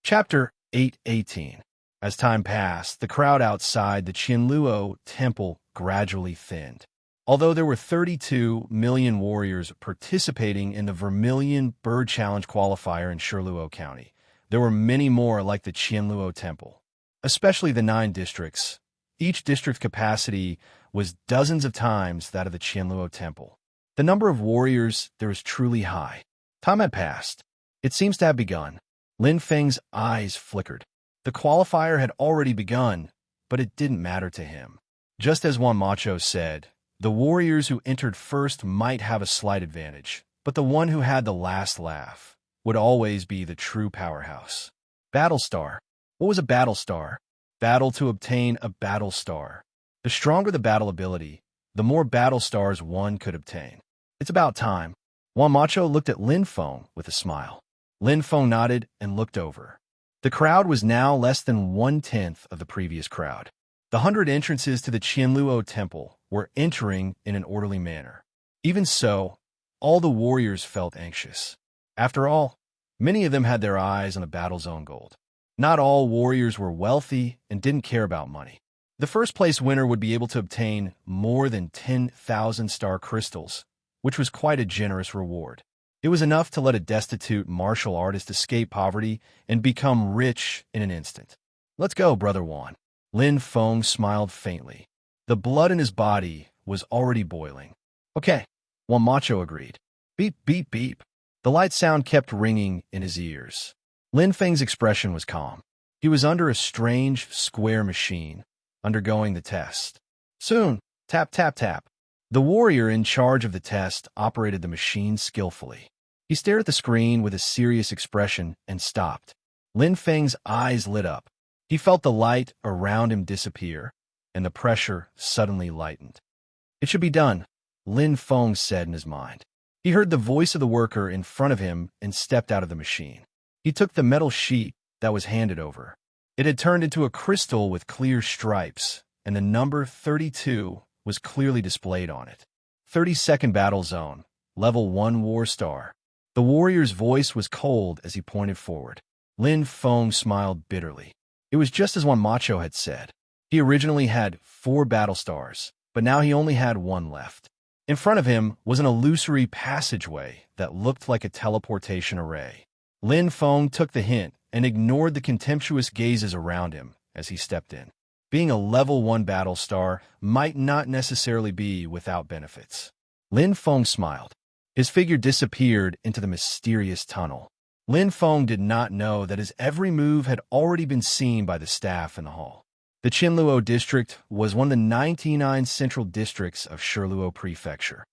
Chapter 8:18. As time passed, the crowd outside the Qianluo temple gradually thinned. Although there were 32 million warriors participating in the Vermilion Bird Challenge qualifier in Shiluo County, there were many more like the Qianluo temple, especially the 9 districts. Each district's capacity was dozens of times that of the Qianluo temple. The number of warriors there was truly high. Time had passed. It seems to have begun. Lin Feng's eyes flickered. The qualifier had already begun, but it didn't matter to him. Just as Juan Macho said, the warriors who entered first might have a slight advantage, but the one who had the last laugh would always be the true powerhouse. Battle Star. What was a battle star? Battle to obtain a battle star. The stronger the battle ability, the more battle stars one could obtain. It's about time. Juan Macho looked at Lin Feng with a smile. Lin Feng nodded and looked over. The crowd was now less than 1/10 of the previous crowd. The 100 entrances to the Qianluo temple were entering in an orderly manner. Even so, all the warriors felt anxious. After all, many of them had their eyes on the battle zone gold. Not all warriors were wealthy and didn't care about money. The first-place winner would be able to obtain more than 10,000 star crystals, which was quite a generous reward. It was enough to let a destitute martial artist escape poverty and become rich in an instant. Let's go, Brother Juan. Lin Feng smiled faintly. The blood in his body was already boiling. Okay, Juan Macho agreed. Beep, beep, beep. The light sound kept ringing in his ears. Lin Feng's expression was calm. He was under a strange, square machine, undergoing the test. Soon, tap, tap, tap. The warrior in charge of the test operated the machine skillfully. He stared at the screen with a serious expression and stopped. Lin Feng's eyes lit up. He felt the light around him disappear, and the pressure suddenly lightened. It should be done, Lin Feng said in his mind. He heard the voice of the worker in front of him and stepped out of the machine. He took the metal sheet that was handed over. It had turned into a crystal with clear stripes, and the number 32 was clearly displayed on it. 32nd Battle Zone, Level 1 War Star. The warrior's voice was cold as he pointed forward. Lin Feng smiled bitterly. It was just as Juan Macho had said. He originally had 4 battle stars, but now he only had 1 left. In front of him was an illusory passageway that looked like a teleportation array. Lin Feng took the hint and ignored the contemptuous gazes around him as he stepped in. Being a level 1 battle star might not necessarily be without benefits. Lin Feng smiled. His figure disappeared into the mysterious tunnel. Lin Feng did not know that his every move had already been seen by the staff in the hall. The Qianluo district was one of the 99 central districts of Shiluo Prefecture.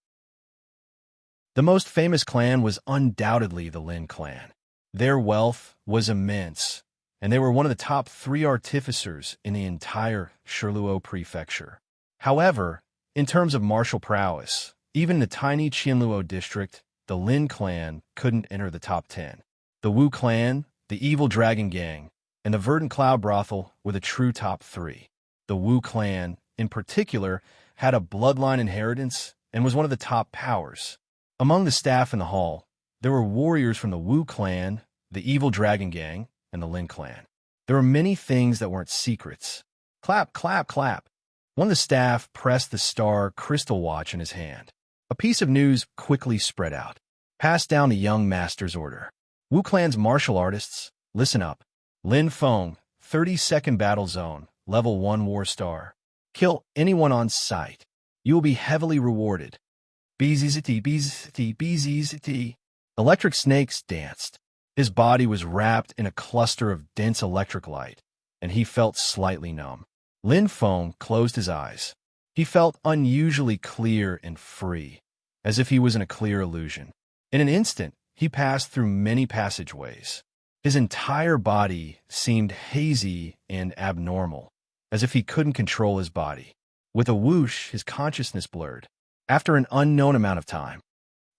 The most famous clan was undoubtedly the Lin clan. Their wealth was immense, and they were one of the top 3 artificers in the entire Shiluo Prefecture. However, in terms of martial prowess, even the tiny Qianluo district, the Lin clan couldn't enter the top 10. The Wu clan, the Evil Dragon Gang, and the Verdant Cloud Brothel were the true top 3. The Wu clan, in particular, had a bloodline inheritance and was one of the top powers. Among the staff in the hall, there were warriors from the Wu clan, the Evil Dragon Gang, and the Lin clan. There were many things that weren't secrets. Clap, clap, clap. One of the staff pressed the star crystal watch in his hand. A piece of news quickly spread out. Pass down the young master's order. Wu clan's martial artists, listen up. Lin Feng, 32nd Battle Zone, Level 1 War Star. Kill anyone on sight. You will be heavily rewarded. BZZT, BZZT, BZZT. Electric snakes danced. His body was wrapped in a cluster of dense electric light, and he felt slightly numb. Lin Feng closed his eyes. He felt unusually clear and free, as if he was in a clear illusion. In an instant, he passed through many passageways. His entire body seemed hazy and abnormal, as if he couldn't control his body. With a whoosh, his consciousness blurred. After an unknown amount of time,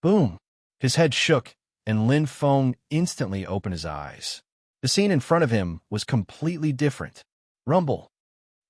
boom! His head shook, and Lin Feng instantly opened his eyes. The scene in front of him was completely different. Rumble!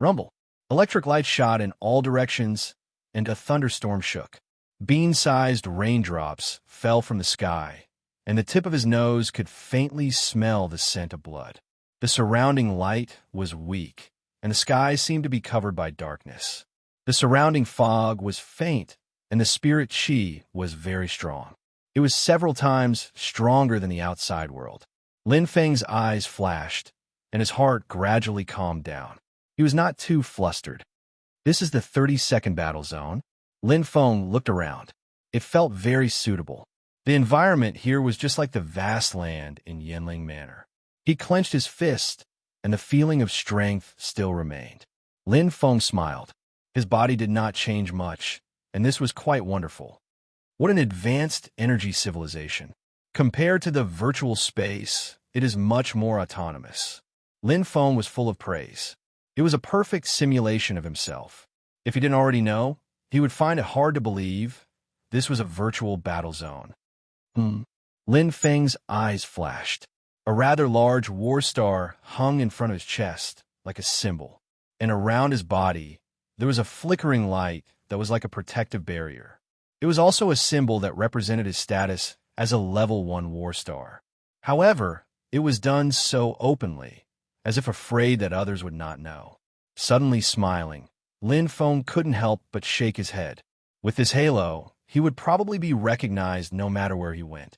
Rumble! Electric lights shot in all directions, and a thunderstorm shook. Bean-sized raindrops fell from the sky, and the tip of his nose could faintly smell the scent of blood. The surrounding light was weak, and the sky seemed to be covered by darkness. The surrounding fog was faint, and the spirit chi was very strong. It was several times stronger than the outside world. Lin Feng's eyes flashed, and his heart gradually calmed down. He was not too flustered. This is the 32nd battle zone. Lin Feng looked around. It felt very suitable. The environment here was just like the vast land in Yanling Manor. He clenched his fist, and the feeling of strength still remained. Lin Feng smiled. His body did not change much, and this was quite wonderful. What an advanced energy civilization. Compared to the virtual space, it is much more autonomous. Lin Feng was full of praise. It was a perfect simulation of himself. If he didn't already know, he would find it hard to believe this was a virtual battle zone. Lin Feng's eyes flashed. A rather large war star hung in front of his chest like a symbol, and around his body there was a flickering light that was like a protective barrier. It was also a symbol that represented his status as a level 1 war star. However, it was done so openly, as if afraid that others would not know. Suddenly smiling, Lin Feng couldn't help but shake his head. With this halo, he would probably be recognized no matter where he went.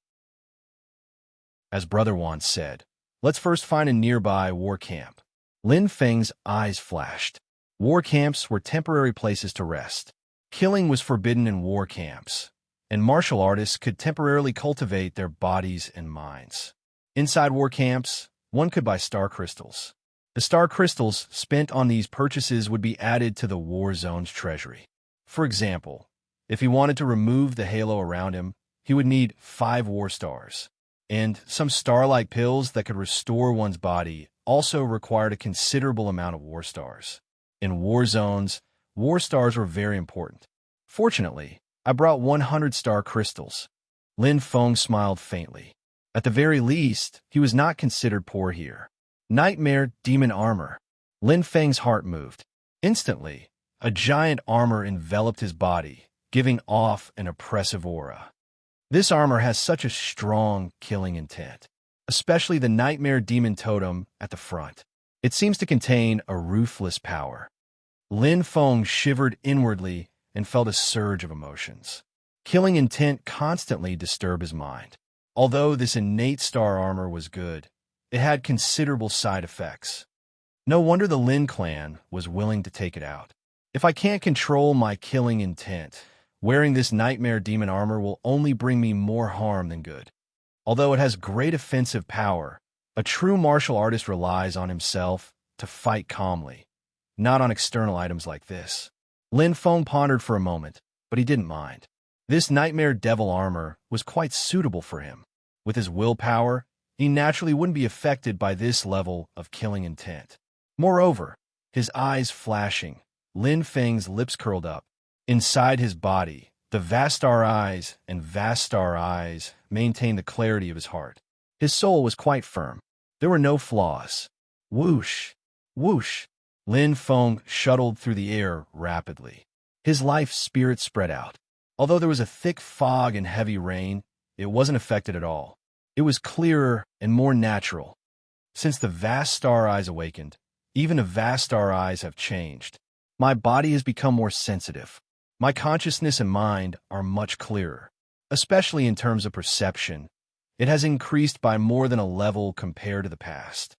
As Brother Wan said, let's first find a nearby war camp. Lin Feng's eyes flashed. War camps were temporary places to rest. Killing was forbidden in war camps, and martial artists could temporarily cultivate their bodies and minds. Inside war camps, one could buy star crystals. The star crystals spent on these purchases would be added to the war zone's treasury. For example, if he wanted to remove the halo around him, he would need 5 war stars. And some starlight pills that could restore one's body also required a considerable amount of war stars. In war zones, war stars were very important. Fortunately, I brought 100 star crystals. Lin Feng smiled faintly. At the very least, he was not considered poor here. Nightmare demon armor. Lin Feng's heart moved. Instantly, a giant armor enveloped his body, giving off an oppressive aura. This armor has such a strong killing intent, especially the Nightmare Demon Totem at the front. It seems to contain a ruthless power. Lin Feng shivered inwardly and felt a surge of emotions. Killing intent constantly disturbed his mind. Although this innate star armor was good, it had considerable side effects. No wonder the Lin clan was willing to take it out. If I can't control my killing intent, wearing this nightmare demon armor will only bring me more harm than good. Although it has great offensive power, a true martial artist relies on himself to fight calmly, not on external items like this. Lin Feng pondered for a moment, but he didn't mind. This nightmare devil armor was quite suitable for him. With his willpower, he naturally wouldn't be affected by this level of killing intent. Moreover, his eyes flashing, Lin Feng's lips curled up. Inside his body, the Vastar eyes maintained the clarity of his heart. His soul was quite firm. There were no flaws. Whoosh! Whoosh! Lin Feng shuttled through the air rapidly. His life spirit spread out. Although there was a thick fog and heavy rain, it wasn't affected at all. It was clearer and more natural. Since the vast star eyes awakened, even the vast star eyes have changed. My body has become more sensitive. My consciousness and mind are much clearer, especially in terms of perception. It has increased by more than a level compared to the past.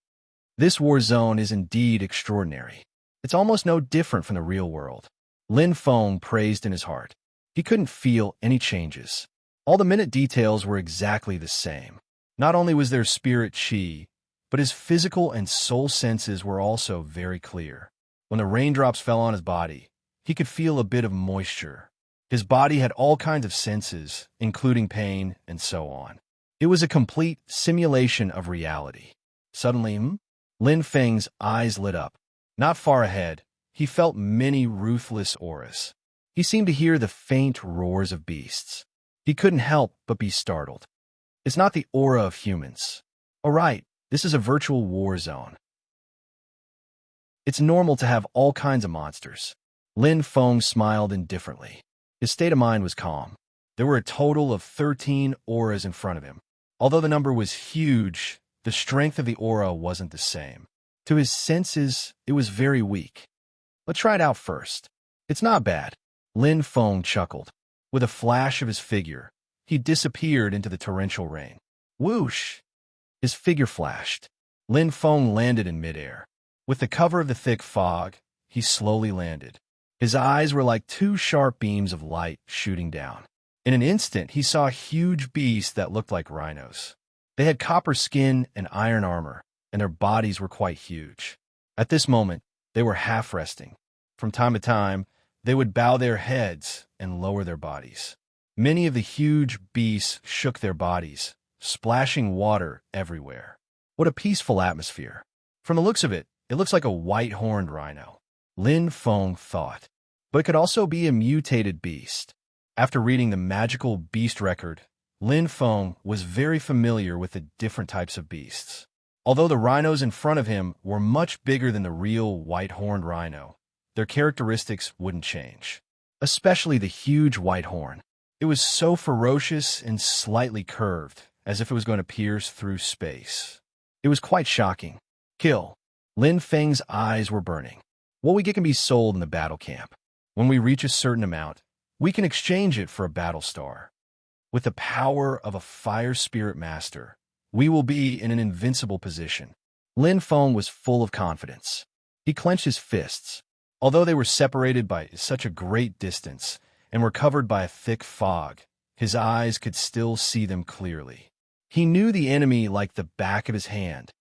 This war zone is indeed extraordinary. It's almost no different from the real world. Lin Feng praised in his heart. He couldn't feel any changes. All the minute details were exactly the same. Not only was there spirit chi, but his physical and soul senses were also very clear. When the raindrops fell on his body, he could feel a bit of moisture. His body had all kinds of senses, including pain and so on. It was a complete simulation of reality. Suddenly, Lin Feng's eyes lit up. Not far ahead, he felt many ruthless auras. He seemed to hear the faint roars of beasts. He couldn't help but be startled. It's not the aura of humans. All right, this is a virtual war zone. It's normal to have all kinds of monsters. Lin Feng smiled indifferently. His state of mind was calm. There were a total of 13 auras in front of him. Although the number was huge, the strength of the aura wasn't the same. To his senses, it was very weak. Let's try it out first. It's not bad. Lin Feng chuckled. With a flash of his figure, he disappeared into the torrential rain. Whoosh! His figure flashed. Lin Feng landed in midair. With the cover of the thick fog, he slowly landed. His eyes were like two sharp beams of light shooting down. In an instant, he saw huge beasts that looked like rhinos. They had copper skin and iron armor, and their bodies were quite huge. At this moment, they were half-resting. From time to time, they would bow their heads and lower their bodies. Many of the huge beasts shook their bodies, splashing water everywhere. What a peaceful atmosphere. From the looks of it, it looks like a white-horned rhino. Lin Feng thought. But it could also be a mutated beast. After reading the magical beast record, Lin Feng was very familiar with the different types of beasts. Although the rhinos in front of him were much bigger than the real white-horned rhino, their characteristics wouldn't change. Especially the huge white horn. It was so ferocious and slightly curved, as if it was going to pierce through space. It was quite shocking. Kill. Lin Feng's eyes were burning. What we get can be sold in the battle camp. When we reach a certain amount, we can exchange it for a battle star. With the power of a fire spirit master, we will be in an invincible position. Lin Feng was full of confidence. He clenched his fists. Although they were separated by such a great distance and were covered by a thick fog, his eyes could still see them clearly. He knew the enemy like the back of his hand.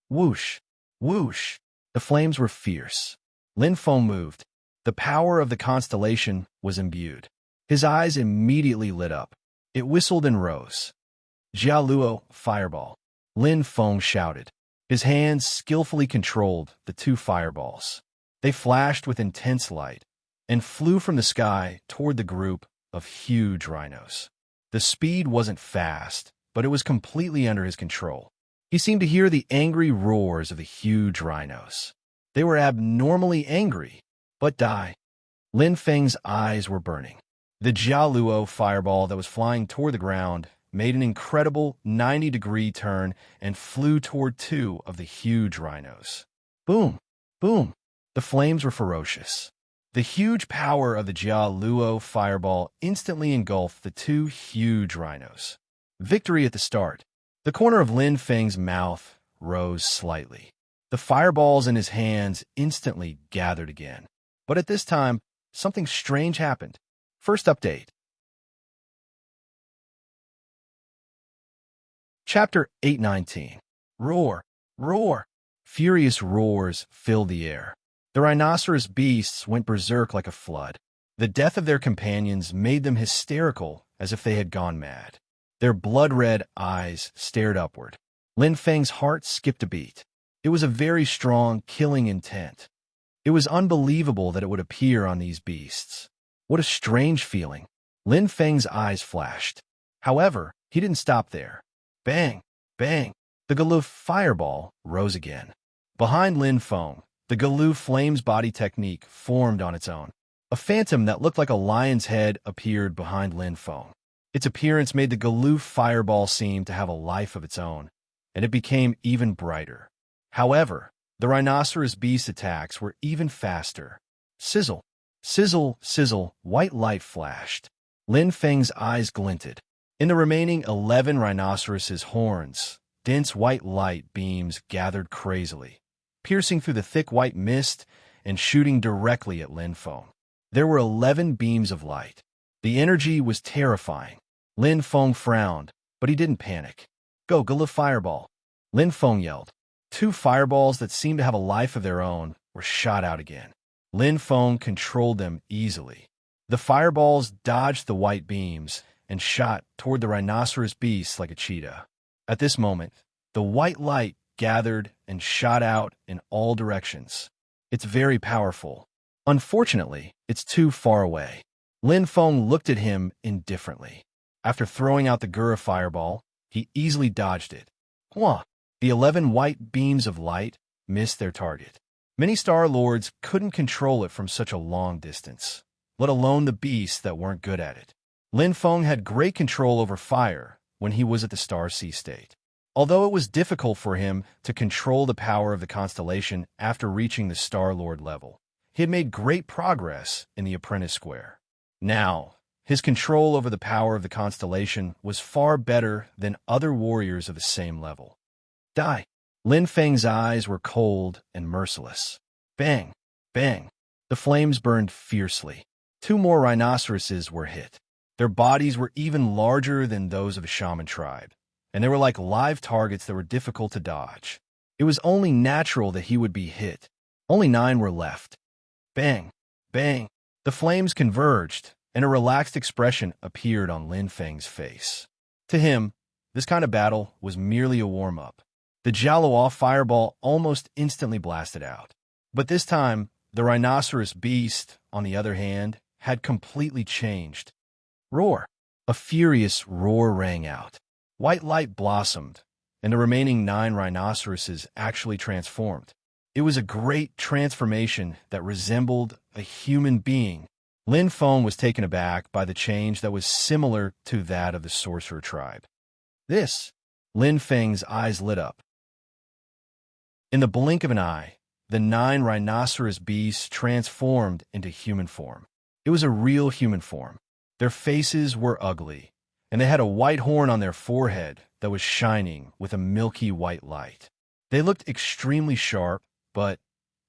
Whoosh! Whoosh! The flames were fierce. Lin Feng moved. The power of the constellation was imbued. His eyes immediately lit up. It whistled and rose. Jialuo, fireball. Lin Feng shouted. His hands skillfully controlled the two fireballs. They flashed with intense light and flew from the sky toward the group of huge rhinos. The speed wasn't fast, but it was completely under his control. He seemed to hear the angry roars of the huge rhinos. They were abnormally angry, but die. Lin Feng's eyes were burning. The Jialuo fireball that was flying toward the ground made an incredible 90-degree turn and flew toward two of the huge rhinos. Boom! Boom! The flames were ferocious. The huge power of the Jialuo fireball instantly engulfed the two huge rhinos. Victory at the start. The corner of Lin Feng's mouth rose slightly. The fireballs in his hands instantly gathered again. But at this time, something strange happened. First update. Chapter 819. Roar! Roar! Furious roars filled the air. The rhinoceros beasts went berserk like a flood. The death of their companions made them hysterical, as if they had gone mad. Their blood-red eyes stared upward. Lin Feng's heart skipped a beat. It was a very strong, killing intent. It was unbelievable that it would appear on these beasts. What a strange feeling. Lin Feng's eyes flashed. However, he didn't stop there. Bang! Bang! The Galuf fireball rose again. Behind Lin Feng, the Galuf flames body technique formed on its own. A phantom that looked like a lion's head appeared behind Lin Feng. Its appearance made the Galuf fireball seem to have a life of its own, and it became even brighter. However, the rhinoceros beast attacks were even faster. Sizzle! Sizzle! Sizzle! White light flashed. Lin Feng's eyes glinted. In the remaining 11 rhinoceroses' horns, dense white light beams gathered crazily, piercing through the thick white mist and shooting directly at Lin Feng. There were 11 beams of light. The energy was terrifying. Lin Feng frowned, but he didn't panic. Go, Galuf fireball! Lin Feng yelled. 2 fireballs that seemed to have a life of their own were shot out again. Lin Feng controlled them easily. The fireballs dodged the white beams and shot toward the rhinoceros beast like a cheetah. At this moment, the white light gathered and shot out in all directions. It's very powerful. Unfortunately, it's too far away. Lin Feng looked at him indifferently. After throwing out the Gura fireball, he easily dodged it. Hwah! The 11 white beams of light missed their target. Many Star Lords couldn't control it from such a long distance, let alone the beasts that weren't good at it. Lin Feng had great control over fire when he was at the Star Sea state. Although it was difficult for him to control the power of the constellation after reaching the Star Lord level, he had made great progress in the Apprentice Square. Now, his control over the power of the constellation was far better than other warriors of the same level. Die! Lin Feng's eyes were cold and merciless. Bang! Bang! The flames burned fiercely. 2 more rhinoceroses were hit. Their bodies were even larger than those of a shaman tribe, and they were like live targets that were difficult to dodge. It was only natural that he would be hit. Only 9 were left. Bang! Bang! The flames converged, and a relaxed expression appeared on Lin Feng's face. To him, this kind of battle was merely a warm-up. The Jialuo fireball almost instantly blasted out. But this time, the rhinoceros beast, on the other hand, had completely changed. Roar! A furious roar rang out. White light blossomed, and the remaining 9 rhinoceroses actually transformed. It was a great transformation that resembled a human being. Lin Feng was taken aback by the change that was similar to that of the sorcerer tribe. This! Lin Feng's eyes lit up. In the blink of an eye, the 9 rhinoceros beasts transformed into human form. It was a real human form. Their faces were ugly, and they had a white horn on their forehead that was shining with a milky white light. They looked extremely sharp, but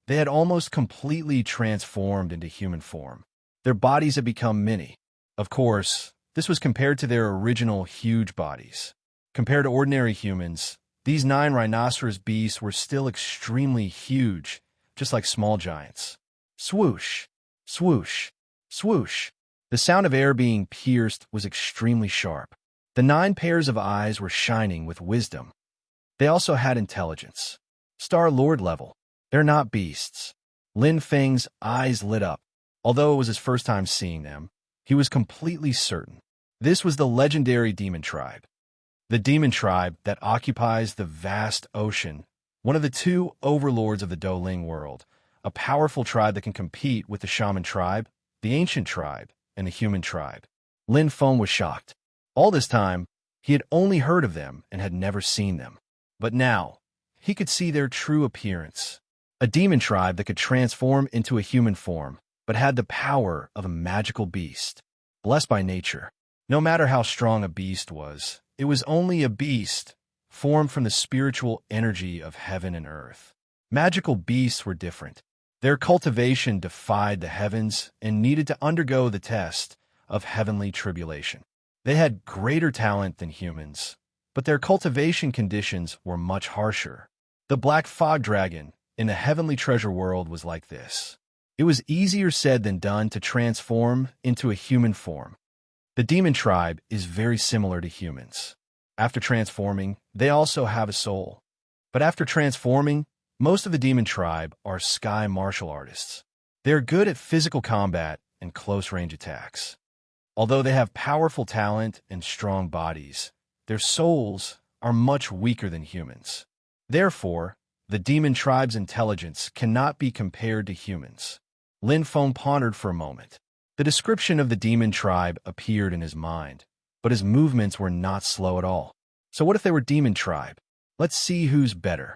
they had almost completely transformed into human form. Their bodies had become mini. Of course, this was compared to their original huge bodies. Compared to ordinary humans, these 9 rhinoceros beasts were still extremely huge, just like small giants. Swoosh! Swoosh! Swoosh! The sound of air being pierced was extremely sharp. The 9 pairs of eyes were shining with wisdom. They also had intelligence. Star Lord level. They're not beasts. Lin Feng's eyes lit up. Although it was his first time seeing them, he was completely certain. This was the legendary demon tribe. The demon tribe that occupies the vast ocean, one of the 2 overlords of the Douling world, a powerful tribe that can compete with the shaman tribe, the ancient tribe, and the human tribe. Lin Feng was shocked. All this time, he had only heard of them and had never seen them. But now, he could see their true appearance. A demon tribe that could transform into a human form, but had the power of a magical beast. Blessed by nature. No matter how strong a beast was, it was only a beast, formed from the spiritual energy of heaven and earth. Magical beasts were different. Their cultivation defied the heavens and needed to undergo the test of heavenly tribulation. They had greater talent than humans, but their cultivation conditions were much harsher. The black fog dragon in the heavenly treasure world was like this. It was easier said than done to transform into a human form. The demon tribe is very similar to humans. After transforming, they also have a soul. But after transforming, most of the demon tribe are sky martial artists. They're good at physical combat and close-range attacks. Although they have powerful talent and strong bodies, their souls are much weaker than humans. Therefore, the demon tribe's intelligence cannot be compared to humans. Lin Feng pondered for a moment. The description of the demon tribe appeared in his mind, but his movements were not slow at all. So what if they were demon tribe? Let's see who's better.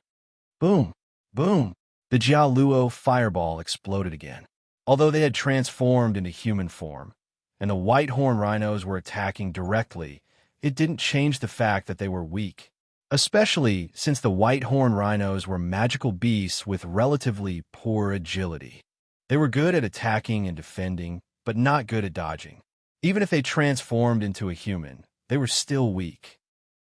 Boom! Boom! The Jialuo fireball exploded again. Although they had transformed into human form, and the white horn rhinos were attacking directly, it didn't change the fact that they were weak. Especially since the white horn rhinos were magical beasts with relatively poor agility. They were good at attacking and defending, but not good at dodging. Even if they transformed into a human, they were still weak.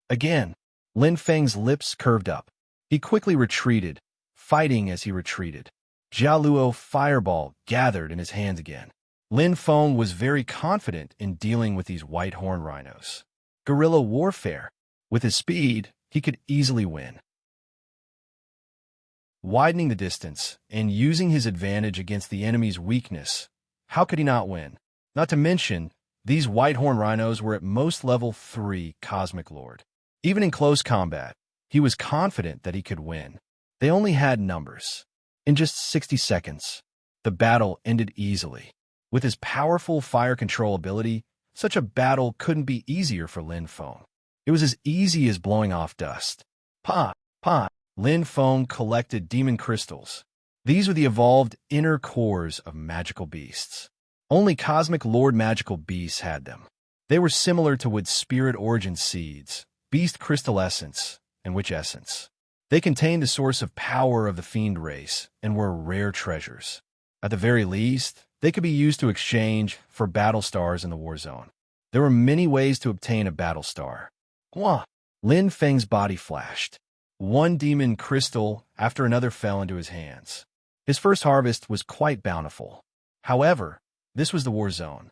Again, Lin Feng's lips curved up. He quickly retreated, fighting as he retreated. Jialuo fireball gathered in his hands again. Lin Feng was very confident in dealing with these white horn rhinos. Guerrilla warfare. With his speed, he could easily win. Widening the distance and using his advantage against the enemy's weakness, how could he not win? Not to mention, these white horn rhinos were at most level 3 Cosmic Lord. Even in close combat, he was confident that he could win. They only had numbers. In just 60 seconds, the battle ended easily. With his powerful fire control ability, such a battle couldn't be easier for Lin Feng. It was as easy as blowing off dust. Pa, pa. Lin Feng collected demon crystals. These were the evolved inner cores of magical beasts. Only cosmic lord magical beasts had them. They were similar to Wood's spirit origin seeds, beast crystal essence, and witch essence. They contained the source of power of the fiend race and were rare treasures. At the very least, they could be used to exchange for battle stars in the war zone. There were many ways to obtain a battle star. Wah! Lin Feng's body flashed. One demon crystal after another fell into his hands. His first harvest was quite bountiful. However, this was the war zone.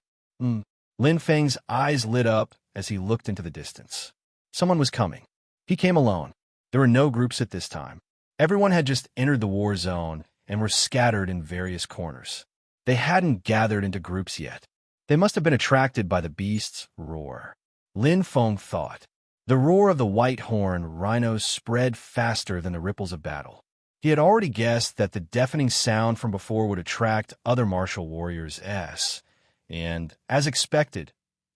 Lin Feng's eyes lit up as he looked into the distance. Someone was coming. He came alone. There were no groups at this time. Everyone had just entered the war zone and were scattered in various corners. They hadn't gathered into groups yet. They must have been attracted by the beast's roar. Lin Feng thought. The roar of the white horn rhinos spread faster than the ripples of battle. He had already guessed that the deafening sound from before would attract other martial warriors, and, as expected,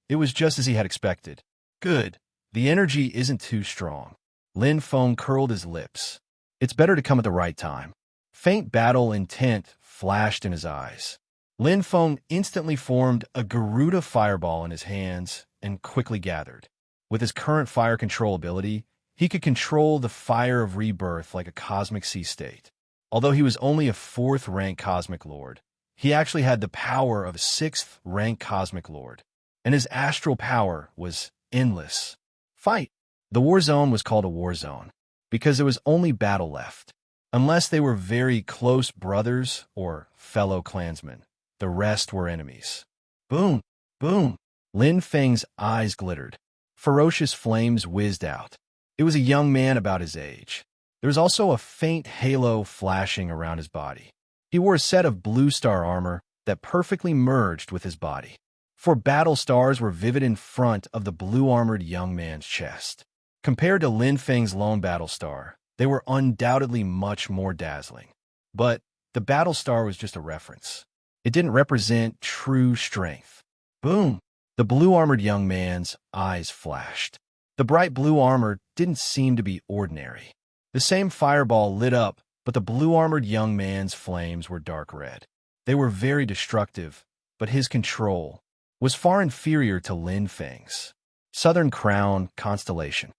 it was just as he had expected. Good. The energy isn't too strong. Lin Feng curled his lips. It's better to come at the right time. Faint battle intent flashed in his eyes. Lin Feng instantly formed a Garuda fireball in his hands and quickly gathered. With his current fire control ability, he could control the fire of rebirth like a cosmic sea state. Although he was only a 4th-rank cosmic lord, he actually had the power of a 6th-rank cosmic lord, and his astral power was endless. Fight! The war zone was called a war zone because there was only battle left. Unless they were very close brothers or fellow clansmen, the rest were enemies. Boom! Boom! Lin Feng's eyes glittered. Ferocious flames whizzed out. It was a young man about his age. There was also a faint halo flashing around his body. He wore a set of blue star armor that perfectly merged with his body. 4 battle stars were vivid in front of the blue-armored young man's chest. Compared to Lin Feng's lone battle star, they were undoubtedly much more dazzling. But the battle star was just a reference. It didn't represent true strength. Boom! The blue-armored young man's eyes flashed. The bright blue armor didn't seem to be ordinary. The same fireball lit up, but the blue-armored young man's flames were dark red. They were very destructive, but his control was far inferior to Lin Feng's. Southern Crown Constellation.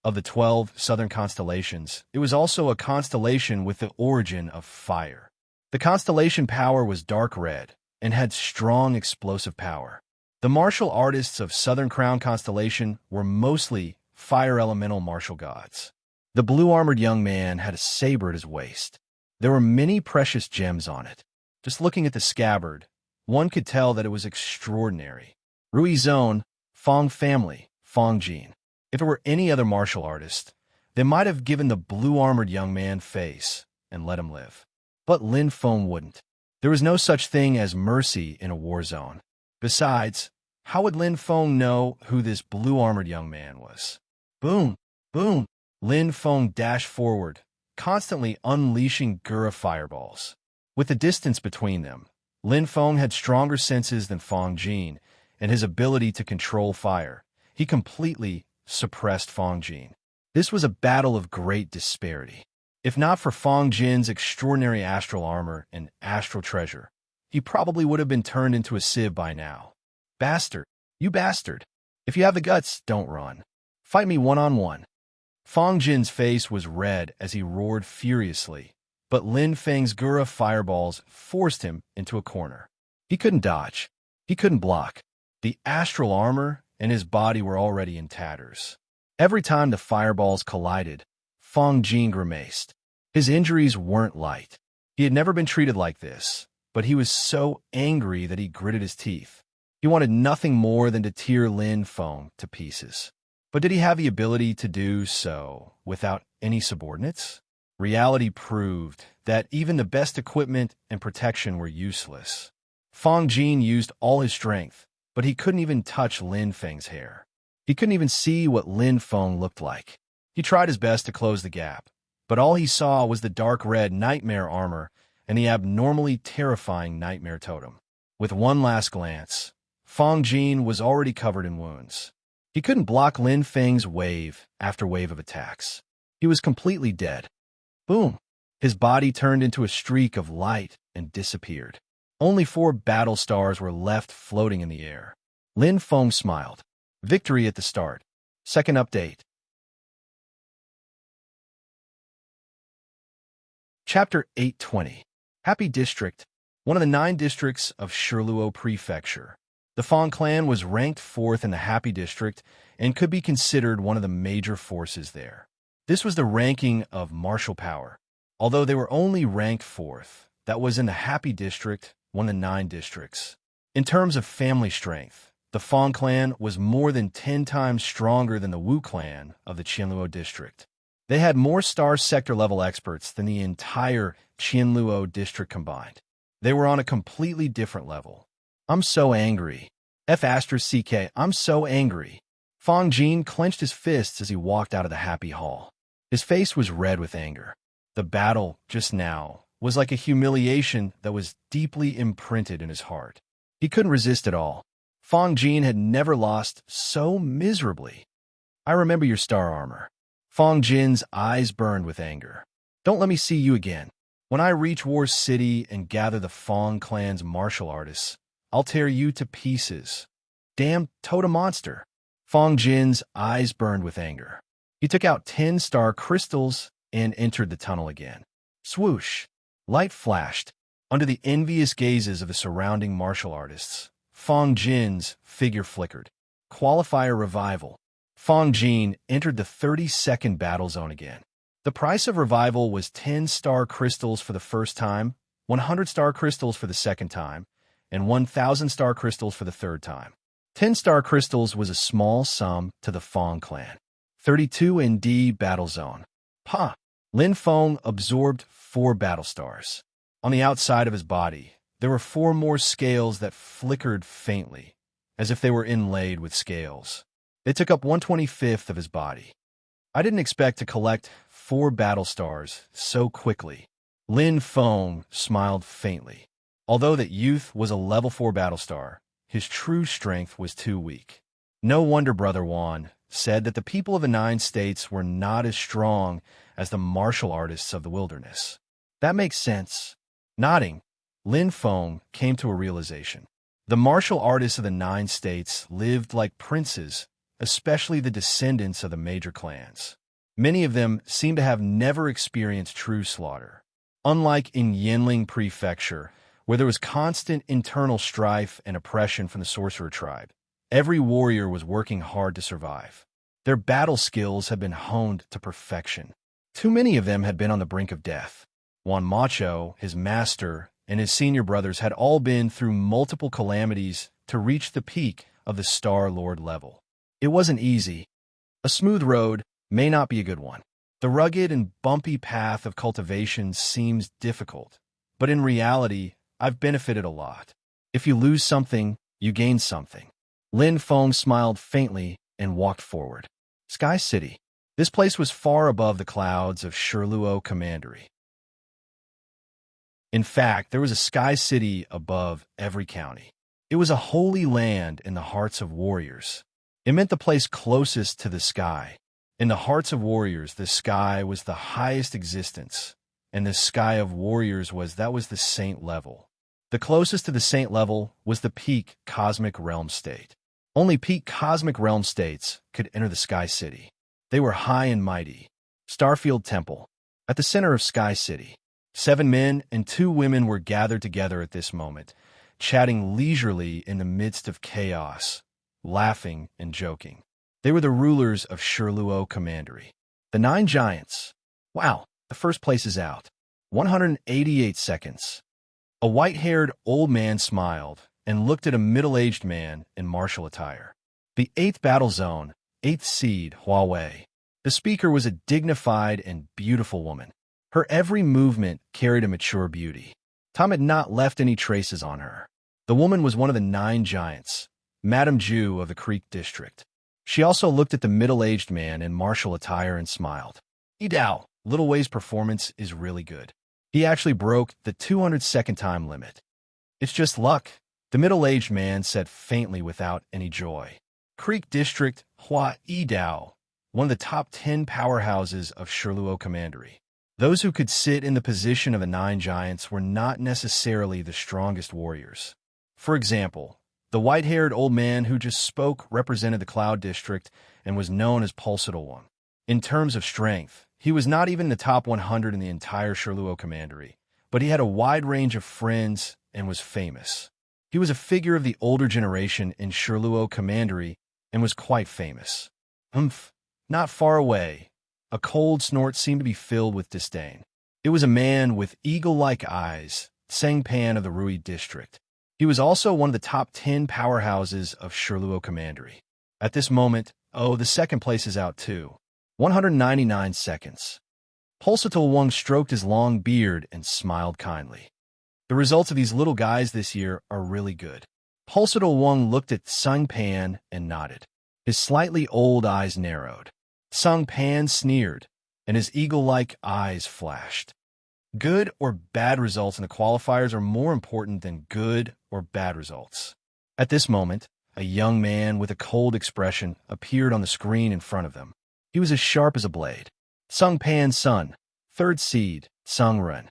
Of the 12 southern constellations, it was also a constellation with the origin of fire. The constellation power was dark red and had strong explosive power. The martial artists of Southern Crown Constellation were mostly fire elemental martial gods. The blue-armored young man had a saber at his waist. There were many precious gems on it. Just looking at the scabbard, one could tell that it was extraordinary. Rui Zone, Fong family, Fong Jin. If it were any other martial artist, they might have given the blue-armored young man face and let him live. But Lin Feng wouldn't. There was no such thing as mercy in a war zone. Besides, how would Lin Feng know who this blue-armored young man was? Boom! Boom! Lin Feng dashed forward, constantly unleashing Gura fireballs. With the distance between them, Lin Feng had stronger senses than Fong Jin, and his ability to control fire. He completely suppressed Fong Jin. This was a battle of great disparity. If not for Fong Jin's extraordinary astral armor and astral treasure, he probably would have been turned into a sieve by now. Bastard! You bastard! If you have the guts, don't run. Fight me one-on-one. Fong Jin's face was red as he roared furiously, but Lin Feng's Gura fireballs forced him into a corner. He couldn't dodge. He couldn't block. The astral armor and his body were already in tatters. Every time the fireballs collided, Fong Jin grimaced. His injuries weren't light. He had never been treated like this, but he was so angry that he gritted his teeth. He wanted nothing more than to tear Lin Feng to pieces. But did he have the ability to do so without any subordinates? Reality proved that even the best equipment and protection were useless. Fong Jin used all his strength, but he couldn't even touch Lin Feng's hair. He couldn't even see what Lin Feng looked like. He tried his best to close the gap, but all he saw was the dark red nightmare armor and the abnormally terrifying nightmare totem. With one last glance, Fong Jin was already covered in wounds. He couldn't block Lin Feng's wave after wave of attacks. He was completely dead. Boom! His body turned into a streak of light and disappeared. Only 4 battle stars were left floating in the air. Lin Feng smiled. Victory at the start. Second update. Chapter 820. Happy District, one of the 9 districts of Shiluo Prefecture. The Feng clan was ranked 4th in the Happy District and could be considered one of the major forces there. This was the ranking of martial power. Although they were only ranked 4th, that was in the Happy District, one of the 9 districts. In terms of family strength, the Feng clan was more than 10 times stronger than the Wu clan of the Qianluo district. They had more star sector level experts than the entire Qianluo district combined. They were on a completely different level. I'm so angry. F***, I'm so angry. Feng Jin clenched his fists as he walked out of the happy hall. His face was red with anger. The battle, just now, was like a humiliation that was deeply imprinted in his heart. He couldn't resist at all. Feng Jin had never lost so miserably. I remember your star armor. Feng Jin's eyes burned with anger. Don't let me see you again. When I reach War City and gather the Feng clan's martial artists, I'll tear you to pieces. Damn totem monster. Feng Jin's eyes burned with anger. He took out 10 star crystals and entered the tunnel again. Swoosh. Light flashed. Under the envious gazes of the surrounding martial artists, Feng Jin's figure flickered. Qualifier revival. Feng Jin entered the 30-second battle zone again. The price of revival was 10 star crystals for the first time, 100 star crystals for the second time, and 1,000 star crystals for the third time. 10 star crystals was a small sum to the Feng clan. 32 ND battle zone. Pa! Lin Feng absorbed 4 battle stars. On the outside of his body, there were 4 more scales that flickered faintly, as if they were inlaid with scales. They took up 1/25th of his body. I didn't expect to collect 4 battle stars so quickly. Lin Feng smiled faintly. Although that youth was a level 4 battle star, his true strength was too weak. No wonder Brother Wan said that the people of the 9 states were not as strong as the martial artists of the wilderness. That makes sense. Nodding, Lin Feng came to a realization. The martial artists of the 9 states lived like princes, especially the descendants of the major clans. Many of them seem to have never experienced true slaughter. Unlike in Yanling Prefecture, where there was constant internal strife and oppression from the sorcerer tribe, every warrior was working hard to survive. Their battle skills had been honed to perfection. Too many of them had been on the brink of death. Juan Macho, his master, and his senior brothers had all been through multiple calamities to reach the peak of the Star Lord level. It wasn't easy. A smooth road may not be a good one. The rugged and bumpy path of cultivation seems difficult, but in reality, I've benefited a lot. If you lose something, you gain something. Lin Feng smiled faintly and walked forward. Sky City. This place was far above the clouds of Shiluo Commandery. In fact, there was a Sky City above every county. It was a holy land in the hearts of warriors. It meant the place closest to the sky. In the hearts of warriors, the sky was the highest existence, and the sky of warriors was the saint level. The closest to the saint level was the peak cosmic realm state. Only peak cosmic realm states could enter the Sky City. They were high and mighty. Starfield Temple. At the center of Sky City, 7 men and 2 women were gathered together at this moment, chatting leisurely in the midst of chaos, laughing and joking. They were the rulers of Shiluo Commandery. The 9 giants. Wow, the first place is out. 188 seconds. A white-haired old man smiled and looked at a middle-aged man in martial attire. The 8th battle zone, 8th seed, Huawei. The speaker was a dignified and beautiful woman. Her every movement carried a mature beauty. Time had not left any traces on her. The woman was one of the 9 giants, Madame Ju of the Creek District. She also looked at the middle-aged man in martial attire and smiled. Idao, Little Wei's performance is really good. He actually broke the 200-second time limit. It's just luck, the middle-aged man said faintly without any joy. Creek District, Hua Yidao, one of the top 10 powerhouses of Shirluo Commandery. Those who could sit in the position of the nine giants were not necessarily the strongest warriors. For example, the white-haired old man who just spoke represented the Cloud District and was known as Pulsatile One. In terms of strength, he was not even in the top 100 in the entire Shirluo Commandery, but he had a wide range of friends and was famous. He was a figure of the older generation in Shirluo Commandery and was quite famous. Not far away, a cold snort seemed to be filled with disdain. It was a man with eagle-like eyes, Sangpan of the Rui District. He was also one of the top 10 powerhouses of Shirluo Commandery. At this moment, the second place is out too. 199 seconds. Pulsatile Wang stroked his long beard and smiled kindly. The results of these little guys this year are really good. Pulsatile Wang looked at Sangpan and nodded. His slightly old eyes narrowed. Sangpan sneered, and his eagle-like eyes flashed. Good or bad results in the qualifiers are more important than good or bad results. At this moment, a young man with a cold expression appeared on the screen in front of them. He was as sharp as a blade. Sangpan's son, third seed, Run.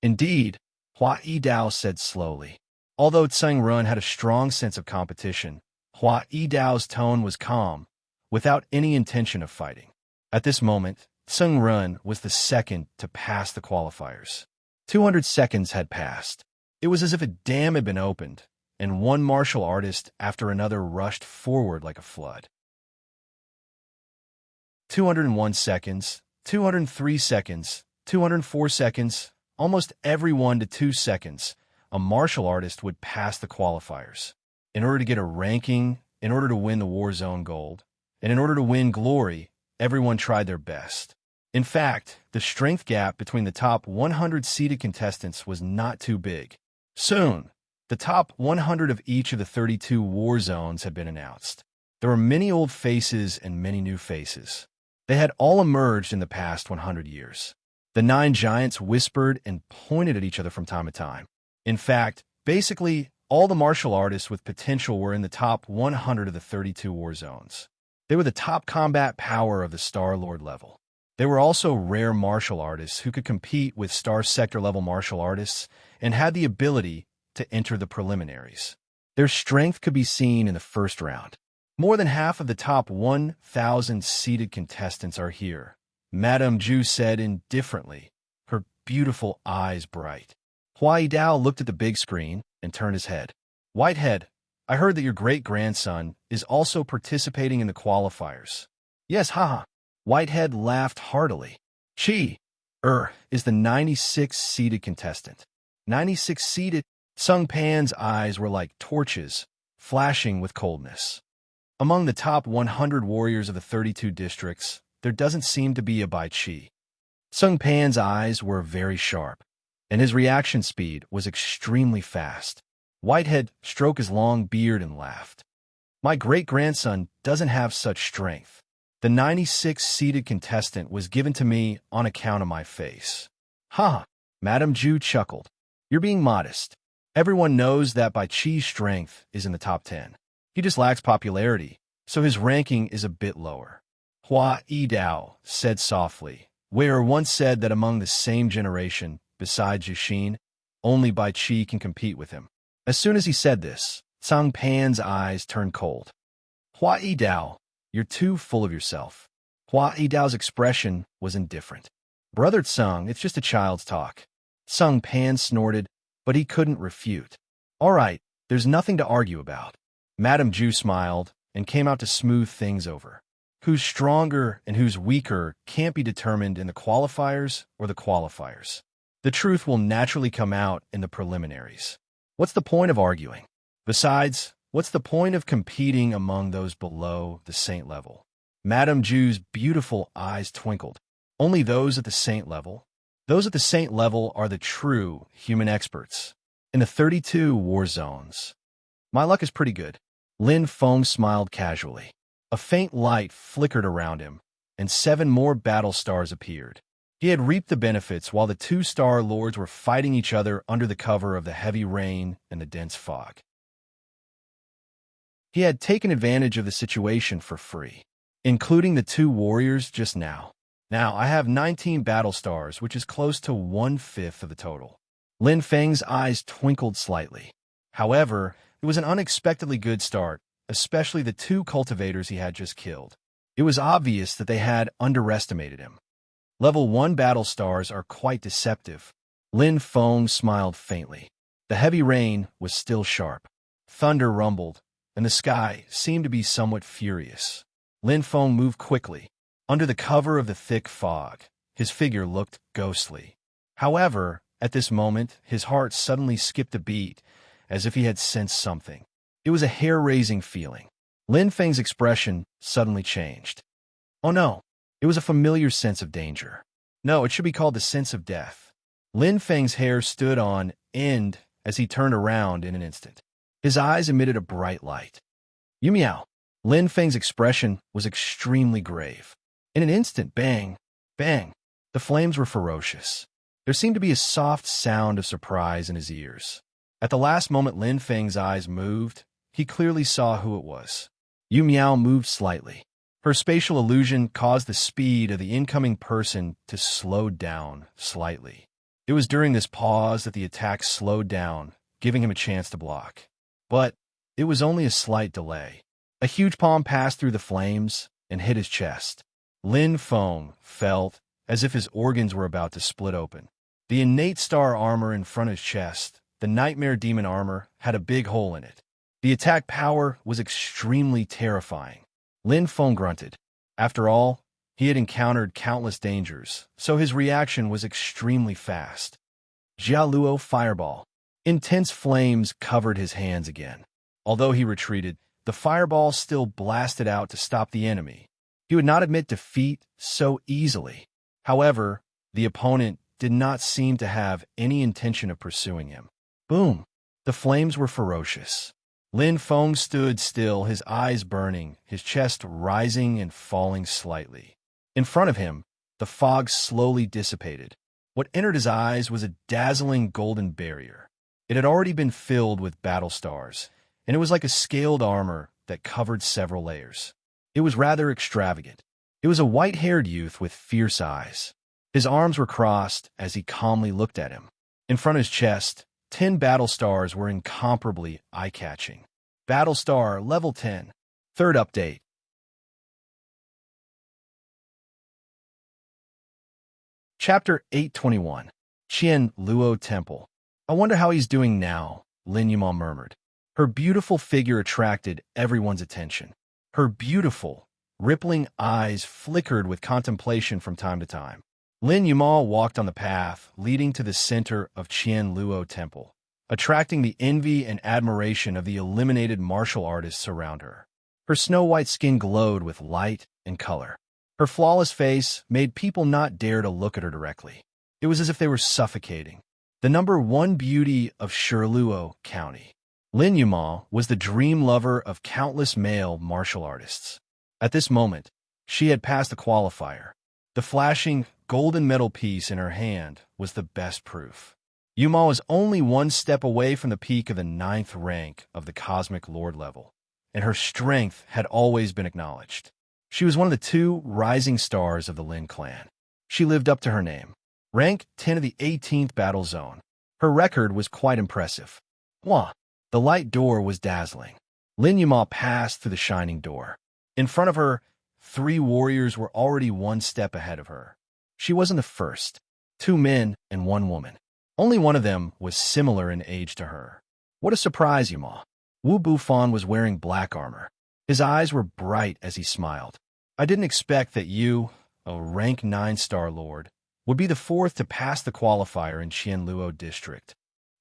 Indeed, Hua Yidao said slowly. Although Run had a strong sense of competition, Hua Yidao's tone was calm, without any intention of fighting. At this moment, Run was the second to pass the qualifiers. 200 seconds had passed. It was as if a dam had been opened, and one martial artist after another rushed forward like a flood. 201 seconds, 203 seconds, 204 seconds, almost every 1 to 2 seconds, a martial artist would pass the qualifiers. In order to get a ranking, in order to win the Warzone Gold, and in order to win glory, everyone tried their best. In fact, the strength gap between the top 100 seeded contestants was not too big. Soon, the top 100 of each of the 32 war zones had been announced. There were many old faces and many new faces. They had all emerged in the past 100 years. The nine giants whispered and pointed at each other from time to time. In fact, basically, all the martial artists with potential were in the top 100 of the 32 war zones. They were the top combat power of the Star Lord level. They were also rare martial artists who could compete with Star Sector level martial artists and had the ability to enter the preliminaries. Their strength could be seen in the first round. More than half of the top 1,000 seeded contestants are here, Madame Zhu said indifferently, her beautiful eyes bright. Hua Yidao looked at the big screen and turned his head. Whitehead, I heard that your great-grandson is also participating in the qualifiers. Yes, haha. Whitehead laughed heartily. She, is the 96th seeded contestant. 96 seeded? Sangpan's eyes were like torches, flashing with coldness. Among the top 100 warriors of the 32 districts, there doesn't seem to be a Bai Qi. Sangpan's eyes were very sharp, and his reaction speed was extremely fast. Whitehead stroked his long beard and laughed. My great-grandson doesn't have such strength. The 96th seeded contestant was given to me on account of my face. Ha! Madame Zhu chuckled. You're being modest. Everyone knows that Bai Qi's strength is in the top 10. He just lacks popularity, so his ranking is a bit lower. Hua Yidao said softly, where once said that among the same generation, besides Yushin, only Bai Qi can compete with him. As soon as he said this, Sangpan's eyes turned cold. Hua Yidao, you're too full of yourself. Hua Yidao's expression was indifferent. Brother Tsung, it's just a child's talk. Sangpan snorted, but he couldn't refute. All right, there's nothing to argue about. Madame Zhu smiled and came out to smooth things over. Who's stronger and who's weaker can't be determined in the qualifiers or the qualifiers. The truth will naturally come out in the preliminaries. What's the point of arguing? Besides, what's the point of competing among those below the saint level? Madame Zhu's beautiful eyes twinkled. Only those at the saint level? Those at the saint level are the true human experts. In the 32 war zones. My luck is pretty good. Lin Feng smiled casually. A faint light flickered around him, and 7 more battle stars appeared. He had reaped the benefits while the 2 Star Lords were fighting each other under the cover of the heavy rain and the dense fog. He had taken advantage of the situation for free, including the 2 warriors just now. Now, I have 19 battle stars, which is close to 1/5 of the total. Lin Feng's eyes twinkled slightly. However, it was an unexpectedly good start, especially the 2 cultivators he had just killed. It was obvious that they had underestimated him. Level 1 battle stars are quite deceptive. Lin Feng smiled faintly. The heavy rain was still sharp. Thunder rumbled, and the sky seemed to be somewhat furious. Lin Feng moved quickly. Under the cover of the thick fog, his figure looked ghostly. However, at this moment, his heart suddenly skipped a beat, as if he had sensed something. It was a hair-raising feeling. Lin Feng's expression suddenly changed. Oh no, it was a familiar sense of danger. No, it should be called the sense of death. Lin Feng's hair stood on end as he turned around in an instant. His eyes emitted a bright light. You meow. Lin Feng's expression was extremely grave. In an instant, bang, bang, the flames were ferocious. There seemed to be a soft sound of surprise in his ears. At the last moment Lin Feng's eyes moved, he clearly saw who it was. Yu Miao moved slightly. Her spatial illusion caused the speed of the incoming person to slow down slightly. It was during this pause that the attack slowed down, giving him a chance to block. But it was only a slight delay. A huge palm passed through the flames and hit his chest. Lin Feng felt as if his organs were about to split open. The innate star armor in front of his chest, the nightmare demon armor, had a big hole in it. The attack power was extremely terrifying. Lin Feng grunted. After all, he had encountered countless dangers, so his reaction was extremely fast. Jialuo fireball. Intense flames covered his hands again. Although he retreated, the fireball still blasted out to stop the enemy. He would not admit defeat so easily. However, the opponent did not seem to have any intention of pursuing him. Boom! The flames were ferocious. Lin Feng stood still, his eyes burning, his chest rising and falling slightly. In front of him, the fog slowly dissipated. What entered his eyes was a dazzling golden barrier. It had already been filled with battle stars, and it was like a scaled armor that covered several layers. It was rather extravagant. It was a white-haired youth with fierce eyes. His arms were crossed as he calmly looked at him. In front of his chest, 10 battle stars were incomparably eye-catching. Battle Star Level 10. Third update. Chapter 821. Qian Luo Temple. I wonder how he's doing now, Lin Yuma murmured. Her beautiful figure attracted everyone's attention. Her beautiful, rippling eyes flickered with contemplation from time to time. Lin Yuma walked on the path leading to the center of Qian Luo Temple, attracting the envy and admiration of the eliminated martial artists around her. Her snow-white skin glowed with light and color. Her flawless face made people not dare to look at her directly. It was as if they were suffocating. The number 1 beauty of Shiluo County. Lin Yuma was the dream lover of countless male martial artists. At this moment, she had passed the qualifier. The flashing, golden metal piece in her hand was the best proof. Yuma was only 1 step away from the peak of the 9th rank of the Cosmic Lord level, and her strength had always been acknowledged. She was one of the 2 rising stars of the Lin clan. She lived up to her name. Rank 10 of the 18th Battle Zone. Her record was quite impressive. Wah! The light door was dazzling. Lin Yuma passed through the shining door. In front of her, 3 warriors were already 1 step ahead of her. She wasn't the first. 2 men and 1 woman. Only one of them was similar in age to her. What a surprise, Yuma. Wu Bufan was wearing black armor. His eyes were bright as he smiled. I didn't expect that you, a rank 9-star lord, would be the 4th to pass the qualifier in Qianluo District.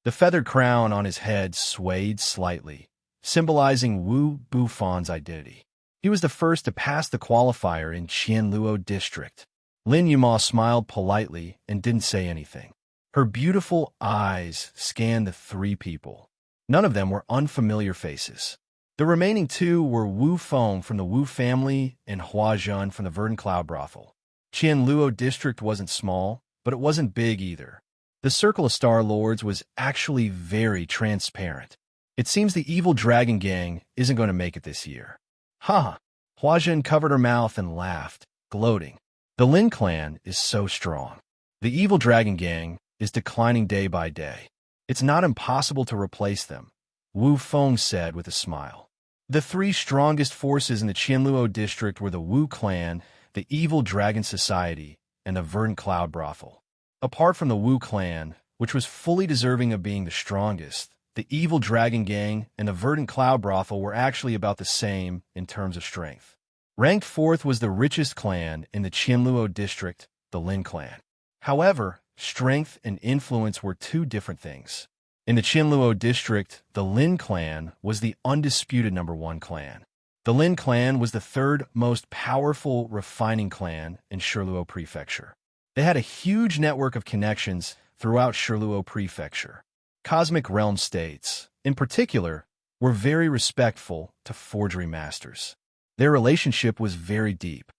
The feathered crown on his head swayed slightly, symbolizing Wu Bufan's identity. He was the first to pass the qualifier in Qianluo District. Lin Yuma smiled politely and didn't say anything. Her beautiful eyes scanned the 3 people. None of them were unfamiliar faces. The remaining 2 were Wu Feng from the Wu family and Hua Zhun from the Verdant Cloud Brothel. Qianluo District wasn't small, but it wasn't big either. The circle of Star Lords was actually very transparent. It seems the evil dragon gang isn't going to make it this year. Ha! Huajin covered her mouth and laughed, gloating. The Lin clan is so strong. The evil dragon gang is declining day by day. It's not impossible to replace them, Wu Feng said with a smile. The three strongest forces in the Qianluo district were the Wu clan, the evil dragon society, and the verdant cloud brothel. Apart from the Wu clan, which was fully deserving of being the strongest, the evil dragon gang and the verdant cloud brothel were actually about the same in terms of strength. Ranked fourth was the richest clan in the Qianluo district, the Lin clan. However, strength and influence were two different things. In the Qianluo district, the Lin clan was the undisputed #1 clan. The Lin clan was the third most powerful refining clan in Shiluo Prefecture. They had a huge network of connections throughout Shiluo Prefecture. Cosmic Realm states, in particular, were very respectful to forgery masters. Their relationship was very deep.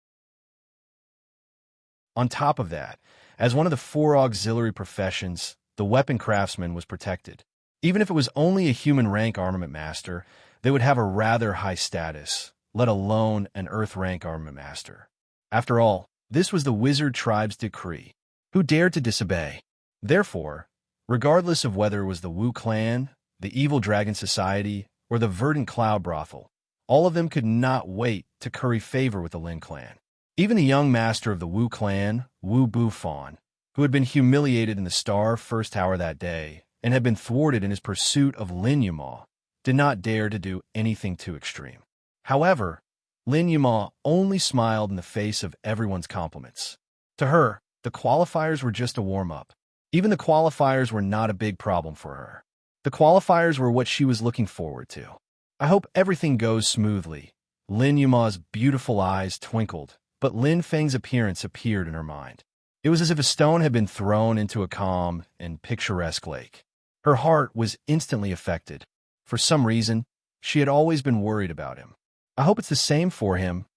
On top of that, as one of the 4 auxiliary professions, the weapon craftsman was protected. Even if it was only a human rank armament master, they would have a rather high status, let alone an earth rank armament master. After all, this was the wizard tribe's decree. Who dared to disobey? Therefore, regardless of whether it was the Wu clan, the Evil Dragon Society, or the Verdant Cloud Brothel, all of them could not wait to curry favor with the Lin clan. Even the young master of the Wu clan, Wu Bufan, who had been humiliated in the Star First Tower that day and had been thwarted in his pursuit of Lin Yuma, did not dare to do anything too extreme. However, Lin Yuma only smiled in the face of everyone's compliments. To her, the qualifiers were just a warm-up. Even the qualifiers were not a big problem for her. The qualifiers were what she was looking forward to. I hope everything goes smoothly. Lin Yuma's beautiful eyes twinkled, but Lin Feng's appearance appeared in her mind. It was as if a stone had been thrown into a calm and picturesque lake. Her heart was instantly affected. For some reason, she had always been worried about him. I hope it's the same for him.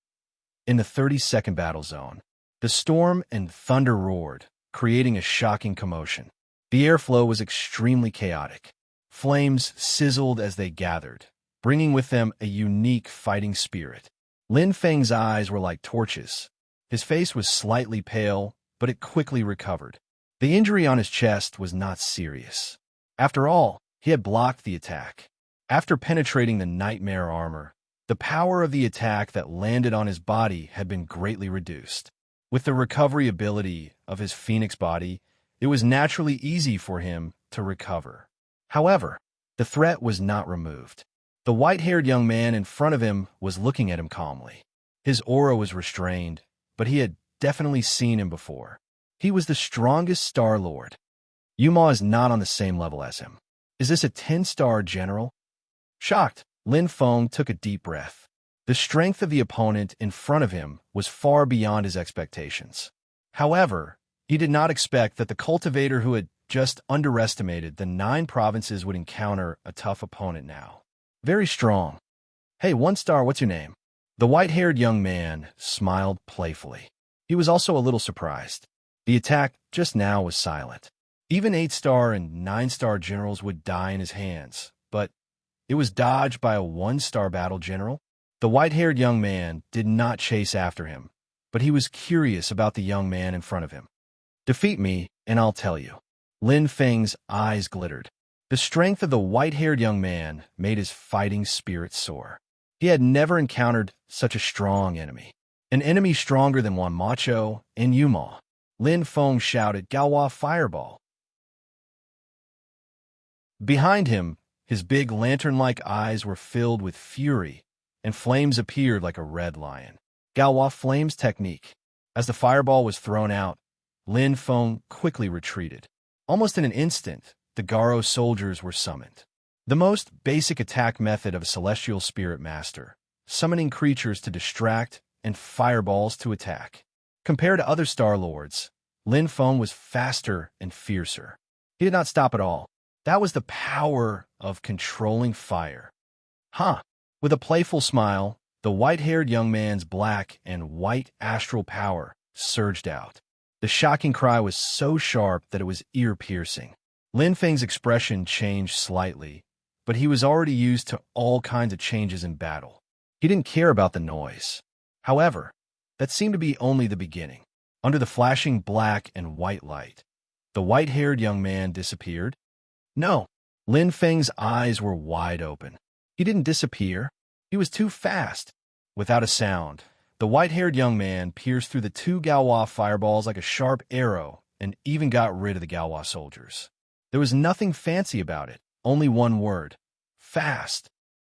In the 32nd battle zone, the storm and thunder roared, creating a shocking commotion. The airflow was extremely chaotic. Flames sizzled as they gathered, bringing with them a unique fighting spirit. Lin Feng's eyes were like torches. His face was slightly pale, but it quickly recovered. The injury on his chest was not serious. After all, he had blocked the attack. After penetrating the nightmare armor, the power of the attack that landed on his body had been greatly reduced. With the recovery ability of his phoenix body, it was naturally easy for him to recover. However, the threat was not removed. The white-haired young man in front of him was looking at him calmly. His aura was restrained, but he had definitely seen him before. He was the strongest Star Lord. Yuma is not on the same level as him. Is this a 10-star general? Shocked, Lin Feng took a deep breath. The strength of the opponent in front of him was far beyond his expectations. However, he did not expect that the cultivator who had just underestimated the 9 provinces would encounter a tough opponent now. Very strong. Hey, 1-star, what's your name? The white-haired young man smiled playfully. He was also a little surprised. The attack just now was silent. Even 8-star and 9-star generals would die in his hands, but it was dodged by a 1-star battle general. The white-haired young man did not chase after him, but he was curious about the young man in front of him. Defeat me, and I'll tell you. Lin Feng's eyes glittered. The strength of the white-haired young man made his fighting spirit soar. He had never encountered such a strong enemy. An enemy stronger than Wan Macho and Yuma. Lin Feng shouted, Gaohua Fireball. Behind him, his big lantern-like eyes were filled with fury, and flames appeared like a red lion. Gaohua Flames technique. As the fireball was thrown out, Lin Feng quickly retreated. Almost in an instant, the Garo soldiers were summoned. The most basic attack method of a celestial spirit master, summoning creatures to distract and fireballs to attack. Compared to other Star Lords, Lin Feng was faster and fiercer. He did not stop at all. That was the power of controlling fire. Huh. With a playful smile, the white-haired young man's black and white astral power surged out. The shocking cry was so sharp that it was ear-piercing. Lin Feng's expression changed slightly, but he was already used to all kinds of changes in battle. He didn't care about the noise. However, that seemed to be only the beginning. Under the flashing black and white light, the white-haired young man disappeared. No, Lin Feng's eyes were wide open. He didn't disappear. He was too fast. Without a sound, the white-haired young man pierced through the two Galois fireballs like a sharp arrow and even got rid of the Galois soldiers. There was nothing fancy about it, only one word: fast.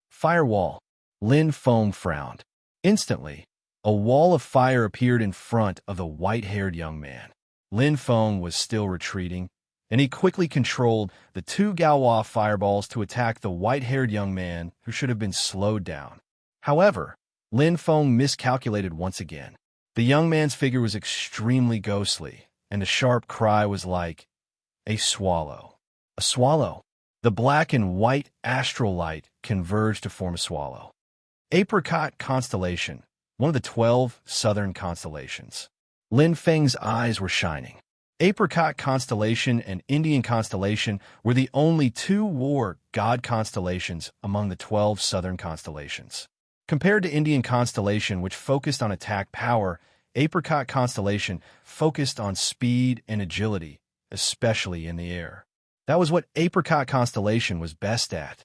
Firewall. Lin Feng frowned. Instantly, a wall of fire appeared in front of the white-haired young man. Lin Feng was still retreating, and he quickly controlled the two Galois fireballs to attack the white-haired young man who should have been slowed down. However, Lin Feng miscalculated once again. The young man's figure was extremely ghostly, and a sharp cry was like, "A swallow." A swallow. The black and white astral light converged to form a swallow. Apricot constellation, one of the 12 southern constellations. Lin Feng's eyes were shining. Apricot constellation and Indian constellation were the only two war god constellations among the 12 southern constellations. Compared to Indian constellation, which focused on attack power, Apricot constellation focused on speed and agility, especially in the air. That was what Apricot constellation was best at.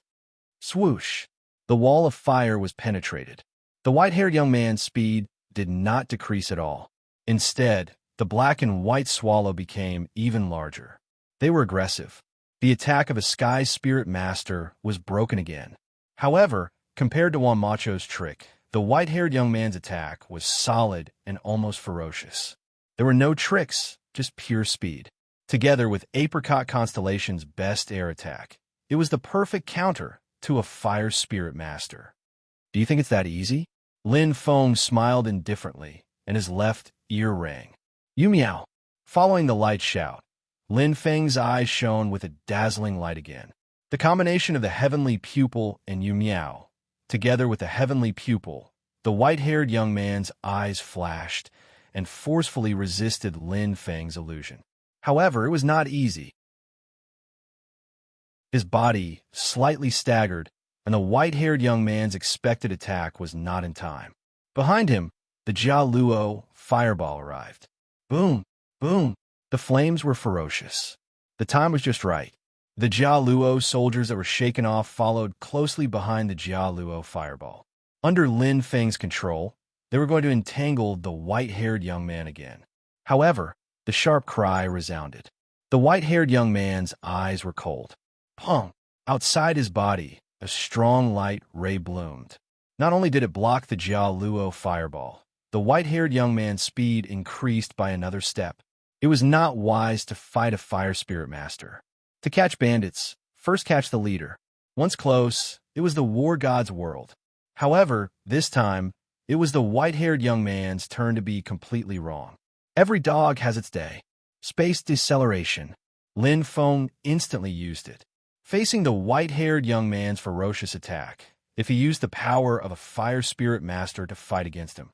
Swoosh! The wall of fire was penetrated. The white-haired young man's speed did not decrease at all. Instead, the black and white swallow became even larger. They were aggressive. The attack of a sky spirit master was broken again. However, compared to Juan Macho's trick, the white-haired young man's attack was solid and almost ferocious. There were no tricks, just pure speed. Together with Apricot Constellation's best air attack, it was the perfect counter to a fire spirit master. Do you think it's that easy? Lin Feng smiled indifferently, and his left ear rang. "You meow." Following the light shout, Lin Feng's eyes shone with a dazzling light again. The combination of the heavenly pupil and "you meow," together with the heavenly pupil, the white-haired young man's eyes flashed and forcefully resisted Lin Feng's illusion. However, it was not easy. His body slightly staggered, and the white-haired young man's expected attack was not in time. Behind him, the Jia Luo fireball arrived. Boom! Boom! The flames were ferocious. The time was just right. The Jia Luo soldiers that were shaken off followed closely behind the Jia Luo fireball. Under Lin Feng's control, they were going to entangle the white-haired young man again. However, the sharp cry resounded. The white-haired young man's eyes were cold. Pong! Outside his body, a strong light ray bloomed. Not only did it block the Jia Luo fireball, the white-haired young man's speed increased by another step. It was not wise to fight a fire spirit master. To catch bandits, first catch the leader. Once close, it was the war god's world. However, this time, it was the white-haired young man's turn to be completely wrong. Every dog has its day. Space deceleration. Lin Feng instantly used it. Facing the white-haired young man's ferocious attack, if he used the power of a fire spirit master to fight against him,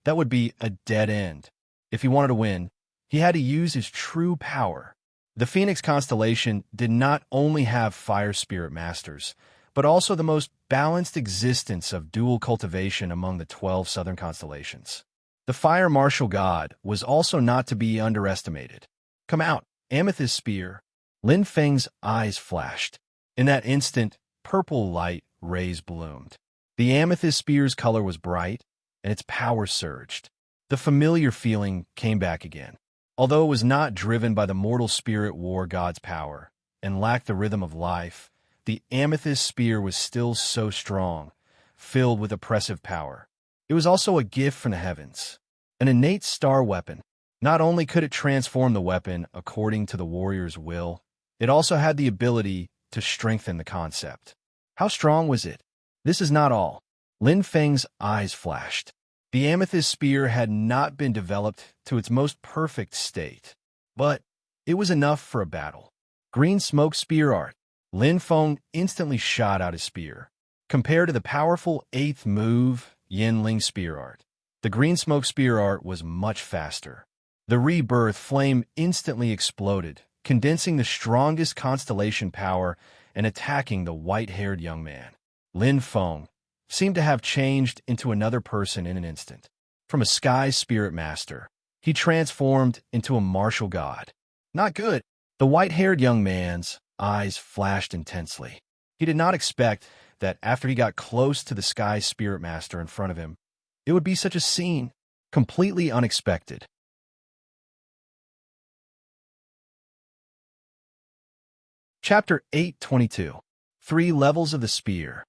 that would be a dead end. If he wanted to win, he had to use his true power. The Phoenix constellation did not only have fire spirit masters, but also the most balanced existence of dual cultivation among the 12 southern constellations. The fire martial god was also not to be underestimated. "Come out, amethyst spear." Lin Feng's eyes flashed. In that instant, purple light rays bloomed. The amethyst spear's color was bright, and its power surged. The familiar feeling came back again. Although it was not driven by the mortal spirit war god's power and lacked the rhythm of life, the amethyst spear was still so strong, filled with oppressive power. It was also a gift from the heavens, an innate star weapon. Not only could it transform the weapon according to the warrior's will, it also had the ability to strengthen the concept. How strong was it? This is not all. Lin Feng's eyes flashed. The amethyst spear had not been developed to its most perfect state, but it was enough for a battle. Green smoke spear art. Lin Feng instantly shot out his spear. Compared to the powerful 8th move, Yinling spear art, the green smoke spear art was much faster. The rebirth flame instantly exploded, condensing the strongest constellation power and attacking the white-haired young man. Lin Feng seemed to have changed into another person in an instant. From a sky spirit master, he transformed into a martial god. Not good. The white-haired young man's eyes flashed intensely. He did not expect that after he got close to the sky spirit master in front of him, it would be such a scene. Completely unexpected. Chapter 822. 3 Levels of the Spear.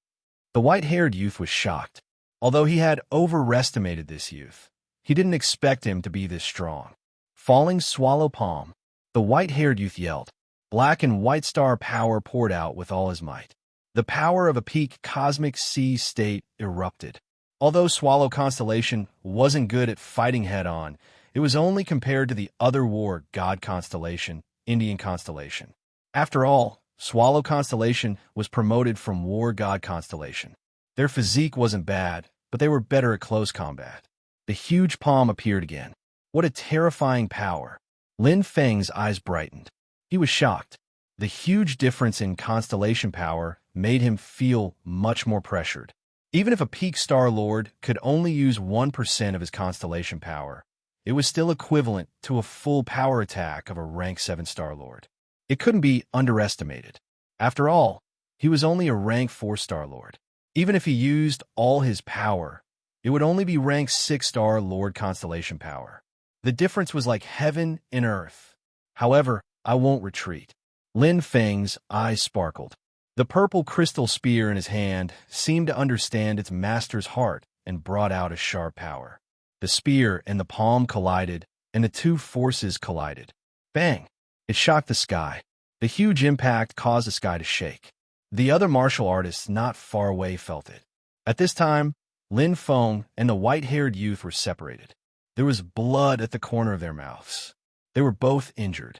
The white-haired youth was shocked. Although he had overestimated this youth, he didn't expect him to be this strong. Falling swallow palm. The white-haired youth yelled. Black and white star power poured out with all his might. The power of a peak cosmic sea state erupted. Although Swallow Constellation wasn't good at fighting head-on, it was only compared to the other war god constellation, Indian Constellation. After all, Swallow Constellation was promoted from war god constellation. Their physique wasn't bad, but they were better at close combat. The huge palm appeared again. What a terrifying power. Lin Feng's eyes brightened. He was shocked. The huge difference in constellation power made him feel much more pressured. Even if a peak Star Lord could only use 1% of his constellation power, it was still equivalent to a full power attack of a rank 7 Star Lord. It couldn't be underestimated. After all, he was only a rank 4 Star Lord. Even if he used all his power, it would only be rank 6 Star Lord constellation power. The difference was like heaven and earth. However, I won't retreat. Lin Feng's eyes sparkled. The purple crystal spear in his hand seemed to understand its master's heart and brought out a sharp power. The spear and the palm collided, and the two forces collided. Bang! It shocked the sky. The huge impact caused the sky to shake. The other martial artists not far away felt it. At this time, Lin Feng and the white-haired youth were separated. There was blood at the corner of their mouths. They were both injured.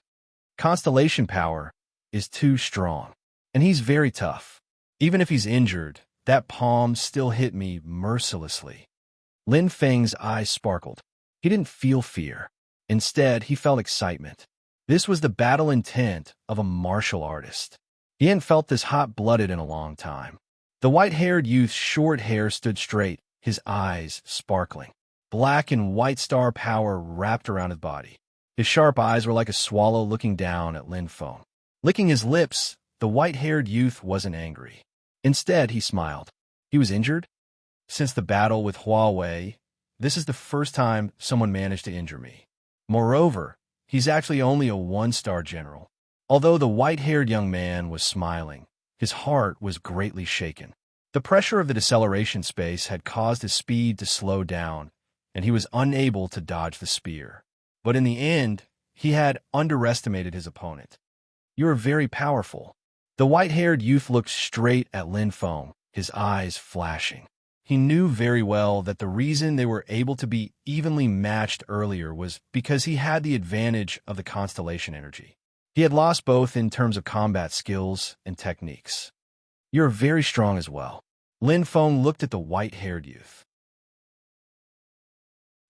Constellation power is too strong. And he's very tough. Even if he's injured, that palm still hit me mercilessly. Lin Feng's eyes sparkled. He didn't feel fear. Instead, he felt excitement. This was the battle intent of a martial artist. He hadn't felt this hot-blooded in a long time. The white-haired youth's short hair stood straight, his eyes sparkling. Black and white star power wrapped around his body. His sharp eyes were like a swallow looking down at Lin Feng. Licking his lips, the white-haired youth wasn't angry. Instead, he smiled. He was injured? Since the battle with Huawei, this is the first time someone managed to injure me. Moreover, he's actually only a 1-star general. Although the white-haired young man was smiling, his heart was greatly shaken. The pressure of the deceleration space had caused his speed to slow down, and he was unable to dodge the spear. But in the end, he had underestimated his opponent. You are very powerful. The white-haired youth looked straight at Lin Feng, his eyes flashing. He knew very well that the reason they were able to be evenly matched earlier was because he had the advantage of the constellation energy. He had lost both in terms of combat skills and techniques. You're very strong as well. Lin Feng looked at the white-haired youth.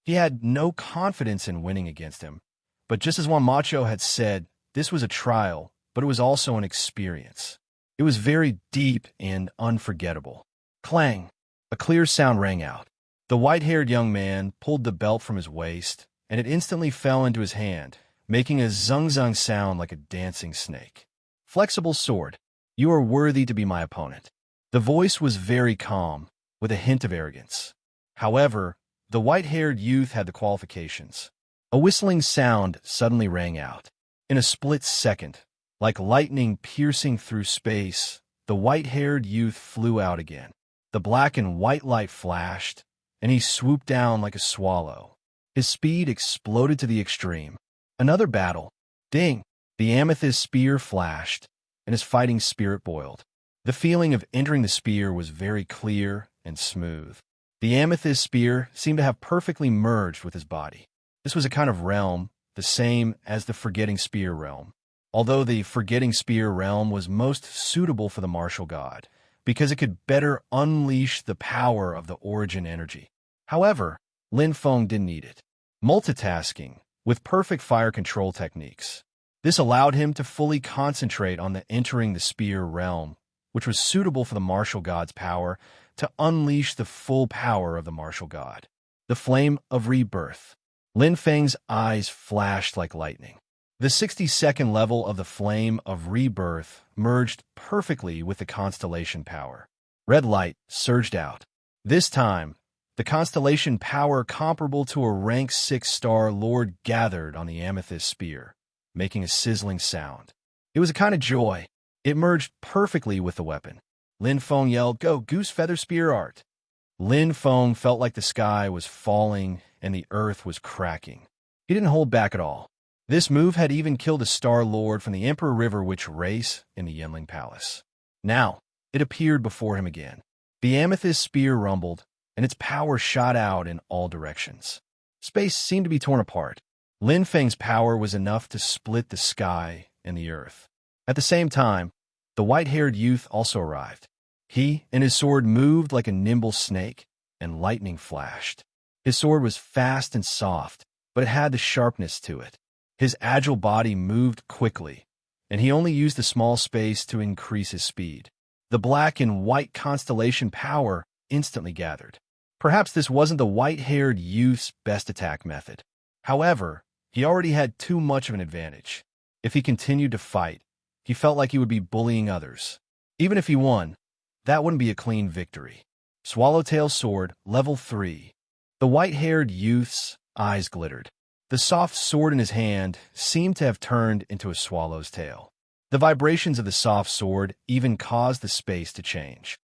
He had no confidence in winning against him, but just as Juan Macho had said, this was a trial, but it was also an experience. It was very deep and unforgettable. Clang! A clear sound rang out. The white-haired young man pulled the belt from his waist, and it instantly fell into his hand, making a zung-zung sound like a dancing snake. Flexible sword. You are worthy to be my opponent. The voice was very calm, with a hint of arrogance. However, the white-haired youth had the qualifications. A whistling sound suddenly rang out. In a split second, like lightning piercing through space, the white-haired youth flew out again. The black and white light flashed, and he swooped down like a swallow. His speed exploded to the extreme. Another battle. Ding! The amethyst spear flashed, and his fighting spirit boiled. The feeling of entering the spear was very clear and smooth. The amethyst spear seemed to have perfectly merged with his body. This was a kind of realm, the same as the Forgetting Spear realm. Although the Forgetting Spear realm was most suitable for the martial god, because it could better unleash the power of the origin energy. However, Lin Feng didn't need it. Multitasking, with perfect fire control techniques. This allowed him to fully concentrate on the entering the spear realm, which was suitable for the martial god's power to unleash the full power of the martial god. The flame of rebirth. Lin Feng's eyes flashed like lightning. The 60-second level of the flame of rebirth merged perfectly with the constellation power. Red light surged out. This time, the constellation power comparable to a rank 6-star lord gathered on the amethyst spear, making a sizzling sound. It was a kind of joy. It merged perfectly with the weapon. Lin Feng yelled, "Go, Goose Feather Spear Art!" Lin Feng felt like the sky was falling and the earth was cracking. He didn't hold back at all. This move had even killed a Star Lord from the Emperor River Witch race in the Yinling Palace. Now, it appeared before him again. The amethyst spear rumbled, and its power shot out in all directions. Space seemed to be torn apart. Lin Feng's power was enough to split the sky and the earth. At the same time, the white-haired youth also arrived. He and his sword moved like a nimble snake, and lightning flashed. His sword was fast and soft, but it had the sharpness to it. His agile body moved quickly, and he only used the small space to increase his speed. The black and white constellation power instantly gathered. Perhaps this wasn't the white-haired youth's best attack method. However, he already had too much of an advantage. If he continued to fight, he felt like he would be bullying others. Even if he won, that wouldn't be a clean victory. Swallowtail Sword, Level 3. The white-haired youth's eyes glittered. The soft sword in his hand seemed to have turned into a swallow's tail. The vibrations of the soft sword even caused the space to change.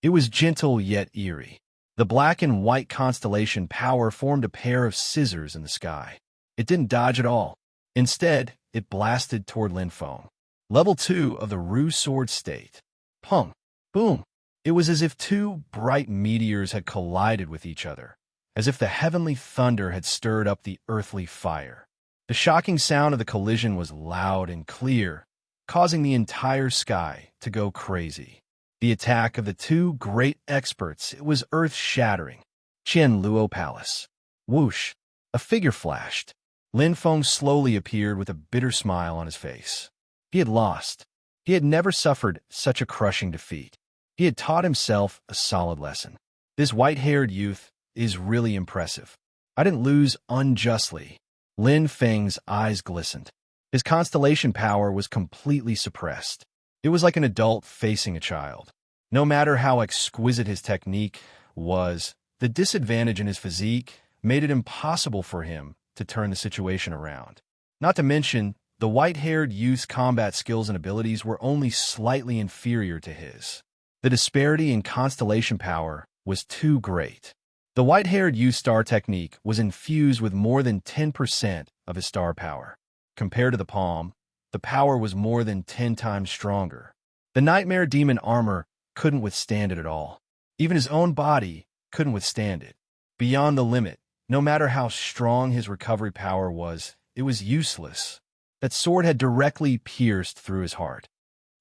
It was gentle yet eerie. The black and white constellation power formed a pair of scissors in the sky. It didn't dodge at all. Instead, it blasted toward Lin Feng. Level 2 of the Ru Sword State. Pung. Boom. It was as if two bright meteors had collided with each other, as if the heavenly thunder had stirred up the earthly fire. The shocking sound of the collision was loud and clear, causing the entire sky to go crazy. The attack of the two great experts, it was earth-shattering. Qian Luo Palace. Whoosh. A figure flashed. Lin Feng slowly appeared with a bitter smile on his face. He had lost. He had never suffered such a crushing defeat. He had taught himself a solid lesson. This white-haired youth is really impressive. I didn't lose unjustly. Lin Feng's eyes glistened. His constellation power was completely suppressed. It was like an adult facing a child. No matter how exquisite his technique was, the disadvantage in his physique made it impossible for him to turn the situation around. Not to mention, the white-haired youth's combat skills and abilities were only slightly inferior to his. The disparity in constellation power was too great. The white-haired youth's star technique was infused with more than 10% of his star power. Compared to the palm, the power was more than 10 times stronger. The nightmare demon armor couldn't withstand it at all. Even his own body couldn't withstand it. Beyond the limit, no matter how strong his recovery power was, it was useless. That sword had directly pierced through his heart.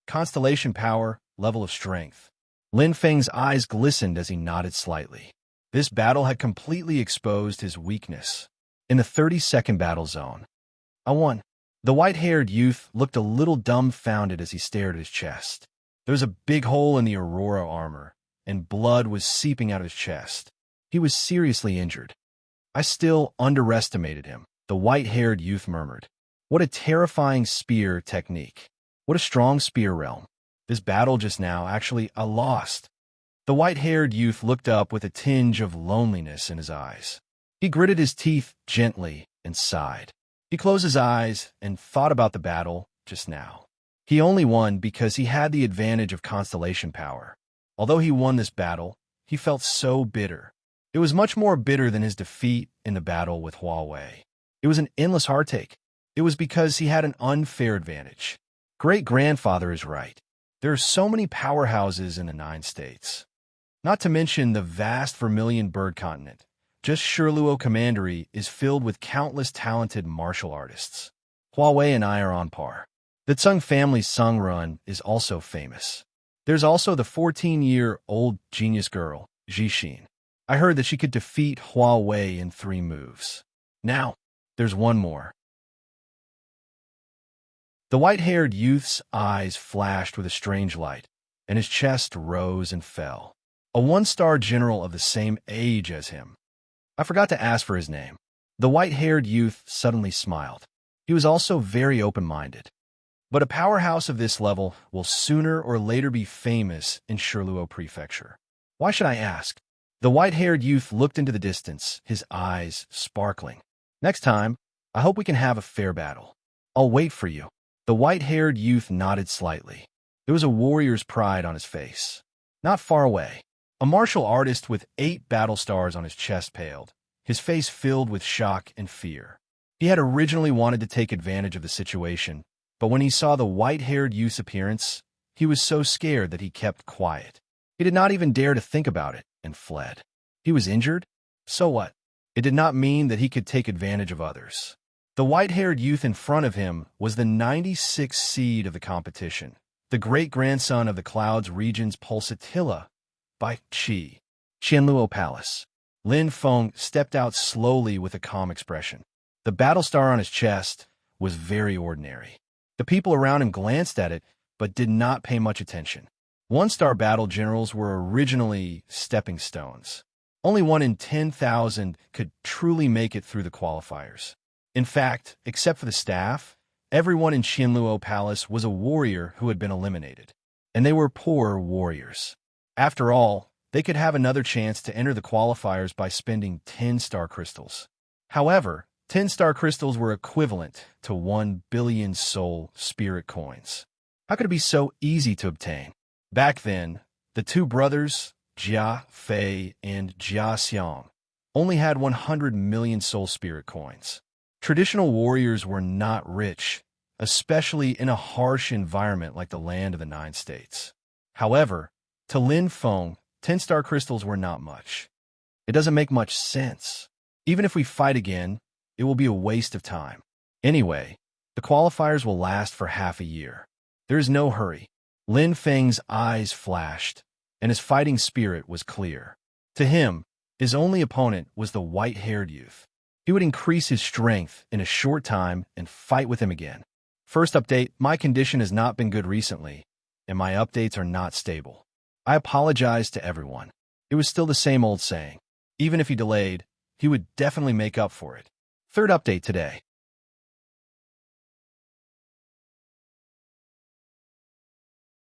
Constellation power, level of strength. Lin Feng's eyes glistened as he nodded slightly. This battle had completely exposed his weakness. In the 30-second battle zone, I won. The white-haired youth looked a little dumbfounded as he stared at his chest. There was a big hole in the Aurora armor, and blood was seeping out of his chest. He was seriously injured. I still underestimated him, the white-haired youth murmured. What a terrifying spear technique. What a strong spear realm. This battle just now, actually, I lost. The white-haired youth looked up with a tinge of loneliness in his eyes. He gritted his teeth gently and sighed. He closed his eyes and thought about the battle just now. He only won because he had the advantage of constellation power. Although he won this battle, he felt so bitter. It was much more bitter than his defeat in the battle with Huawei. It was an endless heartache. It was because he had an unfair advantage. Great-grandfather is right. There are so many powerhouses in the 9 states. Not to mention the vast vermilion bird continent. Just Shirluo Commandery is filled with countless talented martial artists. Huawei and I are on par. The Tsung family's Sung Run is also famous. There's also the 14-year-old genius girl, Jixin. I heard that she could defeat Huawei in 3 moves. Now, there's one more. The white-haired youth's eyes flashed with a strange light, and his chest rose and fell. A one-star general of the same age as him. I forgot to ask for his name. The white-haired youth suddenly smiled. He was also very open-minded. But a powerhouse of this level will sooner or later be famous in Shirluo Prefecture. Why should I ask? The white-haired youth looked into the distance, his eyes sparkling. Next time, I hope we can have a fair battle. I'll wait for you. The white-haired youth nodded slightly. There was a warrior's pride on his face. Not far away, a martial artist with 8 battle stars on his chest paled, his face filled with shock and fear. He had originally wanted to take advantage of the situation, but when he saw the white-haired youth's appearance, he was so scared that he kept quiet. He did not even dare to think about it and fled. He was injured? So what? It did not mean that he could take advantage of others. The white-haired youth in front of him was the 96th seed of the competition, the great-grandson of the Clouds region's Pulsatilla by Qi. Qianluo Palace. Lin Feng stepped out slowly with a calm expression. The battle star on his chest was very ordinary. The people around him glanced at it, but did not pay much attention. One-star battle generals were originally stepping stones. Only 1 in 10,000 could truly make it through the qualifiers. In fact, except for the staff, everyone in Qianluo Palace was a warrior who had been eliminated. And they were poor warriors. After all, they could have another chance to enter the qualifiers by spending 10 star crystals. However, 10 star crystals were equivalent to 1 billion soul spirit coins. How could it be so easy to obtain? Back then, the 2 brothers, Jia Fei and Jia Xiang, only had 100 million soul spirit coins. Traditional warriors were not rich, especially in a harsh environment like the Land of the 9 States. However, to Lin Feng, 10 star crystals were not much. It doesn't make much sense. Even if we fight again, it will be a waste of time. Anyway, the qualifiers will last for half a year. There is no hurry. Lin Feng's eyes flashed, and his fighting spirit was clear. To him, his only opponent was the white-haired youth. He would increase his strength in a short time and fight with him again. First update, my condition has not been good recently, and my updates are not stable. I apologize to everyone. It was still the same old saying. Even if he delayed, he would definitely make up for it. Third update today.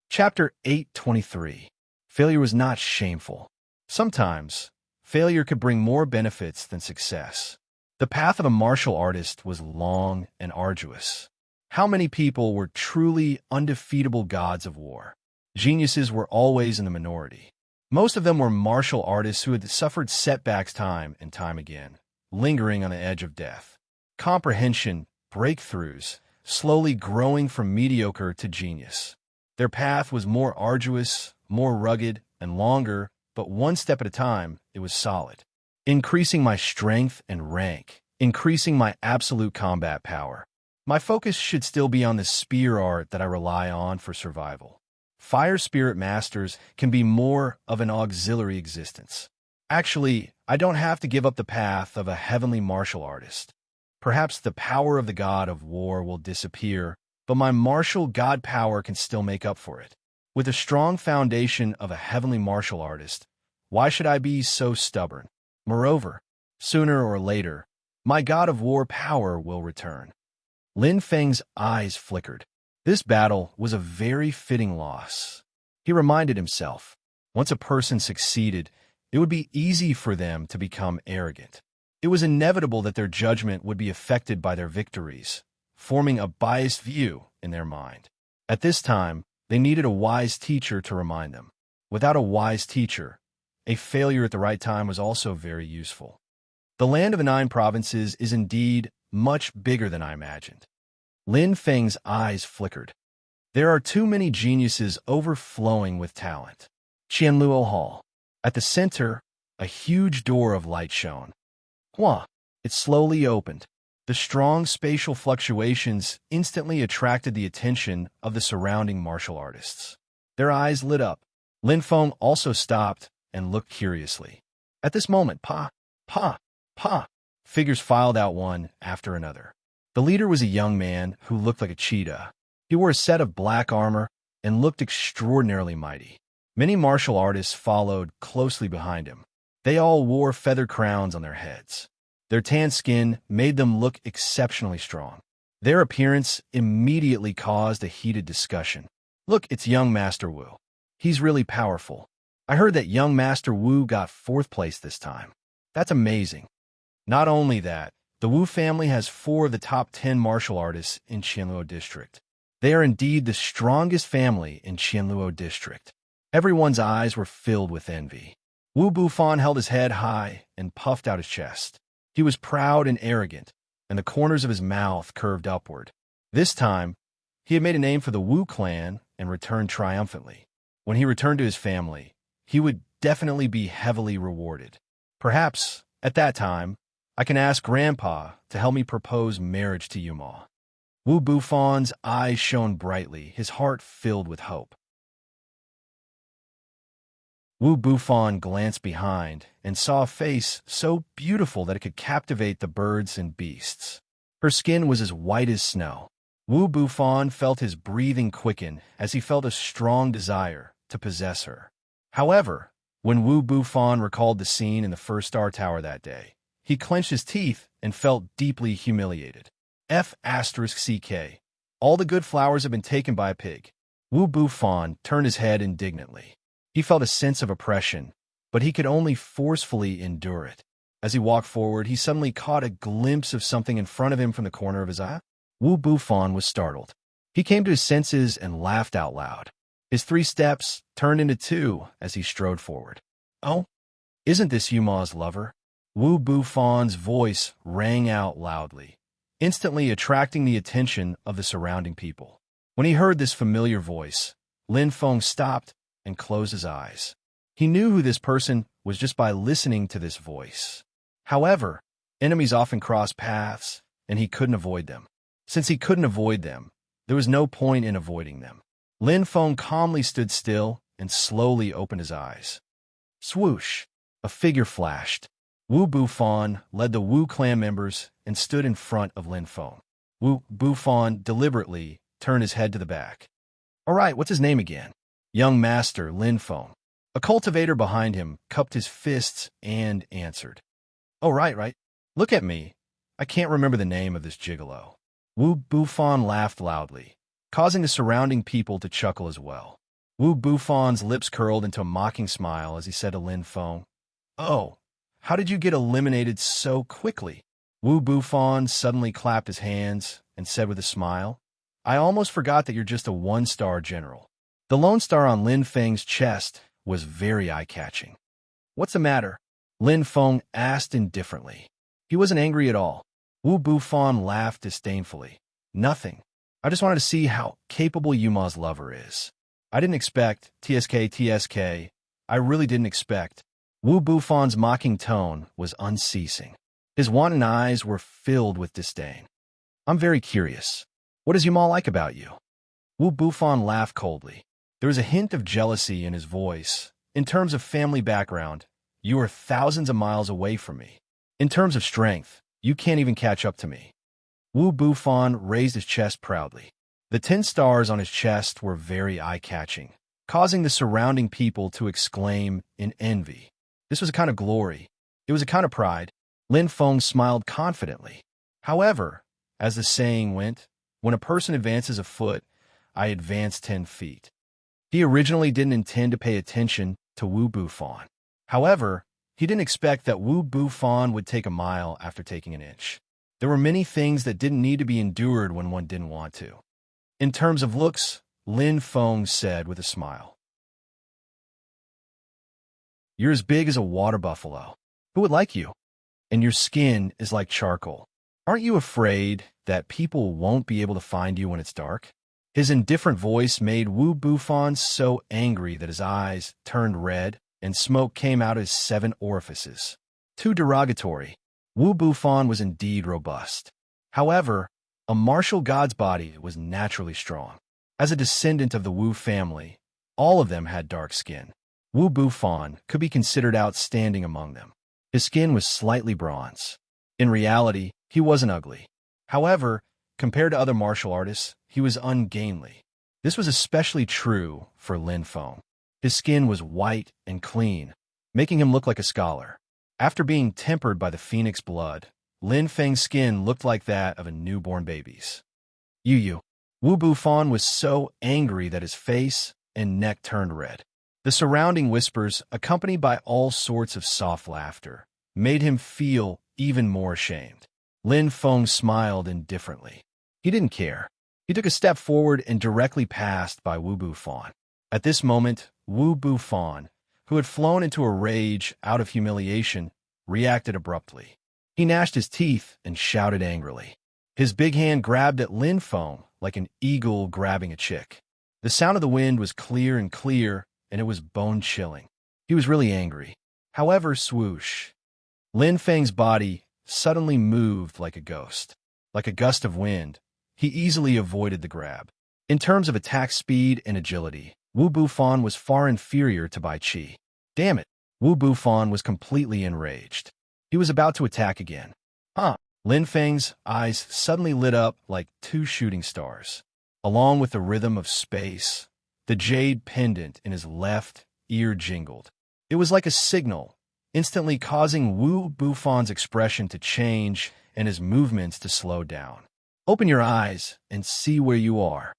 Chapter 823. Failure was not shameful. Sometimes, failure could bring more benefits than success. The path of a martial artist was long and arduous. How many people were truly undefeatable gods of war? Geniuses were always in the minority. Most of them were martial artists who had suffered setbacks time and time again, lingering on the edge of death. Comprehension, breakthroughs, slowly growing from mediocre to genius. Their path was more arduous, more rugged, and longer, but one step at a time, it was solid. Increasing my strength and rank, increasing my absolute combat power. My focus should still be on the spear art that I rely on for survival. Fire spirit masters can be more of an auxiliary existence. Actually, I don't have to give up the path of a heavenly martial artist. Perhaps the power of the god of war will disappear, but my martial god power can still make up for it. With a strong foundation of a heavenly martial artist, why should I be so stubborn? Moreover, sooner or later, my god of war power will return. Lin Feng's eyes flickered. This battle was a very fitting loss. He reminded himself, once a person succeeded, it would be easy for them to become arrogant. It was inevitable that their judgment would be affected by their victories, forming a biased view in their mind. At this time, they needed a wise teacher to remind them. Without a wise teacher, a failure at the right time was also very useful. The Land of the 9 Provinces is indeed much bigger than I imagined. Lin Feng's eyes flickered. There are too many geniuses overflowing with talent. Qianluo Hall. At the center, a huge door of light shone. Hua! It slowly opened. The strong spatial fluctuations instantly attracted the attention of the surrounding martial artists. Their eyes lit up. Lin Feng also stopped and looked curiously. At this moment, pa, figures filed out one after another. The leader was a young man who looked like a cheetah. He wore a set of black armor and looked extraordinarily mighty. Many martial artists followed closely behind him. They all wore feather crowns on their heads. Their tan skin made them look exceptionally strong. Their appearance immediately caused a heated discussion. "Look, it's young Master Wu. He's really powerful. I heard that young Master Wu got 4th place this time. That's amazing." Not only that, the Wu family has 4 of the top 10 martial artists in Qianluo District. They are indeed the strongest family in Qianluo District. Everyone's eyes were filled with envy. Wu Bufan held his head high and puffed out his chest. He was proud and arrogant, and the corners of his mouth curved upward. This time, he had made a name for the Wu clan and returned triumphantly. When he returned to his family, he would definitely be heavily rewarded. Perhaps, at that time, I can ask Grandpa to help me propose marriage to Yuma. Wu Bufan's eyes shone brightly, his heart filled with hope. Wu Bufan glanced behind and saw a face so beautiful that it could captivate the birds and beasts. Her skin was as white as snow. Wu Bufan felt his breathing quicken as he felt a strong desire to possess her. However, when Wu Bufan recalled the scene in the first star tower that day, he clenched his teeth and felt deeply humiliated. F***CK. All the good flowers have been taken by a pig. Wu Bufan turned his head indignantly. He felt a sense of oppression, but he could only forcefully endure it. As he walked forward, he suddenly caught a glimpse of something in front of him from the corner of his eye. Wu Bufan was startled. He came to his senses and laughed out loud. His 3 steps turned into 2 as he strode forward. "Oh, isn't this Yuma's lover?" Wu Bufan's voice rang out loudly, instantly attracting the attention of the surrounding people. When he heard this familiar voice, Lin Feng stopped and closed his eyes. He knew who this person was just by listening to this voice. However, enemies often cross paths, and he couldn't avoid them. Since he couldn't avoid them, there was no point in avoiding them. Lin Feng calmly stood still and slowly opened his eyes. Swoosh! A figure flashed. Wu Bufan led the Wu clan members and stood in front of Lin Feng. Wu Bufan deliberately turned his head to the back. "All right, what's his name again?" "Young Master Lin Feng." A cultivator behind him cupped his fists and answered. "Oh, right. Look at me. I can't remember the name of this gigolo." Wu Bufan laughed loudly, causing the surrounding people to chuckle as well. Wu Bufan's lips curled into a mocking smile as he said to Lin Feng, "Oh, how did you get eliminated so quickly?" Wu Bufan suddenly clapped his hands and said with a smile, "I almost forgot that you're just a 1-star general." The lone star on Lin Feng's chest was very eye-catching. "What's the matter?" Lin Feng asked indifferently. He wasn't angry at all. Wu Bufan laughed disdainfully. "Nothing. I just wanted to see how capable Yuma's lover is. I didn't expect, TSK. I really didn't expect." Wu Bufan's mocking tone was unceasing. His wanton eyes were filled with disdain. "I'm very curious. What does Yuma like about you?" Wu Bufan laughed coldly. There was a hint of jealousy in his voice. "In terms of family background, you are thousands of miles away from me. In terms of strength, you can't even catch up to me." Wu Bufan raised his chest proudly. The 10 stars on his chest were very eye-catching, causing the surrounding people to exclaim in envy. This was a kind of glory. It was a kind of pride. Lin Feng smiled confidently. However, as the saying went, when a person advances a foot, I advance 10 feet. He originally didn't intend to pay attention to Wu Bufan. However, he didn't expect that Wu Bufan would take a mile after taking an inch. There were many things that didn't need to be endured when one didn't want to. In terms of looks, Lin Feng said with a smile, "You're as big as a water buffalo. Who would like you? And your skin is like charcoal. Aren't you afraid that people won't be able to find you when it's dark?" His indifferent voice made Wu Bufan so angry that his eyes turned red and smoke came out of his 7 orifices. Too derogatory. Wu Bufan was indeed robust. However, a martial god's body was naturally strong. As a descendant of the Wu family, all of them had dark skin. Wu Bufan could be considered outstanding among them. His skin was slightly bronze. In reality, he wasn't ugly. However, compared to other martial artists, he was ungainly. This was especially true for Lin Feng. His skin was white and clean, making him look like a scholar. After being tempered by the phoenix blood, Lin Feng's skin looked like that of a newborn baby's. Yu. Wu Bufan was so angry that his face and neck turned red. The surrounding whispers, accompanied by all sorts of soft laughter, made him feel even more ashamed. Lin Feng smiled indifferently. He didn't care. He took a step forward and directly passed by Wu Bufan. At this moment, Wu Bufan, who had flown into a rage out of humiliation, reacted abruptly. He gnashed his teeth and shouted angrily. His big hand grabbed at Lin Feng like an eagle grabbing a chick. The sound of the wind was clear, and it was bone-chilling. He was really angry. However, swoosh. Lin Feng's body suddenly moved like a ghost. Like a gust of wind, he easily avoided the grab. In terms of attack speed and agility, Wu Bufan was far inferior to Bai Qi. Damn it! Wu Bufan was completely enraged. He was about to attack again. Lin Feng's eyes suddenly lit up like two shooting stars. Along with the rhythm of space, the jade pendant in his left ear jingled. It was like a signal, instantly causing Wu Bufan's expression to change and his movements to slow down. Open your eyes and see where you are.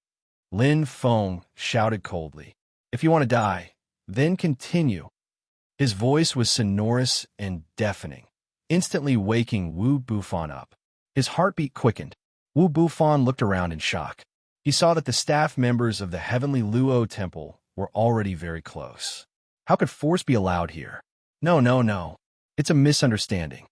Lin Feng shouted coldly. If you want to die, then continue. His voice was sonorous and deafening, instantly waking Wu Bufan up. His heartbeat quickened. Wu Bufan looked around in shock. He saw that the staff members of the Heavenly Luo Temple were already very close. How could force be allowed here? No. It's a misunderstanding.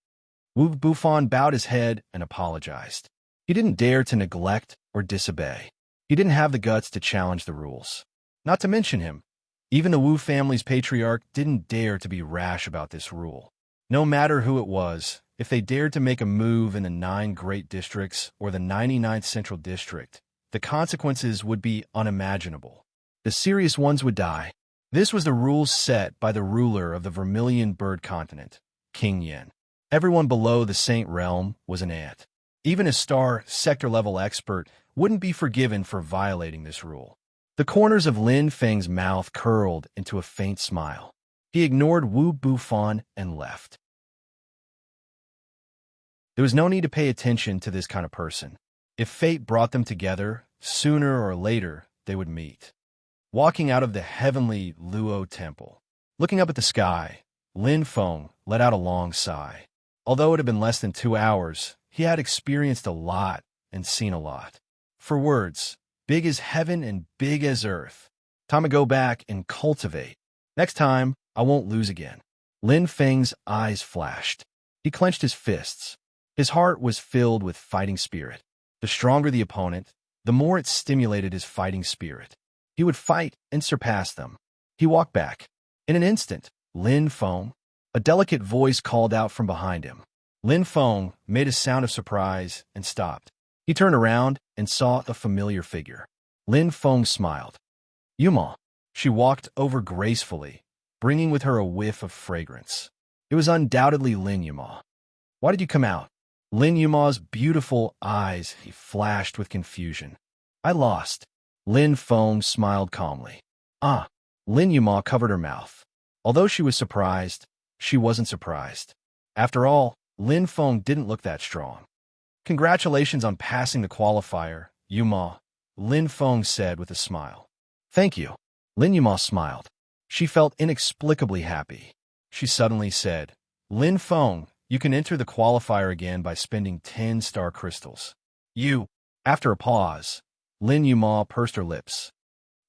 Wu Bufan bowed his head and apologized. He didn't dare to neglect or disobey. He didn't have the guts to challenge the rules. Not to mention him. Even the Wu family's patriarch didn't dare to be rash about this rule. No matter who it was, if they dared to make a move in the 9 Great Districts or the 99th Central District, the consequences would be unimaginable. The serious ones would die. This was the rules set by the ruler of the Vermilion Bird Continent, King Yin. Everyone below the Saint Realm was an ant. Even a star sector-level expert wouldn't be forgiven for violating this rule. The corners of Lin Feng's mouth curled into a faint smile. He ignored Wu Bufan and left. There was no need to pay attention to this kind of person. If fate brought them together, sooner or later they would meet. Walking out of the Heavenly Luo Temple, looking up at the sky, Lin Feng let out a long sigh. Although it had been less than 2 hours, he had experienced a lot and seen a lot. For words, big as heaven and big as earth. Time to go back and cultivate. Next time, I won't lose again. Lin Feng's eyes flashed. He clenched his fists. His heart was filled with fighting spirit. The stronger the opponent, the more it stimulated his fighting spirit. He would fight and surpass them. He walked back. In an instant, Lin Feng, a delicate voice called out from behind him. Lin Feng made a sound of surprise and stopped. He turned around and saw a familiar figure. Lin Feng smiled. Yuma. She walked over gracefully, bringing with her a whiff of fragrance. It was undoubtedly Lin Yuma. Why did you come out? Lin Yuma's beautiful eyes flashed with confusion. I lost. Lin Feng smiled calmly. Lin Yuma covered her mouth. Although she was surprised, she wasn't surprised. After all, Lin Feng didn't look that strong. Congratulations on passing the qualifier, Yuma, Lin Feng said with a smile. Thank you. Lin Yuma smiled. She felt inexplicably happy. She suddenly said, Lin Feng, you can enter the qualifier again by spending 10 star crystals. After a pause, Lin Yuma pursed her lips.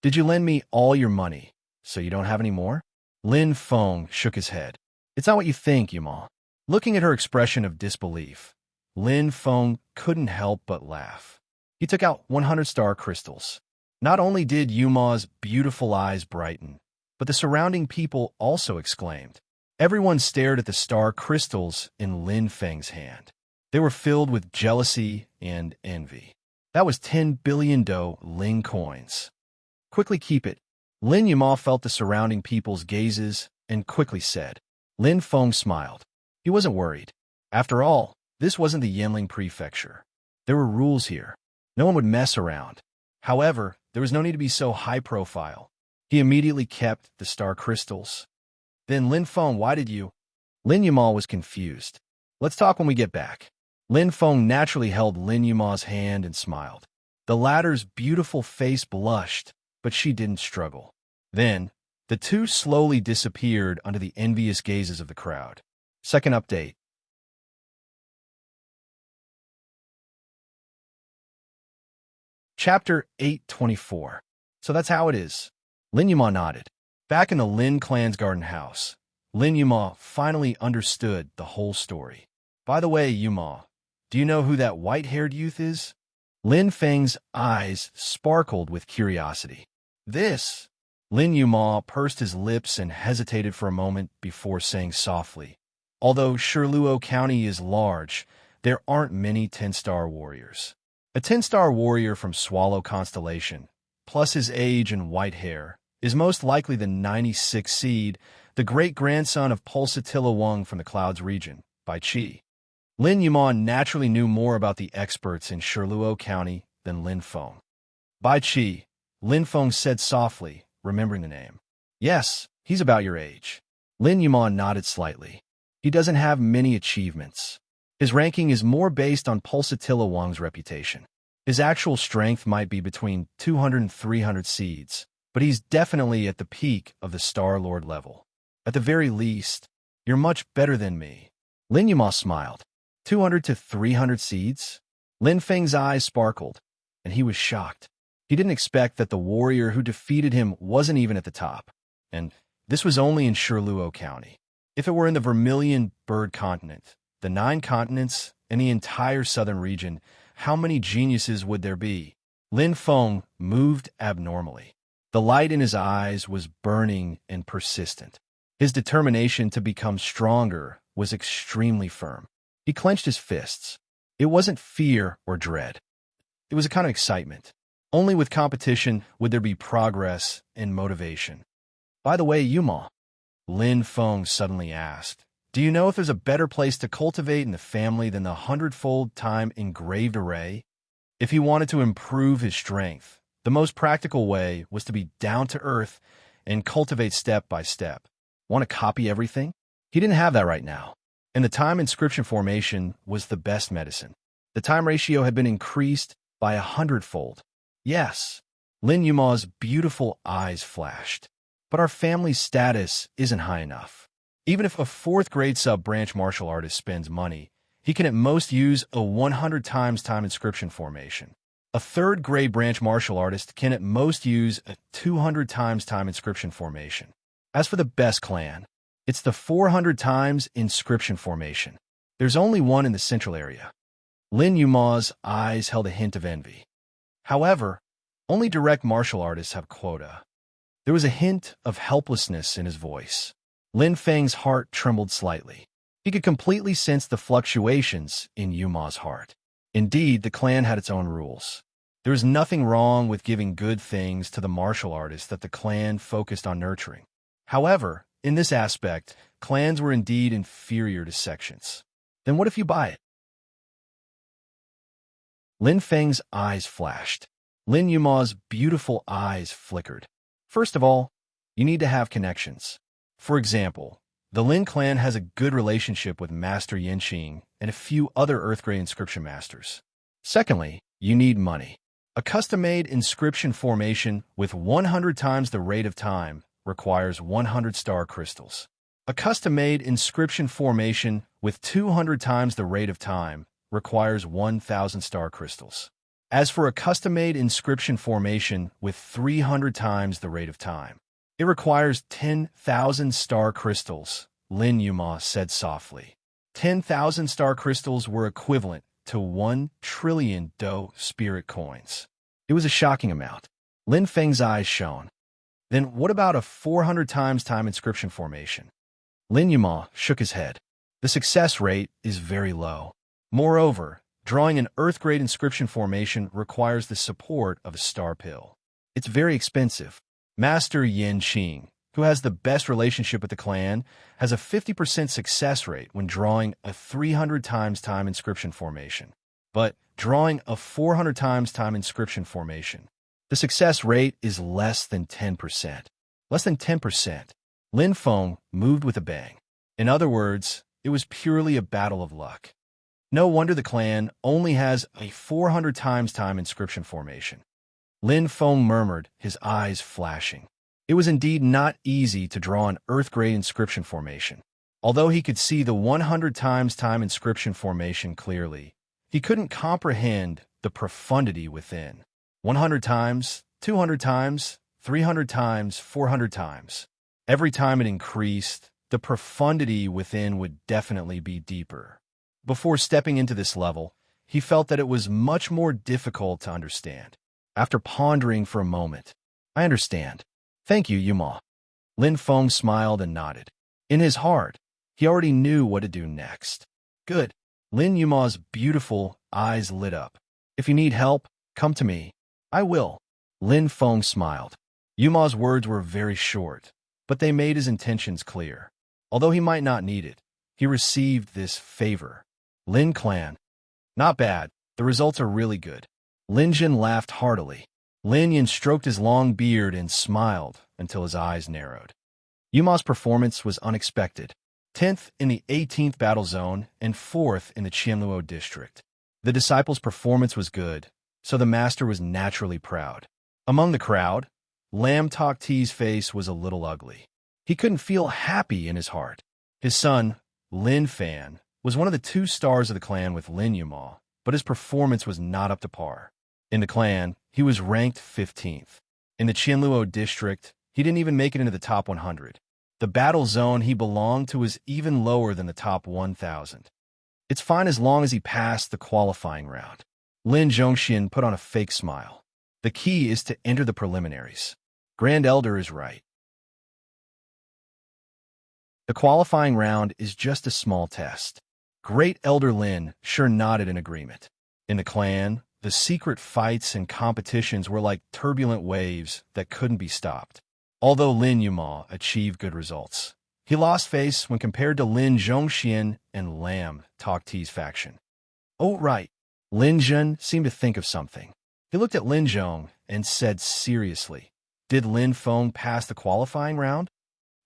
Did you lend me all your money, so you don't have any more? Lin Feng shook his head. It's not what you think, Yuma. Looking at her expression of disbelief, Lin Feng couldn't help but laugh. He took out 100 star crystals. Not only did Yuma's beautiful eyes brighten, but the surrounding people also exclaimed. Everyone stared at the star crystals in Lin Feng's hand. They were filled with jealousy and envy. That was 10 billion Do Ling coins. Quickly keep it. Lin Yuma felt the surrounding people's gazes and quickly said. Lin Feng smiled. He wasn't worried. After all, this wasn't the Yanling Prefecture. There were rules here. No one would mess around. However, there was no need to be so high profile. He immediately kept the star crystals. Then Lin Feng, why did you? Lin Yuma was confused. Let's talk when we get back. Lin Feng naturally held Lin Yuma's hand and smiled. The latter's beautiful face blushed, but she didn't struggle. Then, the two slowly disappeared under the envious gazes of the crowd. Second update. Chapter 824. So that's how it is. Lin Yuma nodded. Back in the Lin clan's garden house, Lin Yuma finally understood the whole story. By the way, Yuma, do you know who that white-haired youth is? Lin Feng's eyes sparkled with curiosity. This? Lin Yuma pursed his lips and hesitated for a moment before saying softly, although Shirluo County is large, there aren't many 10-star warriors. A 10-star warrior from Swallow Constellation, plus his age and white hair, is most likely the 96th seed, the great-grandson of Pulsatilla Wang from the Clouds region, by Qi. Lin Yuma naturally knew more about the experts in Shirluo County than Lin Feng. Bai Qi, Lin Feng said softly, remembering the name. Yes, he's about your age. Lin Yuma nodded slightly. He doesn't have many achievements. His ranking is more based on Pulsatilla Wang's reputation. His actual strength might be between 200 and 300 seeds, but he's definitely at the peak of the Star Lord level. At the very least, you're much better than me. Lin Yuma smiled. 200 to 300 seeds? Lin Feng's eyes sparkled, and he was shocked. He didn't expect that the warrior who defeated him wasn't even at the top. And this was only in Shirluo County. If it were in the Vermilion Bird Continent, the 9 continents, and the entire southern region, how many geniuses would there be? Lin Feng moved abnormally. The light in his eyes was burning and persistent. His determination to become stronger was extremely firm. He clenched his fists. It wasn't fear or dread. It was a kind of excitement. Only with competition would there be progress and motivation. By the way, Yuma, Lin Feng suddenly asked, do you know if there's a better place to cultivate in the family than the 100-fold time engraved array? If he wanted to improve his strength, the most practical way was to be down to earth and cultivate step by step. Want to copy everything? He didn't have that right now. And the time inscription formation was the best medicine. The time ratio had been increased by 100-fold. Yes, Lin Yuma's beautiful eyes flashed. But our family's status isn't high enough. Even if a 4th-grade sub-branch martial artist spends money, he can at most use a 100 times time inscription formation. A 3rd-grade branch martial artist can at most use a 200 times time inscription formation. As for the best clan, it's the 400 times inscription formation. There's only one in the central area. Lin Yuma's eyes held a hint of envy. However, only direct martial artists have quota. There was a hint of helplessness in his voice. Lin Feng's heart trembled slightly. He could completely sense the fluctuations in Yuma's heart. Indeed, the clan had its own rules. There was nothing wrong with giving good things to the martial artists that the clan focused on nurturing. However, in this aspect, clans were indeed inferior to sections. Then what if you buy it? Lin Feng's eyes flashed. Lin Yuma's beautiful eyes flickered. First of all, you need to have connections. For example, the Lin clan has a good relationship with Master Yanqing and a few other Earthgrade inscription masters. Secondly, you need money. A custom-made inscription formation with 100 times the rate of time requires 100 star crystals. A custom-made inscription formation with 200 times the rate of time requires 1,000 star crystals. As for a custom-made inscription formation with 300 times the rate of time, it requires 10,000 star crystals, Lin Yuma said softly. 10,000 star crystals were equivalent to 1 trillion Do spirit coins. It was a shocking amount. Lin Feng's eyes shone. Then what about a 400 times time inscription formation? Lin Yuma shook his head. The success rate is very low. Moreover, drawing an Earth-grade inscription formation requires the support of a star pill. It's very expensive. Master Yanqing, who has the best relationship with the clan, has a 50% success rate when drawing a 300 times time inscription formation. But drawing a 400 times time inscription formation The success rate is less than 10%. Less than 10%. Lin Feng moved with a bang. In other words, it was purely a battle of luck. No wonder the clan only has a 400 times time inscription formation. Lin Feng murmured, his eyes flashing. It was indeed not easy to draw an Earth-grade inscription formation. Although he could see the 100 times time inscription formation clearly, he couldn't comprehend the profundity within. 100 times, 200 times, 300 times, 400 times. Every time it increased, the profundity within would definitely be deeper. Before stepping into this level, he felt that it was much more difficult to understand. After pondering for a moment, I understand. Thank you, Yuma. Lin Feng smiled and nodded. In his heart, he already knew what to do next. Good. Lin Yuma's beautiful eyes lit up. If you need help, come to me. I will. Lin Feng smiled. Yuma's words were very short, but they made his intentions clear. Although he might not need it, he received this favor. Lin Clan. Not bad. The results are really good. Lin Jin laughed heartily. Lin Yin stroked his long beard and smiled until his eyes narrowed. Yuma's performance was unexpected. 10th in the 18th battle zone and 4th in the Qianluo district. The disciple's performance was good, so the master was naturally proud. Among the crowd, Lam Tok Ti's face was a little ugly. He couldn't feel happy in his heart. His son, Lin Fan, was one of the 2 stars of the clan with Lin Yuma, but his performance was not up to par. In the clan, he was ranked 15th. In the Qianluo district, he didn't even make it into the top 100. The battle zone he belonged to was even lower than the top 1,000. It's fine as long as he passed the qualifying round. Lin Zhongxian put on a fake smile. The key is to enter the preliminaries. Grand Elder is right. The qualifying round is just a small test. Great Elder Lin sure nodded in agreement. In the clan, the secret fights and competitions were like turbulent waves that couldn't be stopped. Although Lin Yuma achieved good results, he lost face when compared to Lin Zhongxian and Lam Tok Ti's faction. Oh, right. Lin Jun seemed to think of something. He looked at Lin Zhong and said seriously, did Lin Feng pass the qualifying round?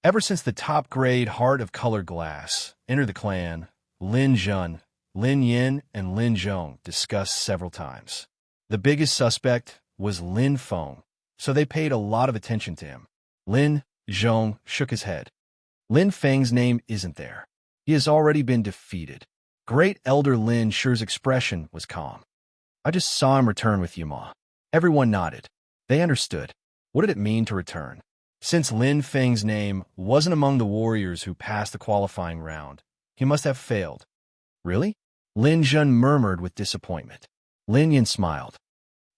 Ever since the top-grade Heart of Colored Glass entered the clan, Lin Jun, Lin Yin, and Lin Zhong discussed several times. The biggest suspect was Lin Feng, so they paid a lot of attention to him. Lin Zhong shook his head. Lin Feng's name isn't there. He has already been defeated. Great Elder Lin Shi's expression was calm. I just saw him return with Yuma. Everyone nodded. They understood. What did it mean to return? Since Lin Feng's name wasn't among the warriors who passed the qualifying round, he must have failed. Really? Lin Jun murmured with disappointment. Lin Yin smiled.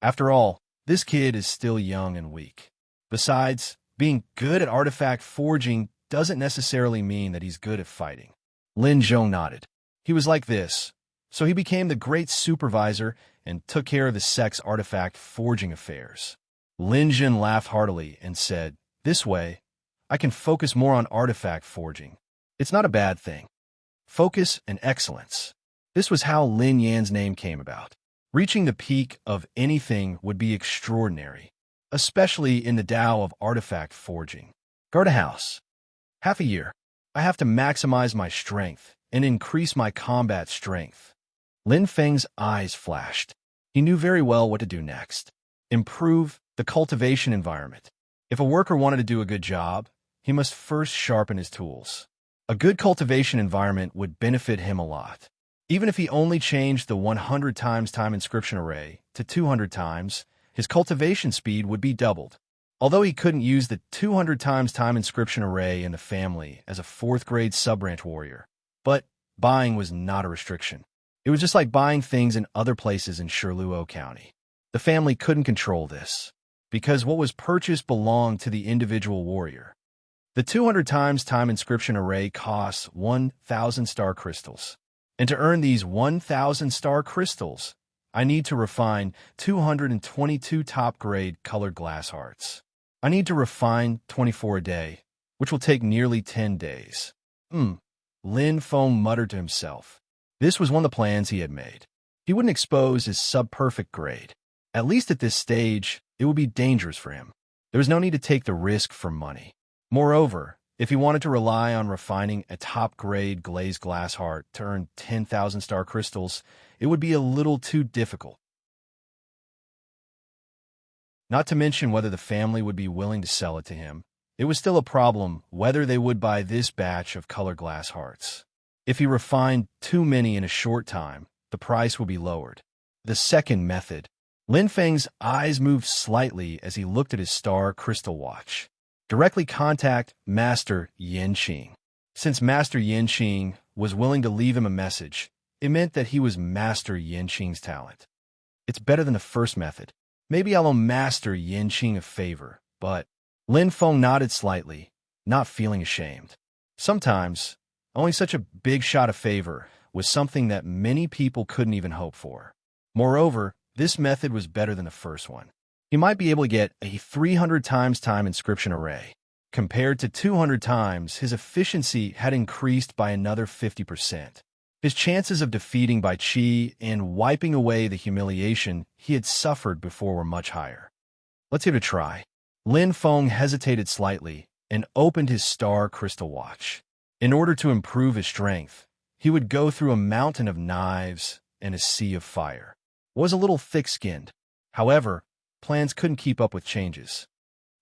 After all, this kid is still young and weak. Besides, being good at artifact forging doesn't necessarily mean that he's good at fighting. Lin Zhong nodded. He was like this, so he became the great supervisor and took care of the sect's artifact forging affairs. Lin Jin laughed heartily and said, this way, I can focus more on artifact forging. It's not a bad thing. Focus and excellence. This was how Lin Yan's name came about. Reaching the peak of anything would be extraordinary, especially in the Tao of artifact forging. Guard a house. Half a year. I have to maximize my strength and increase my combat strength. Lin Feng's eyes flashed. He knew very well what to do next. Improve the cultivation environment. If a worker wanted to do a good job, he must first sharpen his tools. A good cultivation environment would benefit him a lot. Even if he only changed the 100 times time inscription array to 200 times, his cultivation speed would be doubled. Although he couldn't use the 200 times time inscription array in the family as a 4th grade sub-branch warrior, but buying was not a restriction. It was just like buying things in other places in Qianluo County. The family couldn't control this, because what was purchased belonged to the individual warrior. The 200 times time inscription array costs 1,000 star crystals. And to earn these 1,000 star crystals, I need to refine 222 top-grade colored glass hearts. I need to refine 24 a day, which will take nearly 10 days. Lin Feng muttered to himself. This was one of the plans he had made. He wouldn't expose his sub-perfect grade. At least at this stage, it would be dangerous for him. There was no need to take the risk for money. Moreover, if he wanted to rely on refining a top-grade glazed glass heart to earn 10,000 star crystals, it would be a little too difficult. Not to mention whether the family would be willing to sell it to him. It was still a problem whether they would buy this batch of colored glass hearts. If he refined too many in a short time, the price would be lowered. The second method. Lin Feng's eyes moved slightly as he looked at his star crystal watch. Directly contact Master Yanqing. Since Master Yanqing was willing to leave him a message, it meant that he was Master Yanqing's talent. It's better than the first method. Maybe I'll owe Master Yanqing a favor, but Lin Feng nodded slightly, not feeling ashamed. Sometimes, only such a big shot of favor was something that many people couldn't even hope for. Moreover, this method was better than the first one. He might be able to get a 300 times time inscription array. Compared to 200 times, his efficiency had increased by another 50%. His chances of defeating Bai Qi and wiping away the humiliation he had suffered before were much higher. Let's give it a try. Lin Feng hesitated slightly and opened his star crystal watch. In order to improve his strength, he would go through a mountain of knives and a sea of fire. Was a little thick-skinned. However, plans couldn't keep up with changes.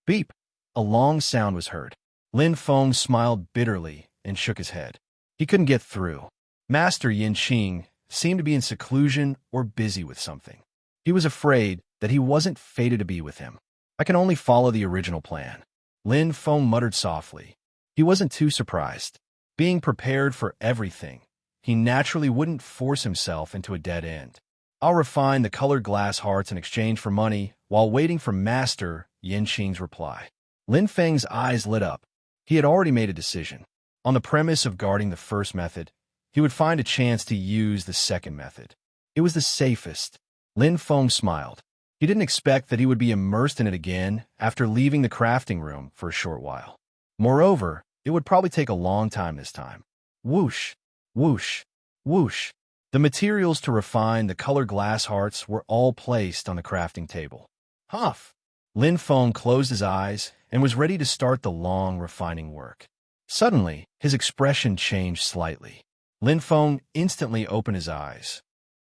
Beep! A long sound was heard. Lin Feng smiled bitterly and shook his head. He couldn't get through. Master Yanqing seemed to be in seclusion or busy with something. He was afraid that he wasn't fated to be with him. I can only follow the original plan. Lin Feng muttered softly. He wasn't too surprised. Being prepared for everything, he naturally wouldn't force himself into a dead end. I'll refine the colored glass hearts in exchange for money while waiting for Master Yanqing's reply. Lin Feng's eyes lit up. He had already made a decision. On the premise of guarding the first method, he would find a chance to use the second method. It was the safest. Lin Feng smiled. He didn't expect that he would be immersed in it again after leaving the crafting room for a short while. Moreover, it would probably take a long time this time. Whoosh, whoosh, whoosh. The materials to refine the colored glass hearts were all placed on the crafting table. Huff! Lin Feng closed his eyes and was ready to start the long refining work. Suddenly, his expression changed slightly. Lin Feng instantly opened his eyes.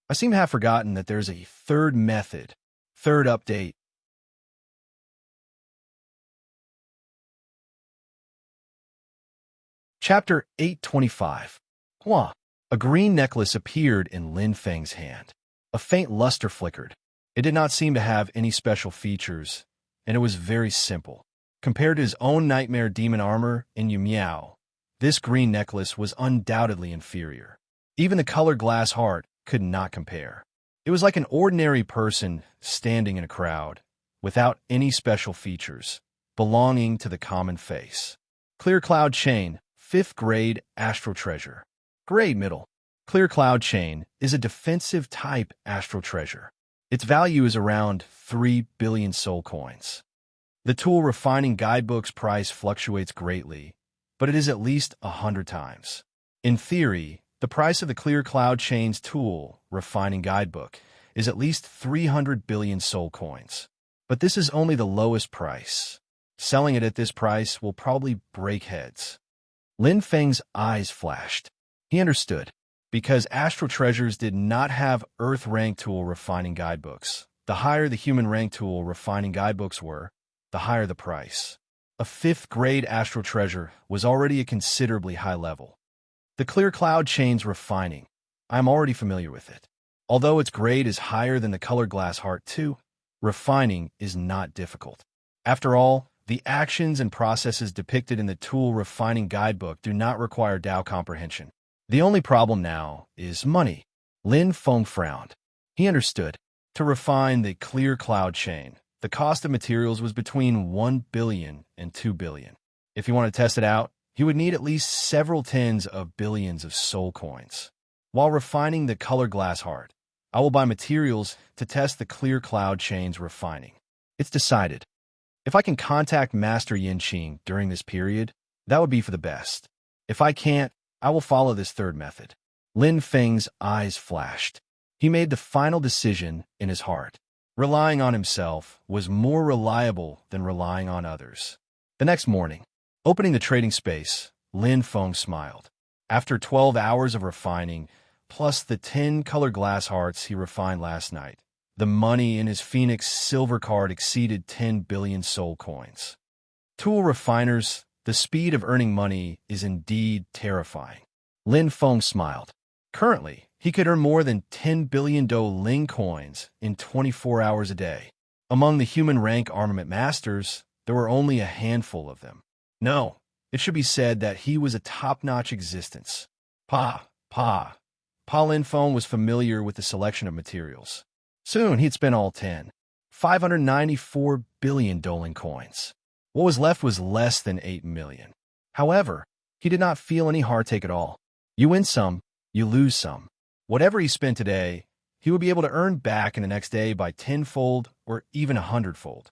I seem to have forgotten that there's a third method. Third update. Chapter 825. Hua. A green necklace appeared in Lin Feng's hand. A faint luster flickered. It did not seem to have any special features, and it was very simple. Compared to his own nightmare demon armor in Yu Miao, this green necklace was undoubtedly inferior. Even the colored glass heart could not compare. It was like an ordinary person standing in a crowd, without any special features, belonging to the common face. Clear Cloud Chain, 5th grade Astral Treasure. Grade Middle. Clear Cloud Chain is a defensive type Astral Treasure. Its value is around 3 billion soul coins. The tool refining guidebook's price fluctuates greatly, but it is at least 100 times. In theory, the price of the Clear Cloud Chain's tool refining guidebook is at least 300 billion soul coins. But this is only the lowest price. Selling it at this price will probably break heads. Lin Feng's eyes flashed. He understood. Because Astral Treasures did not have Earth rank tool refining guidebooks, the higher the human rank tool refining guidebooks were, the higher the price. A 5th grade Astral Treasure was already a considerably high level. The Clear Cloud Chain's refining. I am already familiar with it. Although its grade is higher than the colored glass heart too, refining is not difficult. After all, the actions and processes depicted in the tool refining guidebook do not require Dao comprehension. The only problem now is money. Lin Feng frowned. He understood. To refine the Clear Cloud Chain, the cost of materials was between 1 billion and 2 billion. If he wanted to test it out, he would need at least several tens of billions of soul coins. While refining the colored glass heart, I will buy materials to test the Clear Cloud Chain's refining. It's decided. If I can contact Master Yanqing during this period, that would be for the best. If I can't, I will follow this third method. Lin Feng's eyes flashed. He made the final decision in his heart. Relying on himself was more reliable than relying on others. The next morning, opening the trading space, Lin Feng smiled. After 12 hours of refining, plus the 10 colored glass hearts he refined last night, the money in his Phoenix silver card exceeded 10 billion soul coins. Tool refiners, the speed of earning money is indeed terrifying. Lin Feng smiled. Currently, he could earn more than 10 billion Ling coins in 24 hours a day. Among the human rank armament masters, there were only a handful of them. No, it should be said that he was a top-notch existence. Pa Lin Feng was familiar with the selection of materials. Soon he'd spent all 594 billion Ling coins. What was left was less than 8 million. However, he did not feel any heartache at all. You win some, you lose some. Whatever he spent today, he would be able to earn back in the next day by 10-fold or even 100-fold.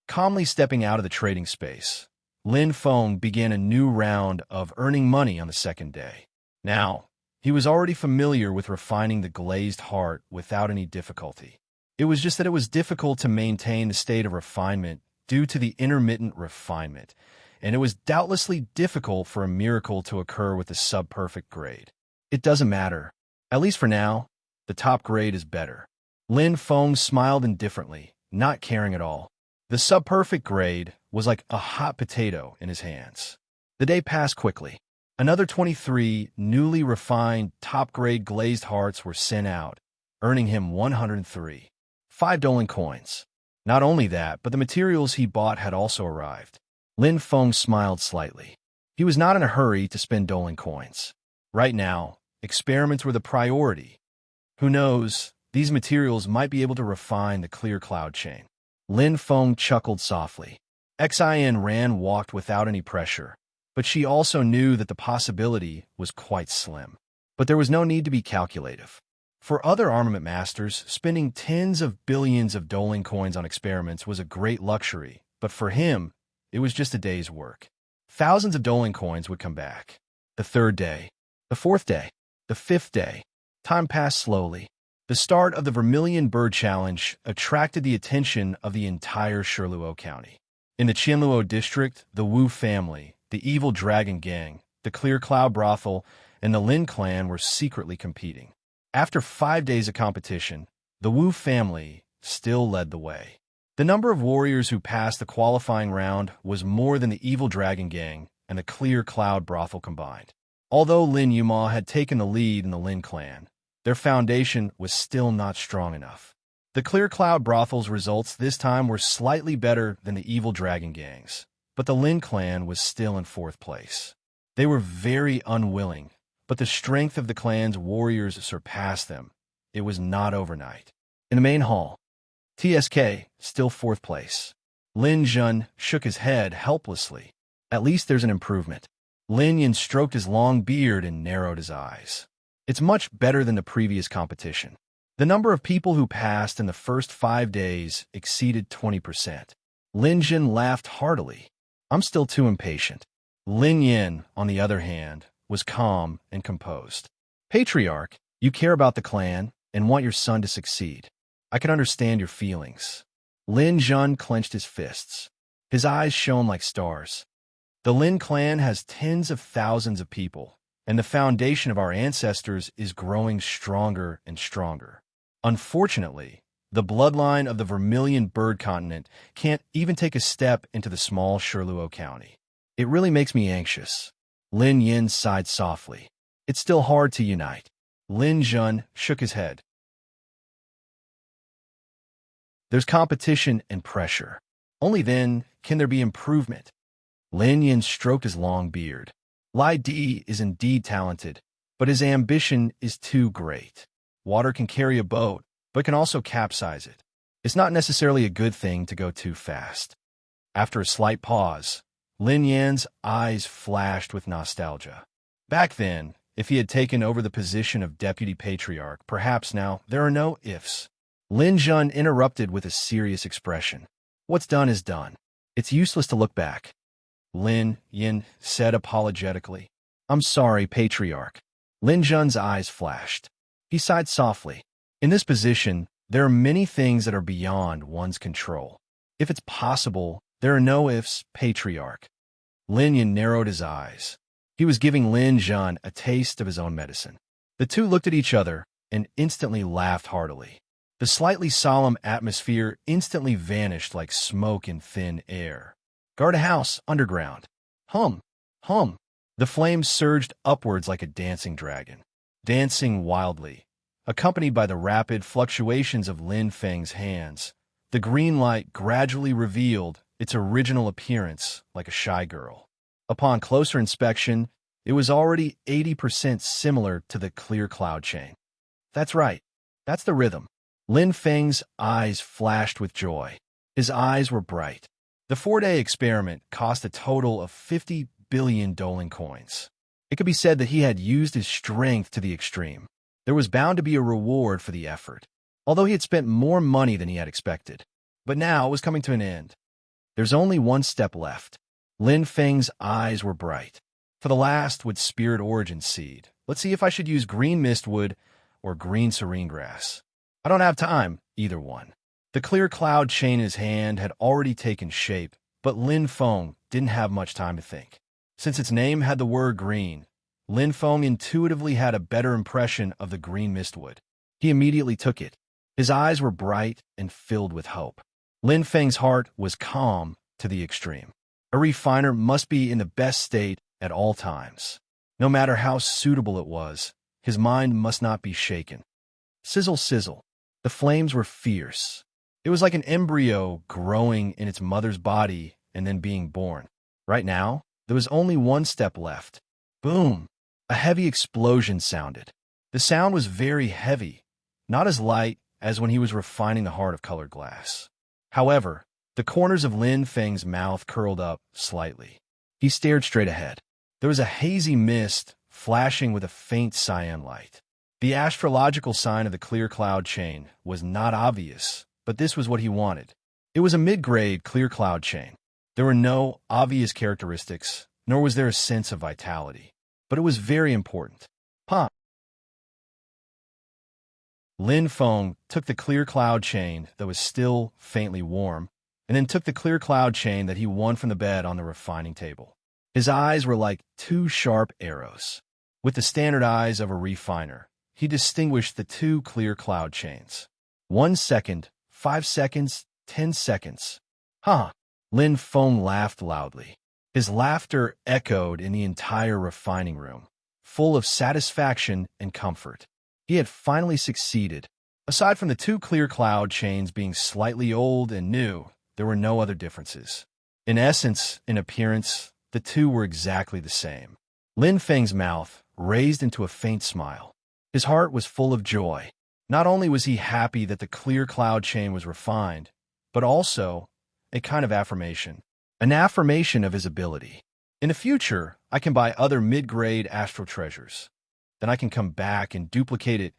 Calmly stepping out of the trading space, Lin Feng began a new round of earning money on the second day. Now, he was already familiar with refining the glazed heart without any difficulty. It was just that it was difficult to maintain the state of refinement due to the intermittent refinement, and it was doubtlessly difficult for a miracle to occur with the sub-perfect grade. It doesn't matter. At least for now, the top grade is better. Lin Feng smiled indifferently, not caring at all. The sub-perfect grade was like a hot potato in his hands. The day passed quickly. Another 23 newly refined top-grade glazed hearts were sent out, earning him 103. 5 Ling coins. Not only that, but the materials he bought had also arrived. Lin Feng smiled slightly. He was not in a hurry to spend Ling coins. Right now, experiments were the priority. Who knows, these materials might be able to refine the clear cloud chain. Lin Feng chuckled softly. Xin Ran walked without any pressure, but she also knew that the possibility was quite slim. But there was no need to be calculative. For other armament masters, spending tens of billions of Ling coins on experiments was a great luxury, but for him, it was just a day's work. Thousands of Ling coins would come back. The third day, the fourth day, the fifth day. Time passed slowly. The start of the Vermilion Bird Challenge attracted the attention of the entire Shirluo County. In the Qianluo district, the Wu family, the Evil Dragon Gang, the Clear Cloud Brothel, and the Lin clan were secretly competing. After 5 days of competition, the Wu family still led the way. The number of warriors who passed the qualifying round was more than the Evil Dragon Gang and the Clear Cloud Brothel combined. Although Lin Yuma had taken the lead in the Lin clan, their foundation was still not strong enough. The Clear Cloud Brothel's results this time were slightly better than the Evil Dragon Gang's, but the Lin clan was still in fourth place. They were very unwilling, but the strength of the clan's warriors surpassed them. It was not overnight. In the main hall, TSK, still fourth place. Lin Jun shook his head helplessly. At least there's an improvement. Lin Yin stroked his long beard and narrowed his eyes. It's much better than the previous competition. The number of people who passed in the first 5 days exceeded 20%. Lin Jin laughed heartily. I'm still too impatient. Lin Yin, on the other hand, was calm and composed. Patriarch, you care about the clan and want your son to succeed. I can understand your feelings. Lin Jun clenched his fists. His eyes shone like stars. The Lin clan has tens of thousands of people, and the foundation of our ancestors is growing stronger and stronger. Unfortunately, the bloodline of the Vermilion Bird Continent can't even take a step into the small Shirluo County. It really makes me anxious. Lin Yin sighed softly. It's still hard to unite. Lin Jun shook his head. There's competition and pressure. Only then can there be improvement. Lin Yin stroked his long beard. Lai Di is indeed talented, but his ambition is too great. Water can carry a boat, but can also capsize it. It's not necessarily a good thing to go too fast. After a slight pause, Lin Yan's eyes flashed with nostalgia. Back then, if he had taken over the position of deputy patriarch, perhaps now there are no ifs. Lin Jun interrupted with a serious expression. What's done is done. It's useless to look back. Lin Yin said apologetically. I'm sorry, patriarch. Lin Jun's eyes flashed. He sighed softly. In this position, there are many things that are beyond one's control. If it's possible, there are no ifs, patriarch. Lin Yan narrowed his eyes. He was giving Lin Zhan a taste of his own medicine. The two looked at each other and instantly laughed heartily. The slightly solemn atmosphere instantly vanished like smoke in thin air. Guard a house, underground. Hum, hum. The flames surged upwards like a dancing dragon, dancing wildly. Accompanied by the rapid fluctuations of Lin Feng's hands, the green light gradually revealed its original appearance like a shy girl. Upon closer inspection, it was already 80% similar to the clear cloud chain. That's right. That's the rhythm. Lin Feng's eyes flashed with joy. His eyes were bright. The 4-day experiment cost a total of 50 billion Dolan coins. It could be said that he had used his strength to the extreme. There was bound to be a reward for the effort, although he had spent more money than he had expected. But now it was coming to an end. There's only one step left. Lin Feng's eyes were bright. For the last would Spirit Origin Seed. Let's see if I should use green mistwood or green serene grass. I don't have time, either one. The clear cloud chain in his hand had already taken shape, but Lin Feng didn't have much time to think. Since its name had the word green, Lin Feng intuitively had a better impression of the green mistwood. He immediately took it. His eyes were bright and filled with hope. Lin Feng's heart was calm to the extreme. A refiner must be in the best state at all times. No matter how suitable it was, his mind must not be shaken. Sizzle, sizzle. The flames were fierce. It was like an embryo growing in its mother's body and then being born. Right now, there was only one step left. Boom! A heavy explosion sounded. The sound was very heavy, not as light as when he was refining the heart of colored glass. However, the corners of Lin Feng's mouth curled up slightly. He stared straight ahead. There was a hazy mist flashing with a faint cyan light. The astrological sign of the clear cloud chain was not obvious, but this was what he wanted. It was a mid-grade clear cloud chain. There were no obvious characteristics, nor was there a sense of vitality. But it was very important. Lin Feng took the clear cloud chain that was still faintly warm, and then took the clear cloud chain that he won from the bed on the refining table. His eyes were like two sharp arrows. With the standard eyes of a refiner, he distinguished the two clear cloud chains. 1 second, 5 seconds, 10 seconds. Lin Feng laughed loudly. His laughter echoed in the entire refining room, full of satisfaction and comfort. He had finally succeeded. Aside from the two clear cloud chains being slightly old and new, there were no other differences. In essence, in appearance, the two were exactly the same. Lin Feng's mouth raised into a faint smile. His heart was full of joy. Not only was he happy that the clear cloud chain was refined, but also a kind of affirmation. An affirmation of his ability. In the future, I can buy other mid-grade astral treasures. Then I can come back and duplicate it,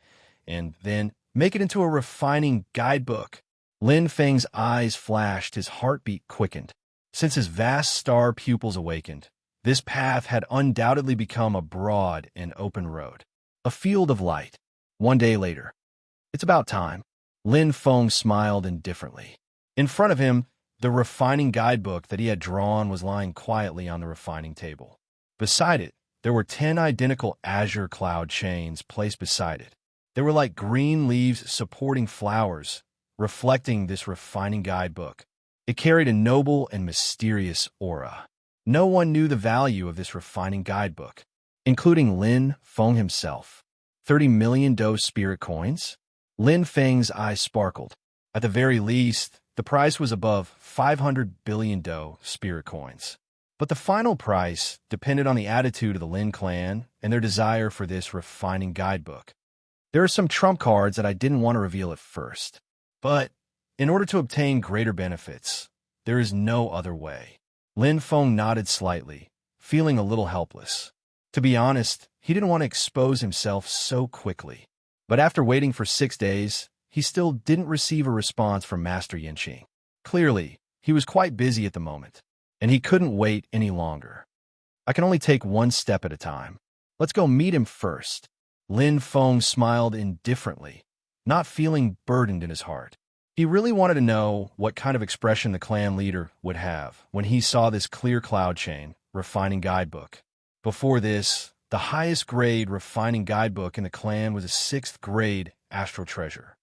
and then make it into a refining guidebook. Lin Feng's eyes flashed, his heartbeat quickened. Since his vast star pupils awakened, this path had undoubtedly become a broad and open road. A field of light. 1 day later. It's about time. Lin Feng smiled indifferently. In front of him, the refining guidebook that he had drawn was lying quietly on the refining table. Beside it, there were 10 identical azure cloud chains placed beside it. They were like green leaves supporting flowers, reflecting this refining guidebook. It carried a noble and mysterious aura. No one knew the value of this refining guidebook, including Lin Feng himself. 30 million Do spirit coins? Lin Feng's eyes sparkled. At the very least, the price was above 500 billion Do spirit coins. But the final price depended on the attitude of the Lin clan and their desire for this refining guidebook. There are some trump cards that I didn't want to reveal at first. But in order to obtain greater benefits, there is no other way. Lin Feng nodded slightly, feeling a little helpless. To be honest, he didn't want to expose himself so quickly. But after waiting for 6 days, he still didn't receive a response from Master Yanqing. Clearly, he was quite busy at the moment, and he couldn't wait any longer. I can only take one step at a time. Let's go meet him first. Lin Feng smiled indifferently. not feeling burdened in his heart. He really wanted to know what kind of expression the clan leader would have when he saw this clear cloud chain refining guidebook. Before this, the highest grade refining guidebook in the clan was a 6th grade astral treasure.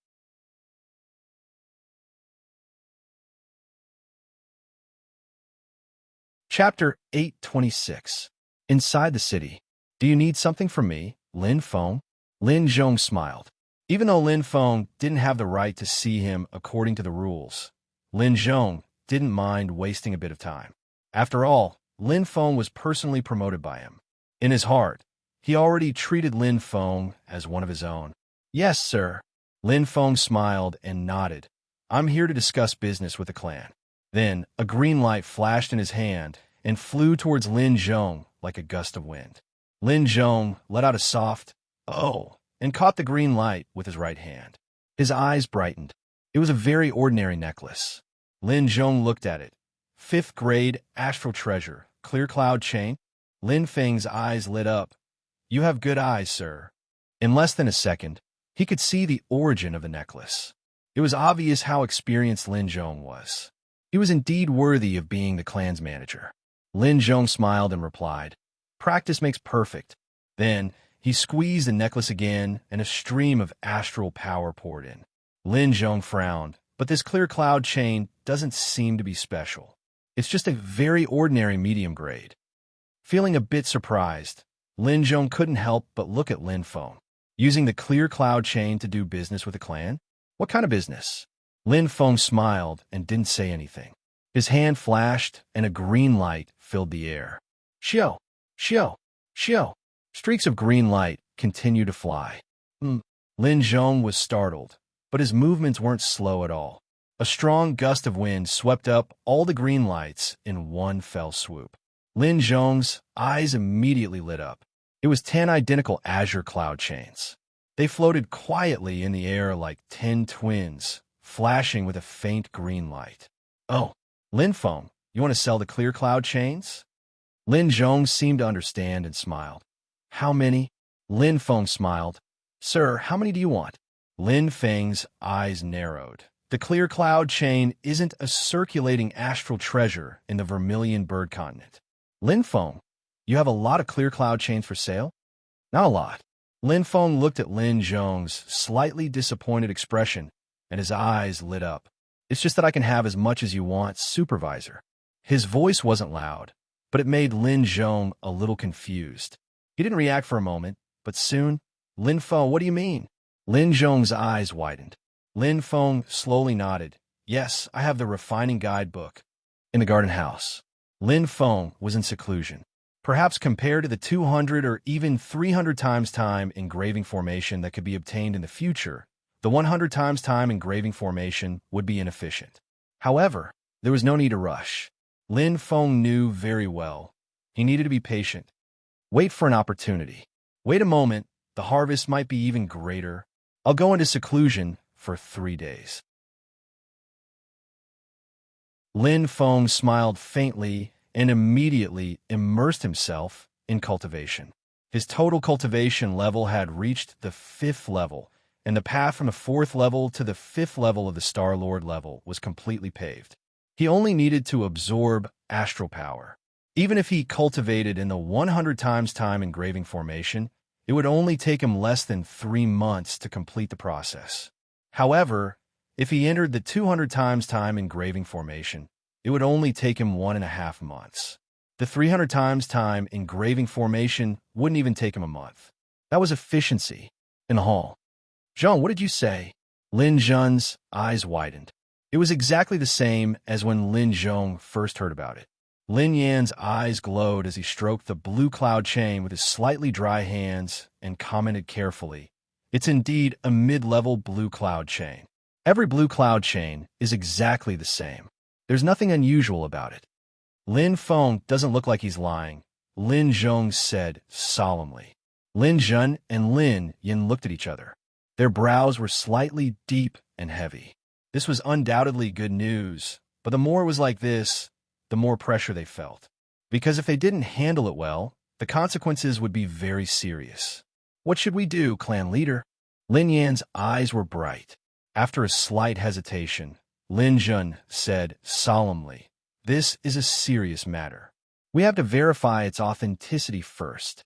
Chapter 826. Inside the city. Do you need something from me, Lin Feng? Lin Zhong smiled. Even though Lin Feng didn't have the right to see him according to the rules, Lin Zhong didn't mind wasting a bit of time. After all, Lin Feng was personally promoted by him. In his heart, he already treated Lin Feng as one of his own. Yes, sir. Lin Feng smiled and nodded. I'm here to discuss business with the clan. Then, a green light flashed in his hand and flew towards Lin Zhong like a gust of wind. Lin Zhong let out a soft, "Oh," and caught the green light with his right hand. His eyes brightened. It was a very ordinary necklace. Lin Zhong looked at it. 5th grade astral treasure, clear cloud chain. Lin Feng's eyes lit up. You have good eyes, sir. In less than a second, he could see the origin of the necklace. It was obvious how experienced Lin Zhong was. He was indeed worthy of being the clan's manager. Lin Zhong smiled and replied, "Practice makes perfect." Then, he squeezed the necklace again, and a stream of astral power poured in. Lin Zhong frowned, but this clear cloud chain doesn't seem to be special. It's just a very ordinary medium grade. Feeling a bit surprised, Lin Zhong couldn't help but look at Lin Feng. Using the clear cloud chain to do business with the clan? What kind of business? Lin Feng smiled and didn't say anything. His hand flashed, and a green light filled the air. Xiao! Xiao! Xiao! Streaks of green light continued to fly. Lin Zhong was startled, but his movements weren't slow at all. A strong gust of wind swept up all the green lights in one fell swoop. Lin Zhong's eyes immediately lit up. It was 10 identical azure cloud chains. They floated quietly in the air like 10 twins, flashing with a faint green light. Oh, Lin Feng, you want to sell the clear cloud chains? Lin Zhong seemed to understand and smiled. How many? Lin Feng smiled. Sir, how many do you want? Lin Feng's eyes narrowed. The clear cloud chain isn't a circulating astral treasure in the Vermilion Bird Continent. Lin Feng, you have a lot of clear cloud chains for sale? Not a lot. Lin Feng looked at Lin Zhong's slightly disappointed expression, and his eyes lit up. It's just that I can have as much as you want, supervisor. His voice wasn't loud, but it made Lin Zhong a little confused. He didn't react for a moment, but soon, Lin Feng, what do you mean? Lin Zhong's eyes widened. Lin Feng slowly nodded. Yes, I have the refining guidebook. In the garden house. Lin Feng was in seclusion. Perhaps compared to the 200 or even 300 times time engraving formation that could be obtained in the future, the 100 times time engraving formation would be inefficient. However, there was no need to rush. Lin Feng knew very well. He needed to be patient. Wait for an opportunity. Wait a moment, the harvest might be even greater. I'll go into seclusion for 3 days. Lin Feng smiled faintly and immediately immersed himself in cultivation. His total cultivation level had reached the 5th level, and the path from the 4th level to the 5th level of the Star-Lord level was completely paved. He only needed to absorb astral power. Even if he cultivated in the 100 times time engraving formation, it would only take him less than 3 months to complete the process. However, if he entered the 200 times time engraving formation, it would only take him 1.5 months. The 300 times time engraving formation wouldn't even take him a month. That was efficiency. In the hall. Zhong, what did you say? Lin Zheng's eyes widened. It was exactly the same as when Lin Zhong first heard about it. Lin Yan's eyes glowed as he stroked the blue cloud chain with his slightly dry hands and commented carefully, "It's indeed a mid-level blue cloud chain. Every blue cloud chain is exactly the same. There's nothing unusual about it." Lin Feng doesn't look like he's lying, Lin Zhong said solemnly. Lin Zhen and Lin Yin looked at each other. Their brows were slightly deep and heavy. This was undoubtedly good news, but the more it was like this, the more pressure they felt. Because if they didn't handle it well, the consequences would be very serious. "What should we do, clan leader?" Lin Yan's eyes were bright. After a slight hesitation, Lin Jun said solemnly, "This is a serious matter. We have to verify its authenticity first."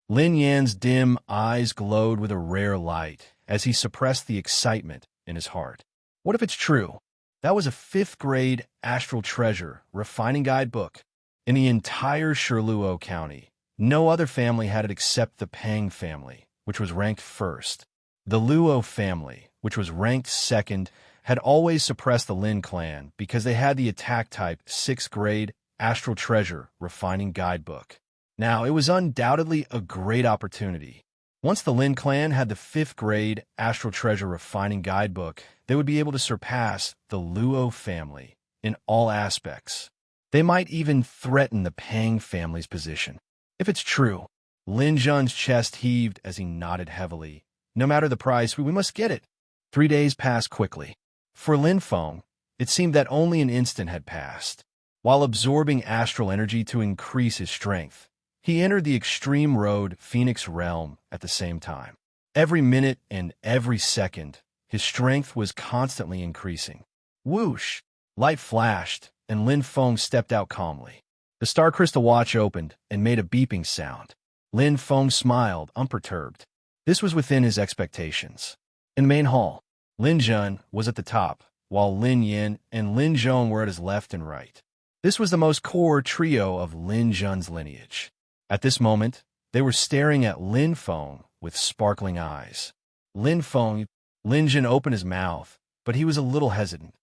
Lin Yan's dim eyes glowed with a rare light as he suppressed the excitement in his heart. What if it's true? That was a 5th-grade Astral Treasure Refining Guide book. In the entire Shirluo County, no other family had it except the Pang family, which was ranked first. The Luo family, which was ranked second, had always suppressed the Lin clan because they had the attack-type 6th-grade Astral Treasure Refining Guidebook. Now, it was undoubtedly a great opportunity. Once the Lin clan had the 5th-grade Astral Treasure Refining Guidebook, they would be able to surpass the Luo family in all aspects. They might even threaten the Pang family's position. If it's true, Lin Jun's chest heaved as he nodded heavily. No matter the price, we must get it. 3 days passed quickly. For Lin Feng, it seemed that only an instant had passed. While absorbing astral energy to increase his strength, he entered the Extreme Road Phoenix Realm at the same time. Every minute and every second, his strength was constantly increasing. Whoosh! Light flashed, and Lin Feng stepped out calmly. The star crystal watch opened and made a beeping sound. Lin Feng smiled, unperturbed. This was within his expectations. In the main hall, Lin Jun was at the top, while Lin Yin and Lin Zhong were at his left and right. This was the most core trio of Lin Jun's lineage. At this moment, they were staring at Lin Feng with sparkling eyes. Lin Jun opened his mouth, but he was a little hesitant.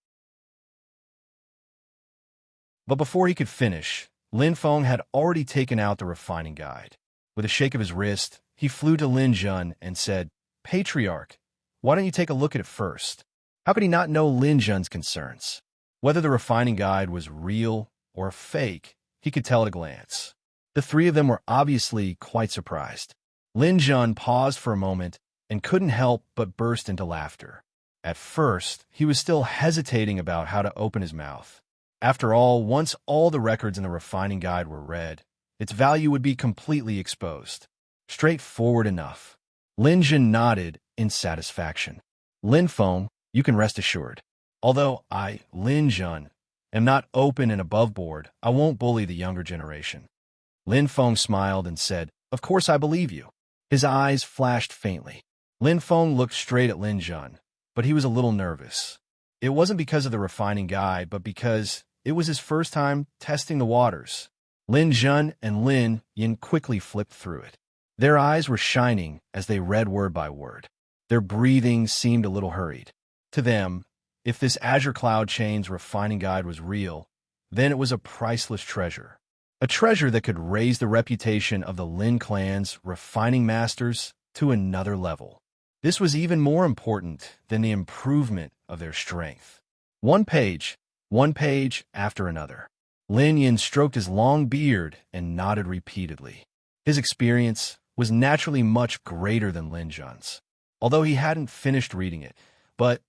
But before he could finish, Lin Feng had already taken out the refining guide. With a shake of his wrist, he flew to Lin Jun and said, "Patriarch, why don't you take a look at it first?" How could he not know Lin Jun's concerns? Whether the refining guide was real or a fake, he could tell at a glance. The three of them were obviously quite surprised. Lin Jun paused for a moment and couldn't help but burst into laughter. At first, he was still hesitating about how to open his mouth. After all, once all the records in the refining guide were read, its value would be completely exposed. Straightforward enough. Lin Jun nodded in satisfaction. "Lin Feng, you can rest assured. Although I, Lin Jun, am not open and above board, I won't bully the younger generation." Lin Feng smiled and said, "Of course I believe you." His eyes flashed faintly. Lin Feng looked straight at Lin Jun, but he was a little nervous. It wasn't because of the refining guide, but because it was his first time testing the waters. Lin Jun and Lin Yin quickly flipped through it. Their eyes were shining as they read word by word. Their breathing seemed a little hurried. To them, if this Azure Cloud Chain's refining guide was real, then it was a priceless treasure. A treasure that could raise the reputation of the Lin clan's refining masters to another level. This was even more important than the improvement of their strength. One page after another. Lin Yin stroked his long beard and nodded repeatedly. His experience was naturally much greater than Lin Jun's, although he hadn't finished reading it, but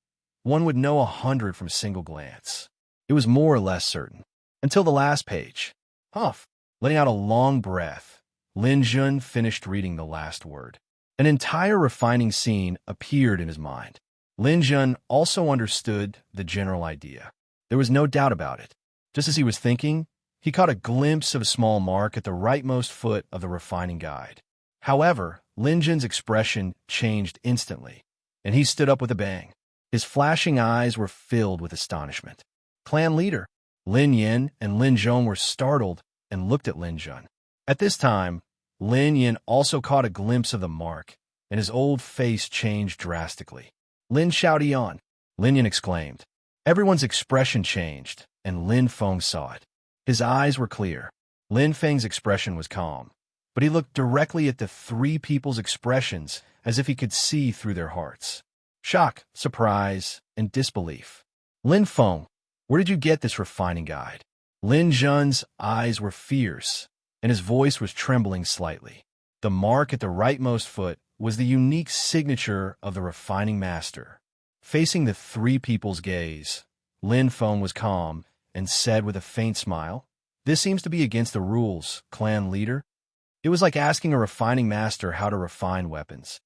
one would know 100 from a single glance. It was more or less certain. Until the last page. Huff, letting out a long breath, Lin Jun finished reading the last word. An entire refining scene appeared in his mind. Lin Jun also understood the general idea. There was no doubt about it. Just as he was thinking, he caught a glimpse of a small mark at the rightmost foot of the refining guide. However, Lin Jun's expression changed instantly, and he stood up with a bang. His flashing eyes were filled with astonishment. Clan leader, Lin Yin and Lin Zhong were startled and looked at Lin Jun. At this time, Lin Yin also caught a glimpse of the mark, and his old face changed drastically. "Lin Xiaodian," Lin Yin exclaimed. Everyone's expression changed, and Lin Feng saw it. His eyes were clear. Lin Feng's expression was calm, but he looked directly at the three people's expressions as if he could see through their hearts. Shock, surprise, and disbelief. "Lin Feng, where did you get this refining guide?" Lin Jun's eyes were fierce, and his voice was trembling slightly. The mark at the rightmost foot was the unique signature of the refining master. Facing the three people's gaze, Lin Feng was calm and said with a faint smile, "This seems to be against the rules, clan leader." It was like asking a refining master how to refine weapons.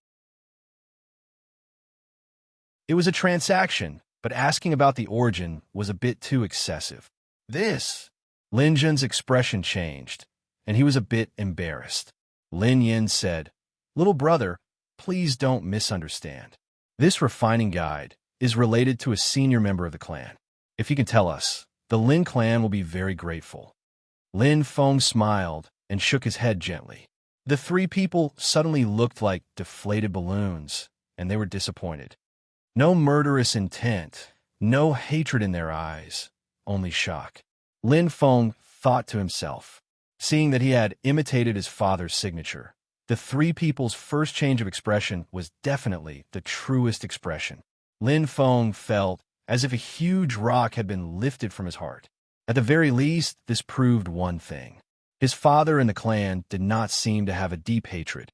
It was a transaction, but asking about the origin was a bit too excessive. This. Lin Jun's expression changed, and he was a bit embarrassed. Lin Yin said, "Little brother, please don't misunderstand. This refining guide is related to a senior member of the clan. If you can tell us, the Lin clan will be very grateful." Lin Feng smiled and shook his head gently. The three people suddenly looked like deflated balloons, and they were disappointed. No murderous intent, no hatred in their eyes, only shock. Lin Feng thought to himself, seeing that he had imitated his father's signature. The three people's first change of expression was definitely the truest expression. Lin Feng felt as if a huge rock had been lifted from his heart. At the very least, this proved one thing. His father and the clan did not seem to have a deep hatred.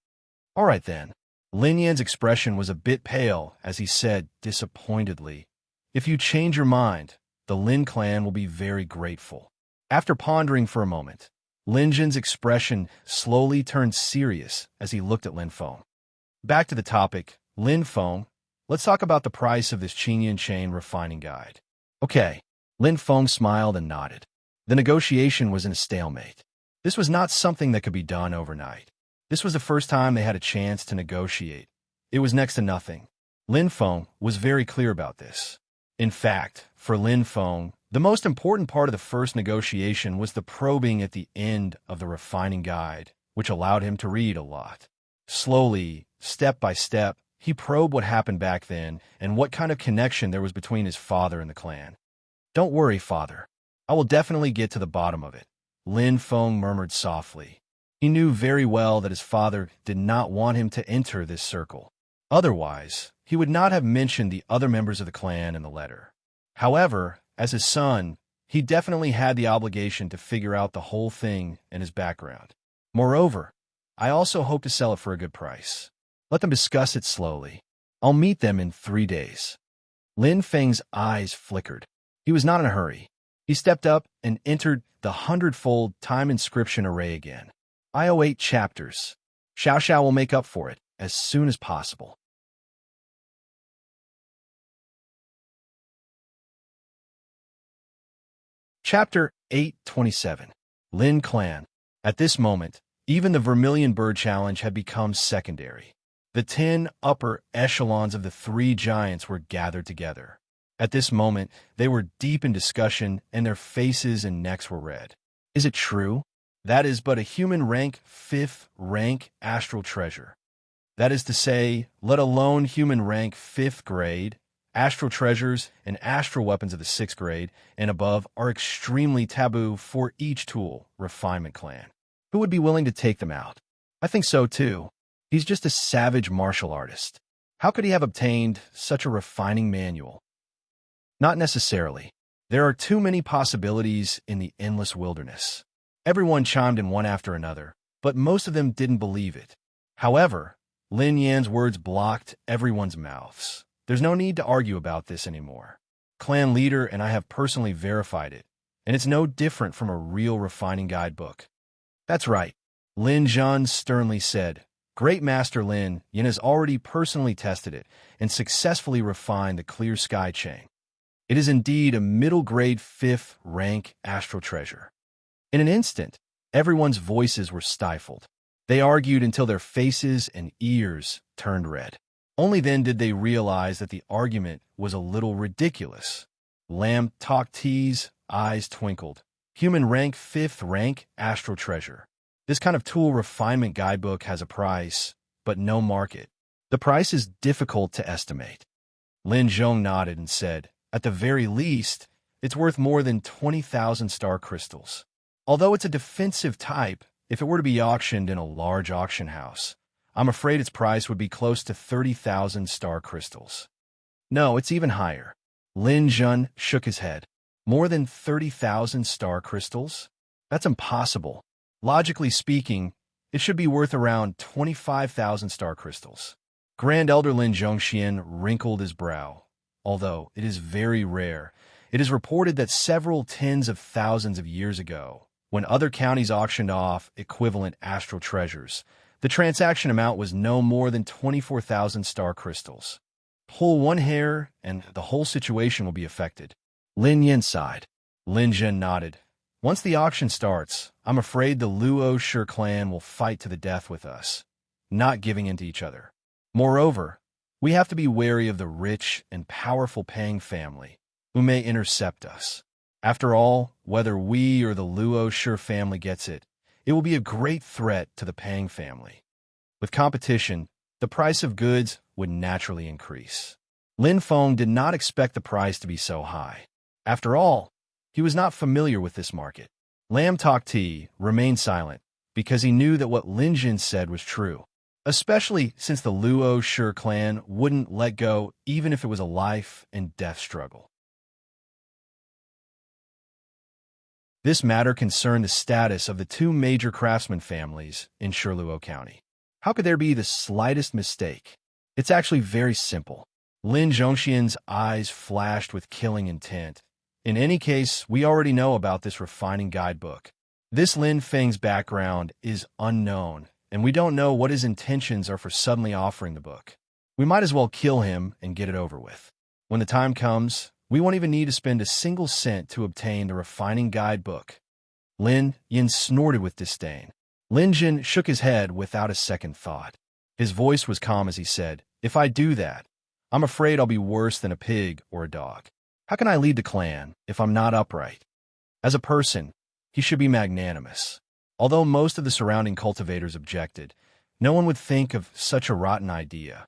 All right then. Lin Yan's expression was a bit pale as he said disappointedly, "If you change your mind, the Lin clan will be very grateful." After pondering for a moment, Lin Jin's expression slowly turned serious as he looked at Lin Feng. Back to the topic, Lin Feng, let's talk about the price of this Qinyan chain refining guide. Okay, Lin Feng smiled and nodded. The negotiation was in a stalemate. This was not something that could be done overnight. This was the first time they had a chance to negotiate. It was next to nothing. Lin Feng was very clear about this. In fact, for Lin Feng, the most important part of the first negotiation was the probing at the end of the refining guide, which allowed him to read a lot. Slowly, step by step, he probed what happened back then and what kind of connection there was between his father and the clan. "Don't worry, father. I will definitely get to the bottom of it," Lin Feng murmured softly. He knew very well that his father did not want him to enter this circle. Otherwise, he would not have mentioned the other members of the clan in the letter. However, as his son, he definitely had the obligation to figure out the whole thing and his background. Moreover, I also hope to sell it for a good price. Let them discuss it slowly. I'll meet them in 3 days. Lin Feng's eyes flickered. He was not in a hurry. He stepped up and entered the 100-fold time inscription array again. I owe 8 chapters. Xiao Xiao will make up for it as soon as possible. Chapter 827. Lin Clan. At this moment, even the Vermilion Bird Challenge had become secondary. The 10 upper echelons of the 3 giants were gathered together. At this moment, they were deep in discussion, and their faces and necks were red. Is it true? That is but a human rank 5th rank astral treasure. That is to say, let alone human rank 5th grade, astral treasures and astral weapons of the 6th grade and above are extremely taboo for each tool, Refinement clan. Who would be willing to take them out? I think so too. He's just a savage martial artist. How could he have obtained such a refining manual? Not necessarily. There are too many possibilities in the endless wilderness. Everyone chimed in one after another, but most of them didn't believe it. However, Lin Yan's words blocked everyone's mouths. There's no need to argue about this anymore. Clan leader and I have personally verified it, and it's no different from a real refining guidebook. That's right, Lin Jun sternly said. Great Master Lin Yin has already personally tested it and successfully refined the Clear Sky chain. It is indeed a middle-grade 5th rank astral treasure. In an instant, everyone's voices were stifled. They argued until their faces and ears turned red. Only then did they realize that the argument was a little ridiculous. Lamb talked tease, eyes twinkled. Human rank 5th rank astral treasure. This kind of tool refinement guidebook has a price, but no market. The price is difficult to estimate. Lin Zhong nodded and said, at the very least, it's worth more than 20,000 star crystals. Although it's a defensive type, if it were to be auctioned in a large auction house, I'm afraid its price would be close to 30,000 star crystals. No, it's even higher. Lin Jun shook his head. More than 30,000 star crystals? That's impossible. Logically speaking, it should be worth around 25,000 star crystals. Grand Elder Lin Zhongxian wrinkled his brow. Although it is very rare, it is reported that several tens of thousands of years ago, when other counties auctioned off equivalent astral treasures, the transaction amount was no more than 24,000 star crystals. Pull one hair, and the whole situation will be affected. Lin Yin sighed. Lin Zhen nodded. Once the auction starts, I'm afraid the Luo Shi clan will fight to the death with us, not giving in to each other. Moreover, we have to be wary of the rich and powerful Pang family, who may intercept us. After all, whether we or the Luo Shi family gets it, it will be a great threat to the Pang family. With competition, the price of goods would naturally increase. Lin Feng did not expect the price to be so high. After all, he was not familiar with this market. Lam Tok Ti remained silent because he knew that what Lin Jin said was true, especially since the Luo Shi clan wouldn't let go even if it was a life and death struggle. This matter concerned the status of the two major craftsman families in Shiluo County. How could there be the slightest mistake? It's actually very simple. Lin Zhongxian's eyes flashed with killing intent. In any case, we already know about this refining guidebook. This Lin Feng's background is unknown, and we don't know what his intentions are for suddenly offering the book. We might as well kill him and get it over with. When the time comes, we won't even need to spend a single cent to obtain the refining guidebook. Lin Yin snorted with disdain. Lin Jin shook his head without a second thought. His voice was calm as he said, "If I do that, I'm afraid I'll be worse than a pig or a dog. How can I lead the clan if I'm not upright?" As a person, he should be magnanimous. Although most of the surrounding cultivators objected, no one would think of such a rotten idea.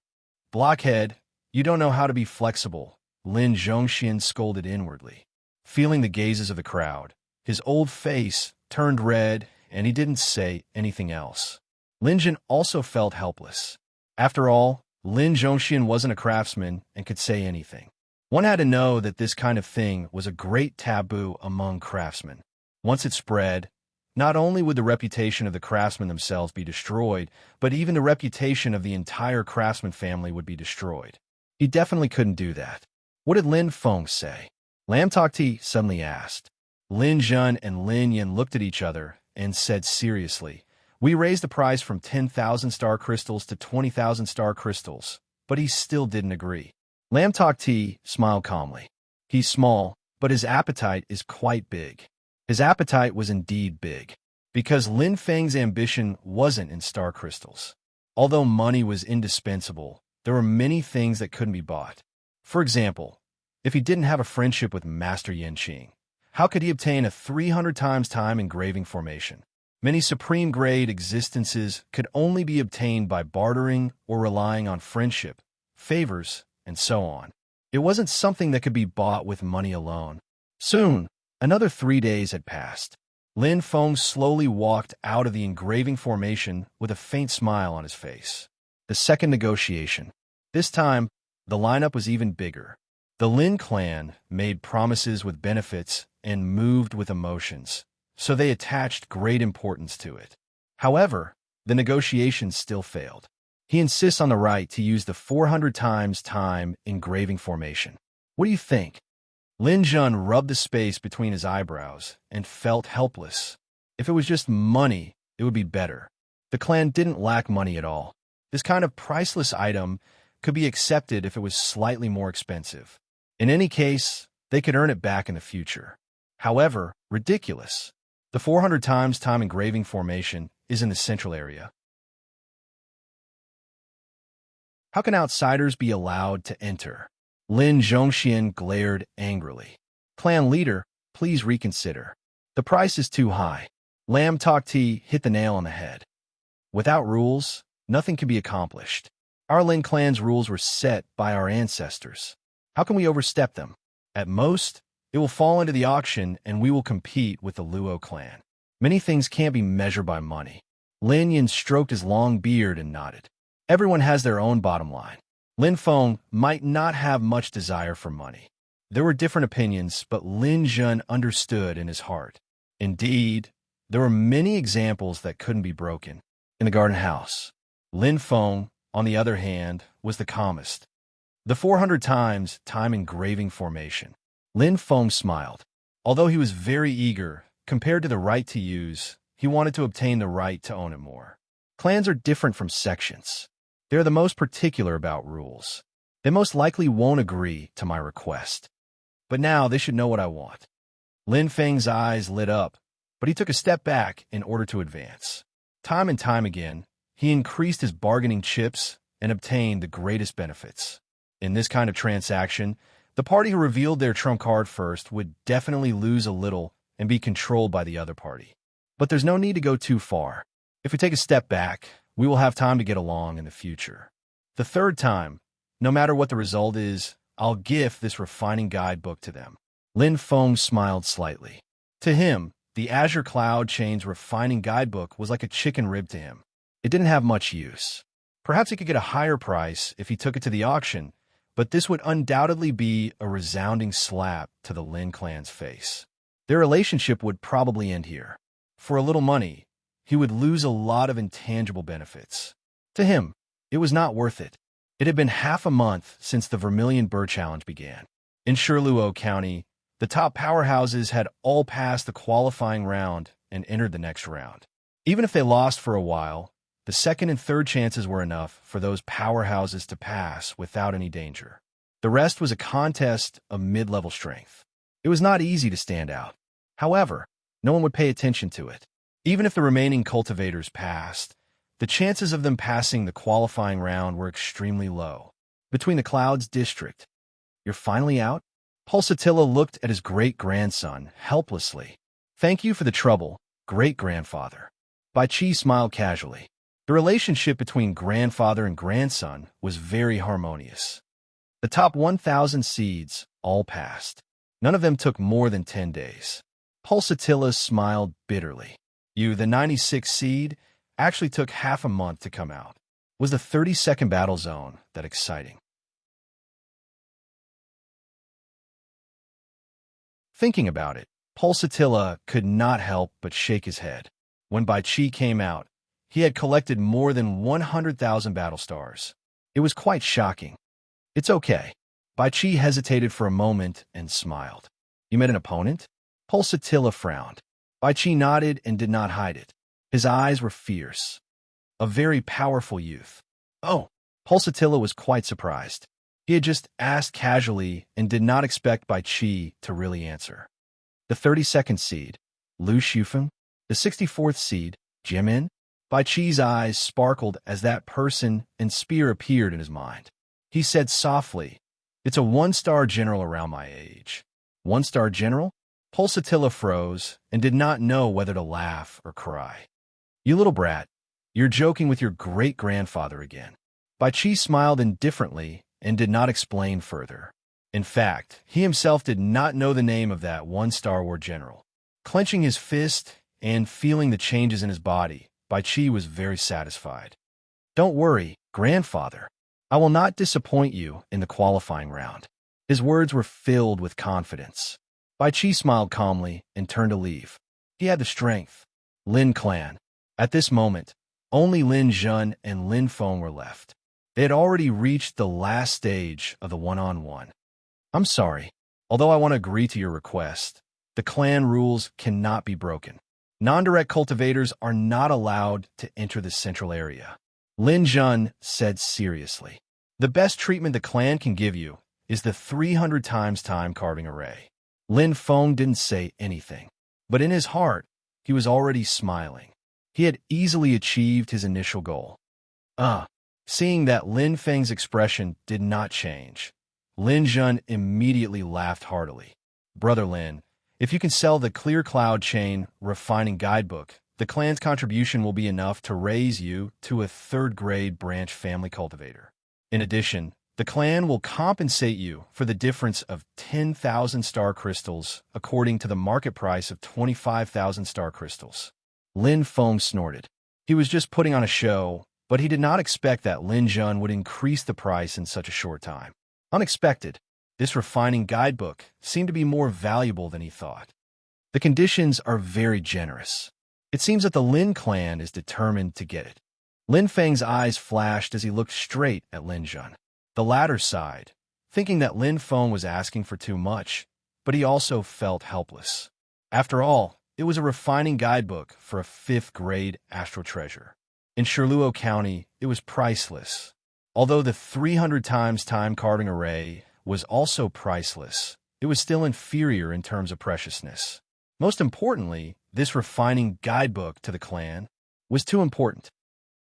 "Blockhead, you don't know how to be flexible," Lin Zhongxian scolded inwardly. Feeling the gazes of the crowd, his old face turned red, and he didn't say anything else. Lin Jin also felt helpless. After all, Lin Zhongxian wasn't a craftsman and could say anything. One had to know that this kind of thing was a great taboo among craftsmen. Once it spread, not only would the reputation of the craftsmen themselves be destroyed, but even the reputation of the entire craftsman family would be destroyed. He definitely couldn't do that. What did Lin Feng say? Lam Tok Ti suddenly asked. Lin Zhen and Lin Yin looked at each other and said seriously, "We raised the price from 10,000 star crystals to 20,000 star crystals," but he still didn't agree. Lam Tok Ti smiled calmly. He's small, but his appetite is quite big. His appetite was indeed big, because Lin Feng's ambition wasn't in star crystals. Although money was indispensable, there were many things that couldn't be bought. For example, if he didn't have a friendship with Master Yanqing, how could he obtain a 300 times time engraving formation? Many supreme-grade existences could only be obtained by bartering or relying on friendship, favors, and so on. It wasn't something that could be bought with money alone. Soon, another 3 days had passed. Lin Feng slowly walked out of the engraving formation with a faint smile on his face. The second negotiation. This time, the lineup was even bigger. The Lin clan made promises with benefits and moved with emotions, so they attached great importance to it. However, the negotiations still failed. He insists on the right to use the 400 times time engraving formation. What do you think? Lin Zhen rubbed the space between his eyebrows and felt helpless. If it was just money, it would be better. The clan didn't lack money at all. This kind of priceless item could be accepted if it was slightly more expensive. In any case, they could earn it back in the future. However, ridiculous. The 400 times time engraving formation is in the central area. How can outsiders be allowed to enter? Lin Zhongxian glared angrily. Clan leader, please reconsider. The price is too high. Lam Tok Ti hit the nail on the head. Without rules, nothing can be accomplished. Our Lin clan's rules were set by our ancestors. How can we overstep them? At most, it will fall into the auction and we will compete with the Luo clan. Many things can't be measured by money. Lin Yin stroked his long beard and nodded. Everyone has their own bottom line. Lin Feng might not have much desire for money. There were different opinions, but Lin Zhen understood in his heart. Indeed, there were many examples that couldn't be broken. In the garden house, Lin Feng, on the other hand, was the calmest. The 400 times time engraving formation. Lin Feng smiled. Although he was very eager, compared to the right to use, he wanted to obtain the right to own it more. Clans are different from sections. They are the most particular about rules. They most likely won't agree to my request. But now they should know what I want. Lin Feng's eyes lit up, but he took a step back in order to advance. Time and time again, he increased his bargaining chips and obtained the greatest benefits. In this kind of transaction, the party who revealed their trump card first would definitely lose a little and be controlled by the other party. But there's no need to go too far. If we take a step back, we will have time to get along in the future. The third time, no matter what the result is, I'll gift this refining guidebook to them. Lin Feng smiled slightly. To him, the Azure Cloud Chain's refining guidebook was like a chicken rib to him. It didn't have much use. Perhaps he could get a higher price if he took it to the auction, but this would undoubtedly be a resounding slap to the Lin clan's face. Their relationship would probably end here. For a little money, he would lose a lot of intangible benefits. To him, it was not worth it. It had been half a month since the Vermilion Burr Challenge began. In Shirluo County, the top powerhouses had all passed the qualifying round and entered the next round. Even if they lost for a while, the second and third chances were enough for those powerhouses to pass without any danger. The rest was a contest of mid-level strength. It was not easy to stand out. However, no one would pay attention to it. Even if the remaining cultivators passed, the chances of them passing the qualifying round were extremely low. Between the Clouds District, "You're finally out?" Pulsatilla looked at his great-grandson helplessly. "Thank you for the trouble, great-grandfather." Bai Qi smiled casually. The relationship between grandfather and grandson was very harmonious. The top 1,000 seeds all passed. None of them took more than 10 days. Pulsatilla smiled bitterly. "You, the 96 seed, actually took half a month to come out. Was the 32nd battle zone that exciting?" Thinking about it, Pulsatilla could not help but shake his head. When Bai Qi came out, he had collected more than 100,000 battle stars. It was quite shocking. "It's okay." Bai Qi hesitated for a moment and smiled. "You met an opponent?" Pulsatilla frowned. Bai Qi nodded and did not hide it. His eyes were fierce. "A very powerful youth." "Oh!" Pulsatilla was quite surprised. He had just asked casually and did not expect Bai Qi to really answer. "The 32nd seed, Lu Shufeng? The 64th seed, Jimin?" Bai Qi's eyes sparkled as that person and spear appeared in his mind. He said softly, "It's a one-star general around my age." "One-star general?" Pulsatilla froze and did not know whether to laugh or cry. "You little brat, you're joking with your great-grandfather again." Bai Qi smiled indifferently and did not explain further. In fact, he himself did not know the name of that one-star war general. Clenching his fist and feeling the changes in his body, Bai Qi was very satisfied. "Don't worry, grandfather. I will not disappoint you in the qualifying round." His words were filled with confidence. Bai Qi smiled calmly and turned to leave. He had the strength. Lin clan. At this moment, only Lin Zhen and Lin Feng were left. They had already reached the last stage of the one-on-one. "I'm sorry. Although I want to agree to your request, the clan rules cannot be broken. Non-direct cultivators are not allowed to enter the central area." Lin Zhen said seriously. "The best treatment the clan can give you is the 300 times time carving array." Lin Feng didn't say anything, but in his heart, he was already smiling. He had easily achieved his initial goal. Seeing that Lin Feng's expression did not change, Lin Zhen immediately laughed heartily. "Brother Lin, if you can sell the Clear Cloud Chain Refining Guidebook, the clan's contribution will be enough to raise you to a third-grade branch family cultivator. In addition, the clan will compensate you for the difference of 10,000 star crystals according to the market price of 25,000 star crystals." Lin Feng snorted. He was just putting on a show, but he did not expect that Lin Zhen would increase the price in such a short time. Unexpected, this refining guidebook seemed to be more valuable than he thought. The conditions are very generous. It seems that the Lin clan is determined to get it. Lin Feng's eyes flashed as he looked straight at Lin Zhen. The latter sighed, thinking that Lin Feng was asking for too much, but he also felt helpless. After all, it was a refining guidebook for a 5th-grade astral treasure. In Shirluo County, it was priceless. Although the 300 times time carving array was also priceless, it was still inferior in terms of preciousness. Most importantly, this refining guidebook to the clan was too important.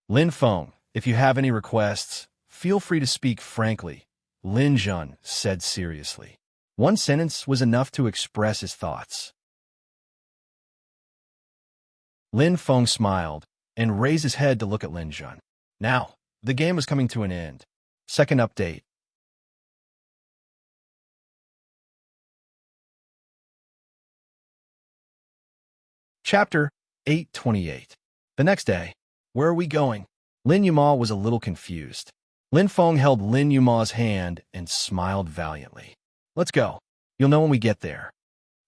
Lin Feng, if you have any requests, feel free to speak frankly, Lin Jun said seriously. One sentence was enough to express his thoughts. Lin Feng smiled and raised his head to look at Lin Jun. Now, the game was coming to an end. Second update. Chapter 828. The next day. Where are we going? Lin Yuma was a little confused. Lin Feng held Lin Yuma's hand and smiled valiantly. Let's go. You'll know when we get there.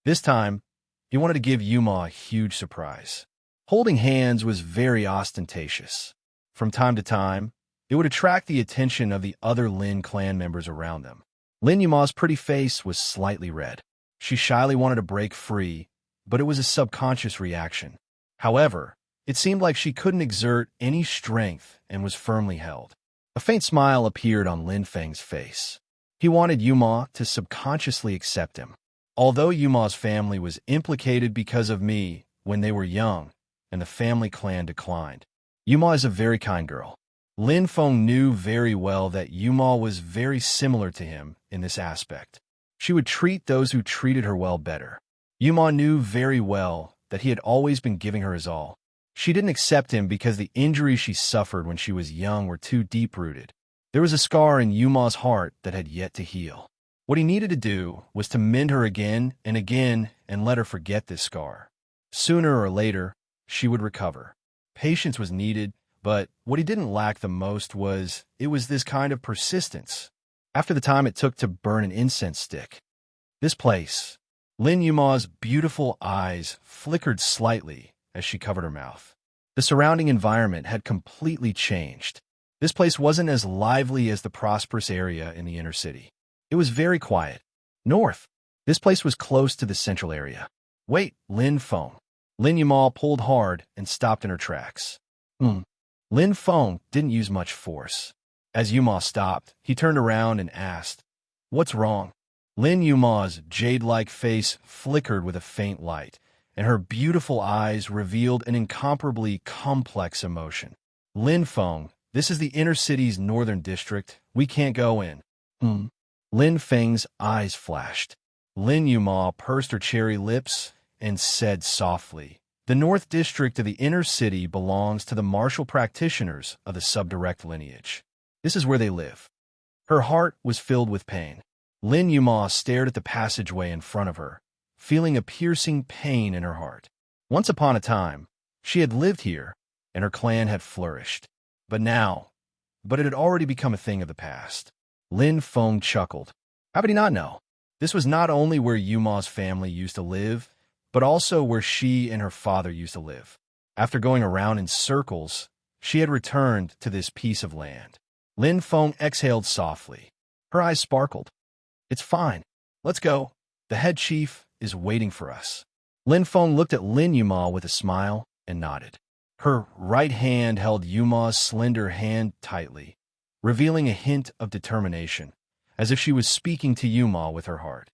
This time, he wanted to give Yuma a huge surprise. Holding hands was very ostentatious. From time to time, it would attract the attention of the other Lin clan members around them. Lin Yuma's pretty face was slightly red. She shyly wanted to break free, but it was a subconscious reaction. However, it seemed like she couldn't exert any strength and was firmly held. A faint smile appeared on Lin Feng's face. He wanted Yuma to subconsciously accept him. Although Yuma's family was implicated because of me when they were young, and the family clan declined. Yuma is a very kind girl. Lin Feng knew very well that Yuma was very similar to him in this aspect. She would treat those who treated her well better. Yuma knew very well that he had always been giving her his all. She didn't accept him because the injuries she suffered when she was young were too deep-rooted. There was a scar in Yuma's heart that had yet to heal. What he needed to do was to mend her again and let her forget this scar. Sooner or later, she would recover. Patience was needed, but what he didn't lack the most was this kind of persistence. After the time it took to burn an incense stick. This place, Lin Yuma's beautiful eyes flickered slightly as she covered her mouth. The surrounding environment had completely changed. This place wasn't as lively as the prosperous area in the inner city. It was very quiet. North. This place was close to the central area. Wait, Lin Feng. Lin Yuma pulled hard and stopped in her tracks. Lin Feng didn't use much force. As Yuma stopped, he turned around and asked, "What's wrong?" Lin Yuma's jade-like face flickered with a faint light, and her beautiful eyes revealed an incomparably complex emotion. Lin Feng, this is the inner city's northern district. We can't go in. Lin Feng's eyes flashed. Lin Yuma pursed her cherry lips and said softly, "The north district of the inner city belongs to the martial practitioners of the subdirect lineage. This is where they live." Her heart was filled with pain. Lin Yuma stared at the passageway in front of her, feeling a piercing pain in her heart. Once upon a time, she had lived here, and her clan had flourished. But it had already become a thing of the past. Lin Feng chuckled. How did he not know? This was not only where Yuma's family used to live, but also where she and her father used to live. After going around in circles, she had returned to this piece of land. Lin Feng exhaled softly. Her eyes sparkled. It's fine. Let's go. The head chief is waiting for us. Lin Feng looked at Lin Yuma with a smile and nodded. Her right hand held Yuma's slender hand tightly, revealing a hint of determination, as if she was speaking to Yuma with her heart.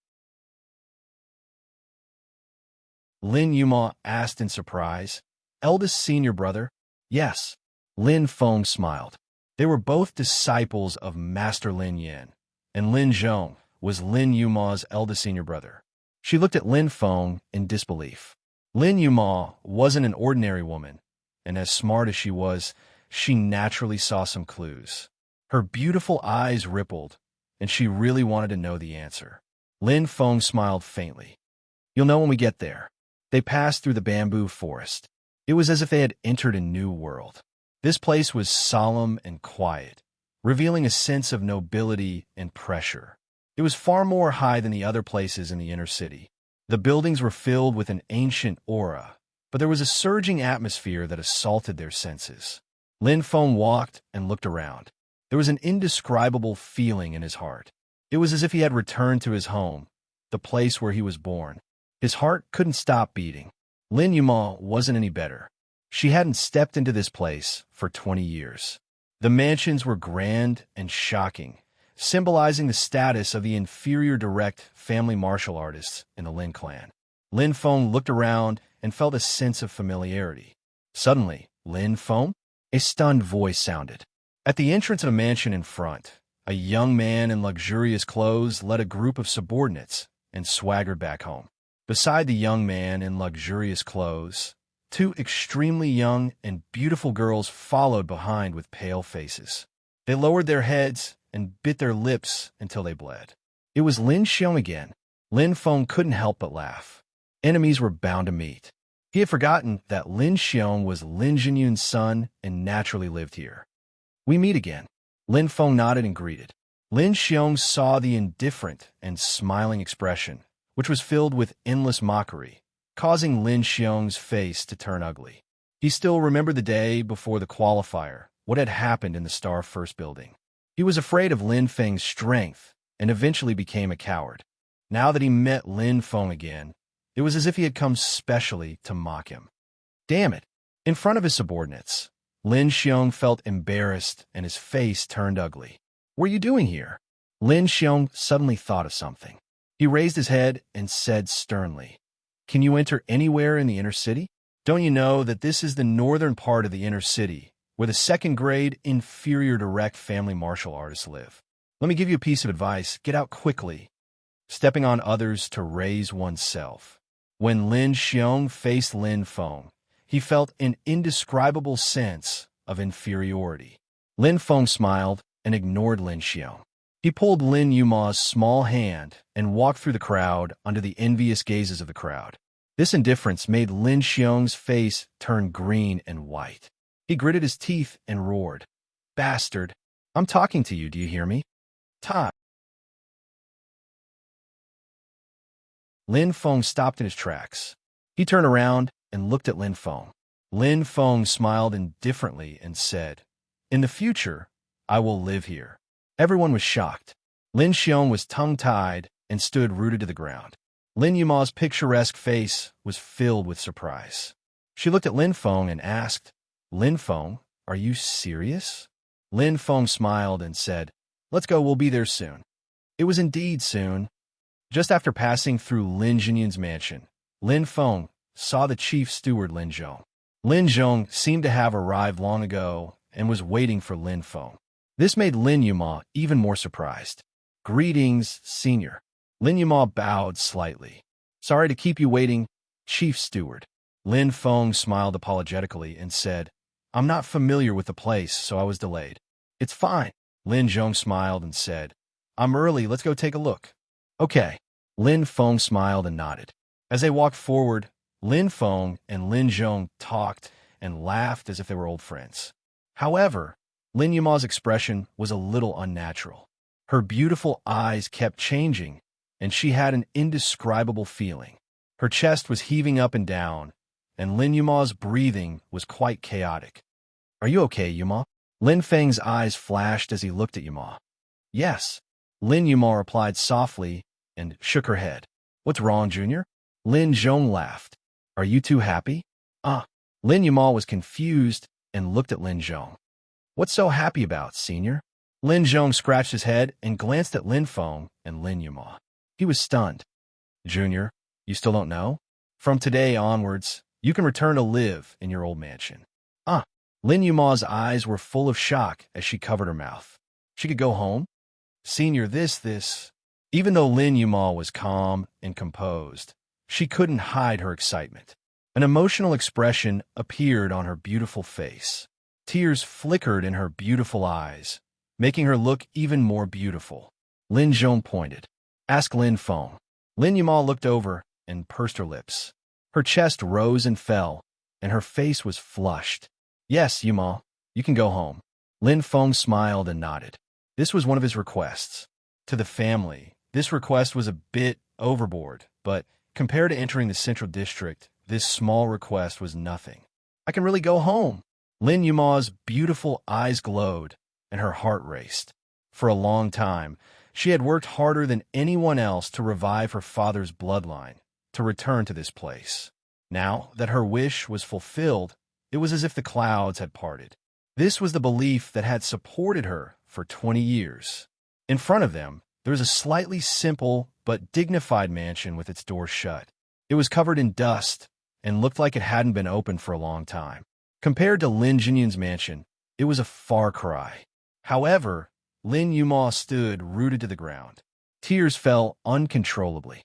Lin Yuma asked in surprise, "Eldest senior brother?" "Yes." Lin Feng smiled. They were both disciples of Master Lin Yan, and Lin Zhong was Lin Yuma's eldest senior brother. She looked at Lin Feng in disbelief. Lin Yuma wasn't an ordinary woman, and as smart as she was, she naturally saw some clues. Her beautiful eyes rippled, and she really wanted to know the answer. Lin Feng smiled faintly. "You'll know when we get there." They passed through the bamboo forest. It was as if they had entered a new world. This place was solemn and quiet, revealing a sense of nobility and pressure. It was far more high than the other places in the inner city. The buildings were filled with an ancient aura, but there was a surging atmosphere that assaulted their senses. Lin Feng walked and looked around. There was an indescribable feeling in his heart. It was as if he had returned to his home, the place where he was born. His heart couldn't stop beating. Lin Yuma wasn't any better. She hadn't stepped into this place for 20 years. The mansions were grand and shocking, symbolizing the status of the inferior direct family martial artists in the Lin clan. Lin Feng looked around and felt a sense of familiarity. Suddenly, Lin Feng? A stunned voice sounded. At the entrance of a mansion in front, a young man in luxurious clothes led a group of subordinates and swaggered back home. Beside the young man in luxurious clothes, two extremely young and beautiful girls followed behind with pale faces. They lowered their heads and bit their lips until they bled. It was Lin Xiong again. Lin Feng couldn't help but laugh. Enemies were bound to meet. He had forgotten that Lin Xiong was Lin Jinyun's son and naturally lived here. We meet again. Lin Feng nodded and greeted. Lin Xiong saw the indifferent and smiling expression, which was filled with endless mockery, causing Lin Xiong's face to turn ugly. He still remembered the day before the qualifier, what had happened in the Star First building. He was afraid of Lin Feng's strength and eventually became a coward. Now that he met Lin Feng again, it was as if he had come specially to mock him. Damn it! In front of his subordinates, Lin Xiong felt embarrassed and his face turned ugly. What are you doing here? Lin Xiong suddenly thought of something. He raised his head and said sternly, Can you enter anywhere in the inner city? Don't you know that this is the northern part of the inner city, where the second-grade inferior direct family martial artists live? Let me give you a piece of advice. Get out quickly. Stepping on others to raise oneself. When Lin Xiong faced Lin Feng, he felt an indescribable sense of inferiority. Lin Feng smiled and ignored Lin Xiong. He pulled Lin Yuma's small hand and walked through the crowd under the envious gazes of the crowd. This indifference made Lin Xiong's face turn green and white. He gritted his teeth and roared, Bastard! I'm talking to you, do you hear me? Time. Lin Feng stopped in his tracks. He turned around and looked at Lin Feng. Lin Feng smiled indifferently and said, In the future, I will live here. Everyone was shocked. Lin Xiong was tongue-tied and stood rooted to the ground. Lin Yuma's picturesque face was filled with surprise. She looked at Lin Feng and asked, Lin Feng, are you serious? Lin Feng smiled and said, Let's go, we'll be there soon. It was indeed soon. Just after passing through Lin Jinyun's mansion, Lin Feng saw the chief steward Lin Zhong. Lin Zhong seemed to have arrived long ago and was waiting for Lin Feng. This made Lin Yuma even more surprised. Greetings, senior. Lin Yuma bowed slightly. Sorry to keep you waiting, chief steward. Lin Feng smiled apologetically and said, I'm not familiar with the place, so I was delayed. It's fine. Lin Zhong smiled and said, I'm early, let's go take a look. Okay. Lin Feng smiled and nodded. As they walked forward, Lin Feng and Lin Zhong talked and laughed as if they were old friends. However, Lin Yuma's expression was a little unnatural. Her beautiful eyes kept changing, and she had an indescribable feeling. Her chest was heaving up and down, and Lin Yuma's breathing was quite chaotic. Are you okay, Yuma? Lin Feng's eyes flashed as he looked at Yuma. Yes. Lin Yuma replied softly and shook her head. What's wrong, Junior? Lin Zhong laughed. Are you too happy? Lin Yuma was confused and looked at Lin Zhong. What's so happy about, senior? Lin Zhong scratched his head and glanced at Lin Feng and Lin Yuma. He was stunned. Junior, you still don't know? From today onwards, you can return to live in your old mansion. Lin Yuma's eyes were full of shock as she covered her mouth. She could go home? Senior, this. Even though Lin Yuma was calm and composed, she couldn't hide her excitement. An emotional expression appeared on her beautiful face. Tears flickered in her beautiful eyes, making her look even more beautiful. Lin Zhong pointed. Ask Lin Feng. Lin Yuma looked over and pursed her lips. Her chest rose and fell, and her face was flushed. Yes, Yuma, you can go home. Lin Feng smiled and nodded. This was one of his requests. To the family, this request was a bit overboard, but compared to entering the Central District, this small request was nothing. I can really go home. Lin Yuma's beautiful eyes glowed, and her heart raced. For a long time, she had worked harder than anyone else to revive her father's bloodline, to return to this place. Now that her wish was fulfilled, it was as if the clouds had parted. This was the belief that had supported her for 20 years. In front of them, there was a slightly simple but dignified mansion with its doors shut. It was covered in dust and looked like it hadn't been opened for a long time. Compared to Lin Jinyun's mansion, it was a far cry. However, Lin Yuma stood rooted to the ground. Tears fell uncontrollably.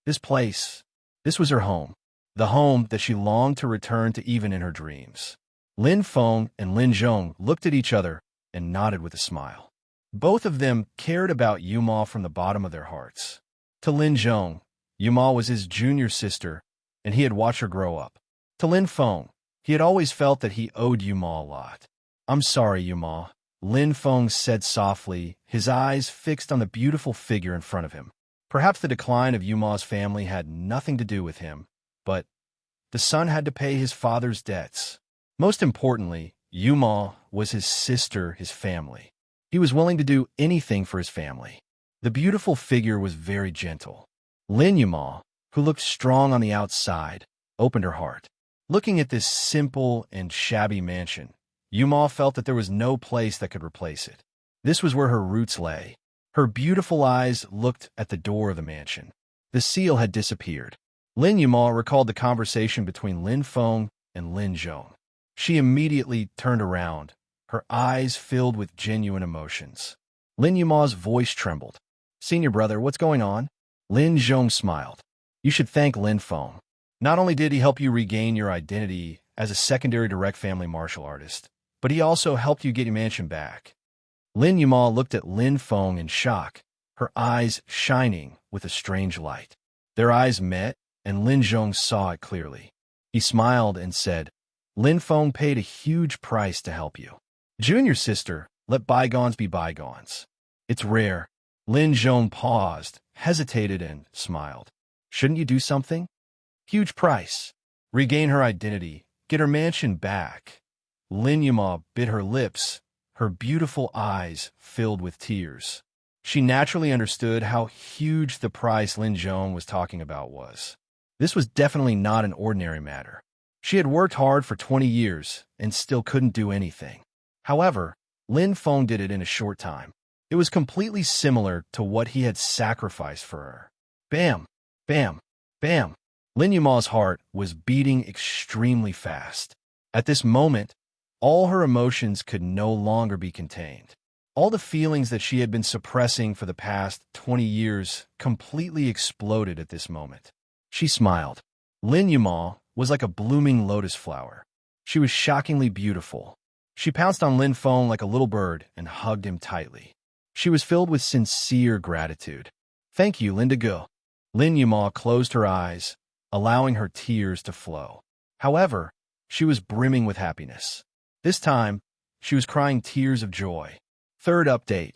This was her home, the home that she longed to return to even in her dreams. Lin Feng and Lin Zhong looked at each other and nodded with a smile. Both of them cared about Yuma from the bottom of their hearts. To Lin Zhong, Yuma was his junior sister, and he had watched her grow up. To Lin Feng, he had always felt that he owed Yuma a lot. "I'm sorry, Yuma," Lin Feng said softly, his eyes fixed on the beautiful figure in front of him. Perhaps the decline of Yuma's family had nothing to do with him, but the son had to pay his father's debts. Most importantly, Yuma was his sister, his family. He was willing to do anything for his family. The beautiful figure was very gentle. Lin Yuma, who looked strong on the outside, opened her heart. Looking at this simple and shabby mansion, Yuma felt that there was no place that could replace it. This was where her roots lay. Her beautiful eyes looked at the door of the mansion. The seal had disappeared. Lin Yuma recalled the conversation between Lin Feng and Lin Zhong. She immediately turned around, her eyes filled with genuine emotions. Lin Yuma's voice trembled. "Senior brother, what's going on?" Lin Zhong smiled. "You should thank Lin Feng. Not only did he help you regain your identity as a secondary direct family martial artist, but he also helped you get your mansion back." Lin Yuma looked at Lin Feng in shock, her eyes shining with a strange light. Their eyes met, and Lin Zhong saw it clearly. He smiled and said, "Lin Feng paid a huge price to help you. Junior sister, let bygones be bygones. It's rare." Lin Zhong paused, hesitated, and smiled. "Shouldn't you do something?" "Huge price. Regain her identity. Get her mansion back." Lin Yuma bit her lips, her beautiful eyes filled with tears. She naturally understood how huge the price Lin Zhong was talking about was. This was definitely not an ordinary matter. She had worked hard for 20 years and still couldn't do anything. However, Lin Feng did it in a short time. It was completely similar to what he had sacrificed for her. Bam! Bam! Bam! Lin Yuma's heart was beating extremely fast. At this moment, all her emotions could no longer be contained. All the feelings that she had been suppressing for the past 20 years completely exploded at this moment. She smiled. Lin Yuma was like a blooming lotus flower. She was shockingly beautiful. She pounced on Lin Feng like a little bird and hugged him tightly. She was filled with sincere gratitude. "Thank you, Linda." Lin Yuma closed her eyes, allowing her tears to flow. However, she was brimming with happiness. This time, she was crying tears of joy. Third update.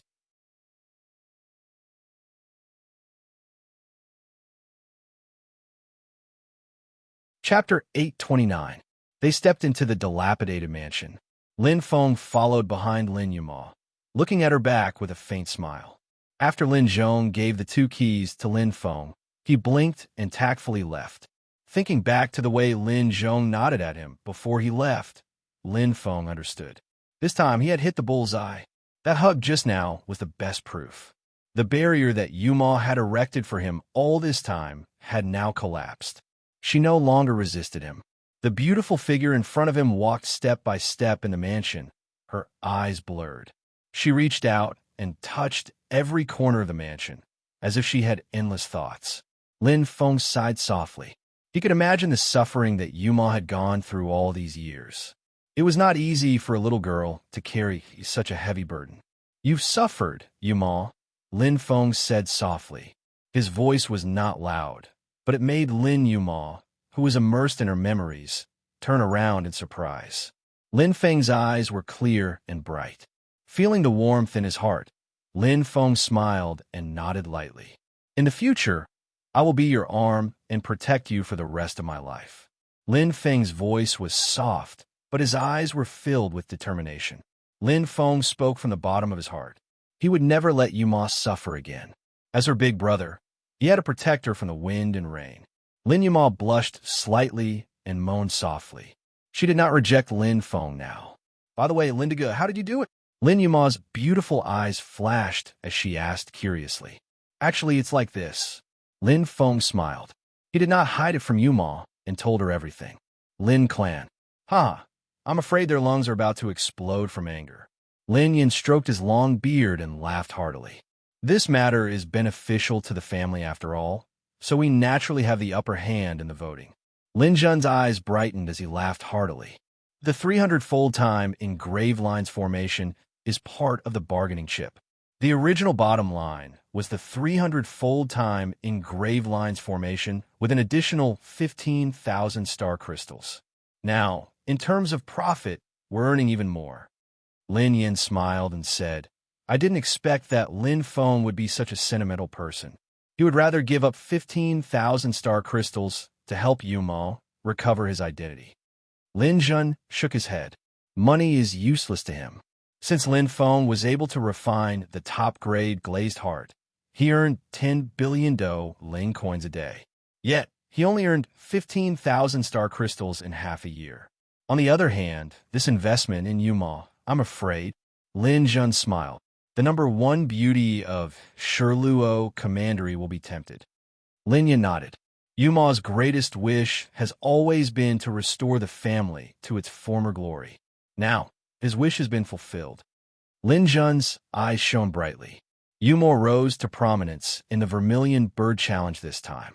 Chapter 829. They stepped into the dilapidated mansion. Lin Feng followed behind Lin Yuma, looking at her back with a faint smile. After Lin Zhong gave the 2 keys to Lin Feng, he blinked and tactfully left. Thinking back to the way Lin Zhong nodded at him before he left, Lin Feng understood. This time he had hit the bullseye. That hug just now was the best proof. The barrier that Yuma had erected for him all this time had now collapsed. She no longer resisted him. The beautiful figure in front of him walked step by step in the mansion, her eyes blurred. She reached out and touched every corner of the mansion, as if she had endless thoughts. Lin Feng sighed softly. He could imagine the suffering that Yuma had gone through all these years. It was not easy for a little girl to carry such a heavy burden. "You've suffered, Yuma," Lin Feng said softly. His voice was not loud, but it made Lin Yuma, who was immersed in her memories, turn around in surprise. Lin Feng's eyes were clear and bright. Feeling the warmth in his heart, Lin Feng smiled and nodded lightly. "In the future, I will be your arm and protect you for the rest of my life." Lin Feng's voice was soft, but his eyes were filled with determination. Lin Feng spoke from the bottom of his heart. He would never let Yuma suffer again. As her big brother, he had to protect her from the wind and rain. Lin Yuma blushed slightly and moaned softly. She did not reject Lin Feng now. By the way, Lindiga, how did you do it? Lin Yuma's beautiful eyes flashed as she asked curiously. Actually, it's like this. Lin Feng smiled. He did not hide it from Yuma and told her everything. Lin Clan. Ha! I'm afraid their lungs are about to explode from anger. Lin Yin stroked his long beard and laughed heartily. This matter is beneficial to the family after all, so we naturally have the upper hand in the voting. Lin Zhen's eyes brightened as he laughed heartily. The 300-fold time in grave lines formation is part of the bargaining chip. The original bottom line was the 300-fold time in grave lines formation with an additional 15,000 star crystals. Now, in terms of profit, we're earning even more. Lin Yin smiled and said, I didn't expect that Lin Feng would be such a sentimental person. He would rather give up 15,000 star crystals to help Yuma recover his identity. Lin Zhen shook his head. Money is useless to him. Since Lin Feng was able to refine the top-grade glazed heart, he earned 10 billion Do Ling coins a day. Yet, he only earned 15,000 star crystals in half a year. On the other hand, this investment in Yuma, I'm afraid, Lin Zhen smiled. The number one beauty of Shiluo Commandery will be tempted. Lin Yin nodded. Yuma's greatest wish has always been to restore the family to its former glory. Now, his wish has been fulfilled. Lin Zhen's eyes shone brightly. Yuma rose to prominence in the Vermilion Bird Challenge this time.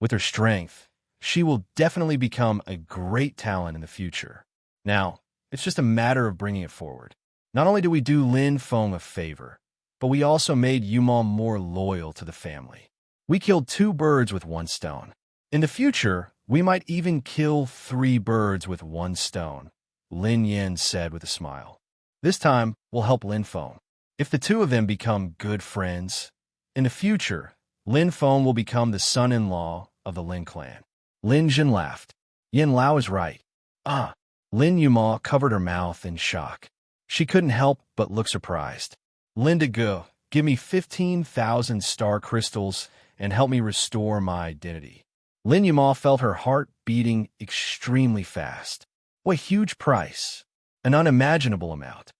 With her strength, she will definitely become a great talent in the future. Now, it's just a matter of bringing it forward. Not only do we do Lin Feng a favor, but we also made Yuma more loyal to the family. We killed 2 birds with 1 stone. In the future, we might even kill 3 birds with 1 stone, Lin Yin said with a smile. This time, we'll help Lin Feng. If the 2 of them become good friends, in the future, Lin Feng will become the son-in-law of the Lin clan. Lin Zhen laughed. Yin Lao is right. Ah! Lin Yuma covered her mouth in shock. She couldn't help but look surprised. Linda Go, give me 15,000 star crystals and help me restore my identity. Lin Yuma felt her heart beating extremely fast. What a huge price. An unimaginable amount.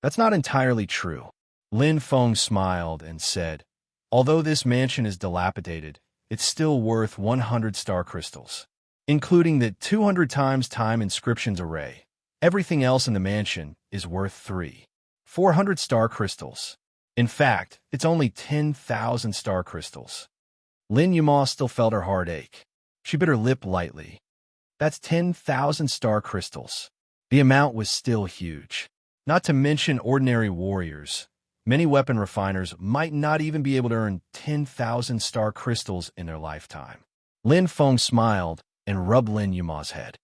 That's not entirely true. Lin Feng smiled and said, although this mansion is dilapidated, it's still worth 100 star crystals, including the 200 times time inscriptions array. Everything else in the mansion is worth 400 star crystals. In fact, it's only 10,000 star crystals. Lin Yuma still felt her heart ache. She bit her lip lightly. That's 10,000 star crystals. The amount was still huge. Not to mention ordinary warriors. Many weapon refiners might not even be able to earn 10,000 star crystals in their lifetime. Lin Feng smiled and rubbed Lin Yuma's head.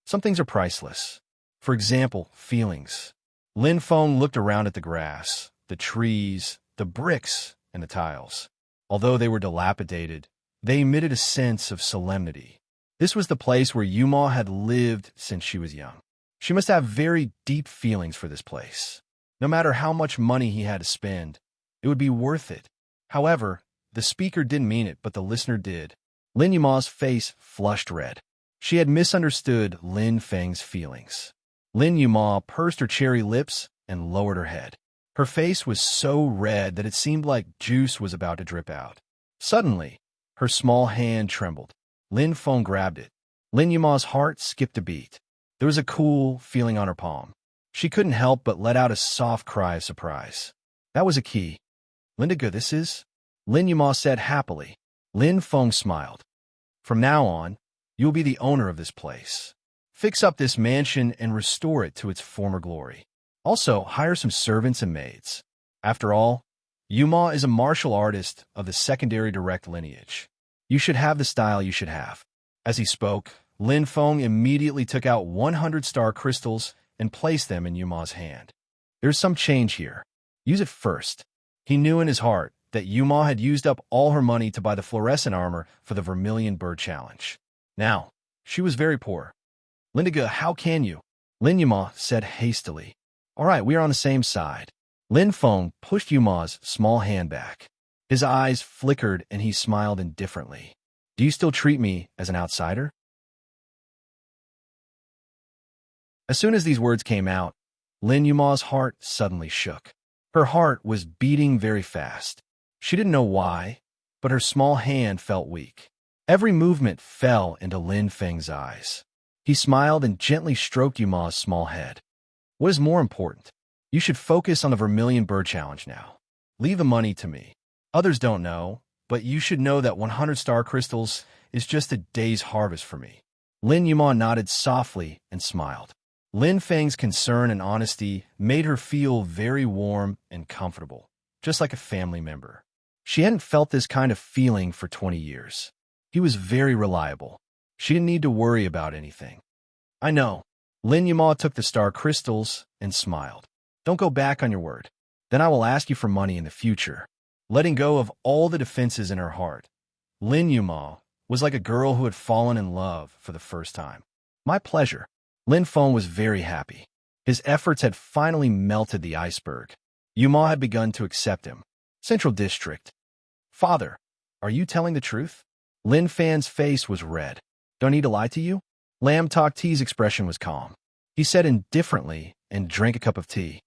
Some things are priceless. For example, feelings. Lin Feng looked around at the grass, the trees, the bricks, and the tiles. Although they were dilapidated, they emitted a sense of solemnity. This was the place where Yuma had lived since she was young. She must have very deep feelings for this place. No matter how much money he had to spend, it would be worth it. However, the speaker didn't mean it, but the listener did. Lin Yuma's face flushed red. She had misunderstood Lin Feng's feelings. Lin Yuma pursed her cherry lips and lowered her head. Her face was so red that it seemed like juice was about to drip out. Suddenly, her small hand trembled. Lin Feng grabbed it. Lin Yuma's heart skipped a beat. There was a cool feeling on her palm. She couldn't help but let out a soft cry of surprise. That was a key. Lindiga, this is? Lin Yuma said happily. Lin Feng smiled. From now on, you'll be the owner of this place. Fix up this mansion and restore it to its former glory. Also, hire some servants and maids. After all, Yuma is a martial artist of the secondary direct lineage. You should have the style you should have. As he spoke, Lin Feng immediately took out 100 star crystals and placed them in Yuma's hand. There's some change here. Use it first. He knew in his heart that Yuma had used up all her money to buy the fluorescent armor for the Vermilion Bird Challenge. Now, she was very poor. Lindiga, how can you? Lin Yuma said hastily. All right, we are on the same side. Lin Feng pushed Yuma's small hand back. His eyes flickered and he smiled indifferently. Do you still treat me as an outsider? As soon as these words came out, Lin Yuma's heart suddenly shook. Her heart was beating very fast. She didn't know why, but her small hand felt weak. Every movement fell into Lin Feng's eyes. He smiled and gently stroked Yuma's small head. What is more important? You should focus on the Vermilion Bird Challenge now. Leave the money to me. Others don't know, but you should know that 100 star crystals is just a day's harvest for me. Lin Yuma nodded softly and smiled. Lin Feng's concern and honesty made her feel very warm and comfortable, just like a family member. She hadn't felt this kind of feeling for 20 years. He was very reliable. She didn't need to worry about anything. I know. Lin Yuma took the star crystals and smiled. Don't go back on your word. Then I will ask you for money in the future. Letting go of all the defenses in her heart, Lin Yuma was like a girl who had fallen in love for the first time. My pleasure. Lin Feng was very happy. His efforts had finally melted the iceberg. Yuma had begun to accept him. Central District. Father, are you telling the truth? Lin Fan's face was red. Don't need to lie to you? Lam Tok Tea's expression was calm. He said indifferently and drank a cup of tea.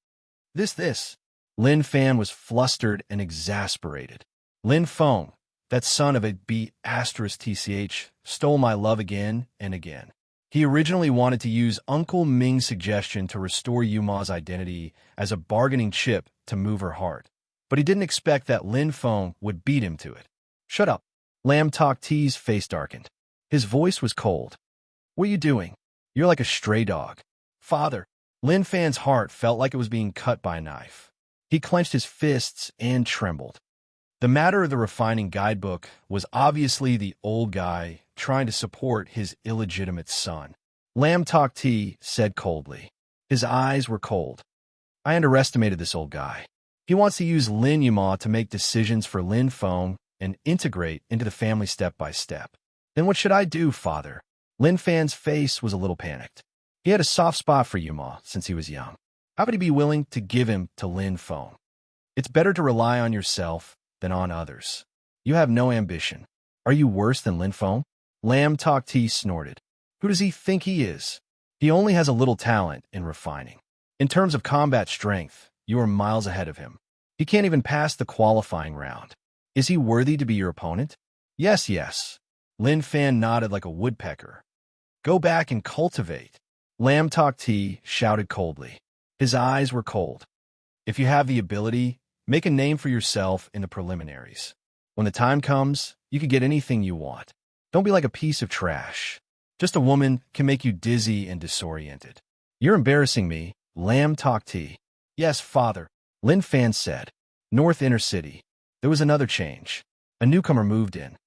This. Lin Fan was flustered and exasperated. Lin Feng, that son of a B*TCH, stole my love again and again. He originally wanted to use Uncle Ming's suggestion to restore Yuma's identity as a bargaining chip to move her heart. But he didn't expect that Lin Feng would beat him to it. Shut up. Lam Tok Tea's face darkened. His voice was cold. What are you doing? You're like a stray dog. Father. Lin Fan's heart felt like it was being cut by a knife. He clenched his fists and trembled. The matter of the refining guidebook was obviously the old guy trying to support his illegitimate son. Lam Tok Tea said coldly. His eyes were cold. I underestimated this old guy. He wants to use Lin Yuma to make decisions for Lin Feng and integrate into the family step by step. Then what should I do, father? Lin Fan's face was a little panicked. He had a soft spot for Yuma since he was young. How could he be willing to give him to Lin Feng? It's better to rely on yourself than on others. You have no ambition. Are you worse than Lin Feng? Lam Tok Tea snorted. Who does he think he is? He only has a little talent in refining. In terms of combat strength, you are miles ahead of him. He can't even pass the qualifying round. Is he worthy to be your opponent? Yes. Lin Fan nodded like a woodpecker. Go back and cultivate. Lam Tok Tea shouted coldly. His eyes were cold. If you have the ability, make a name for yourself in the preliminaries. When the time comes, you can get anything you want. Don't be like a piece of trash. Just a woman can make you dizzy and disoriented. You're embarrassing me, Lam Tok Tea. Yes, father, Lin Fan said. North Inner City. There was another change. A newcomer moved in.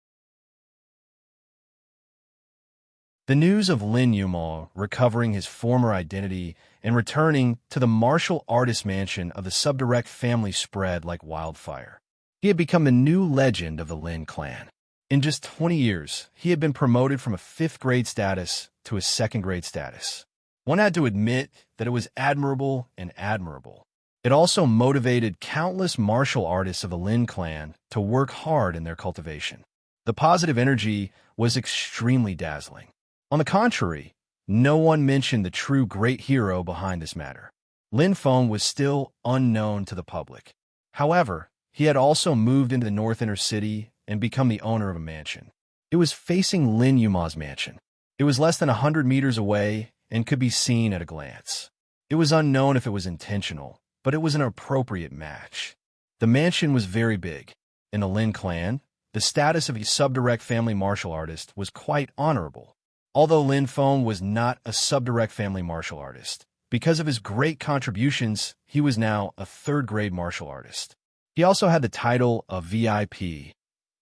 The news of Lin Yuma recovering his former identity and returning to the martial artist mansion of the Subdirect family spread like wildfire. He had become the new legend of the Lin clan. In just 20 years, he had been promoted from a 5th grade status to a 2nd grade status. One had to admit that it was admirable and admirable. It also motivated countless martial artists of the Lin clan to work hard in their cultivation. The positive energy was extremely dazzling. On the contrary, no one mentioned the true great hero behind this matter. Lin Feng was still unknown to the public. However, he had also moved into the North Inner City and become the owner of a mansion. It was facing Lin Yuma's mansion. It was less than 100 meters away and could be seen at a glance. It was unknown if it was intentional, but it was an appropriate match. The mansion was very big. In the Lin clan, the status of a Subdirect family martial artist was quite honorable. Although Lin Feng was not a Subdirect family martial artist, because of his great contributions, he was now a 3rd grade martial artist. He also had the title of VIP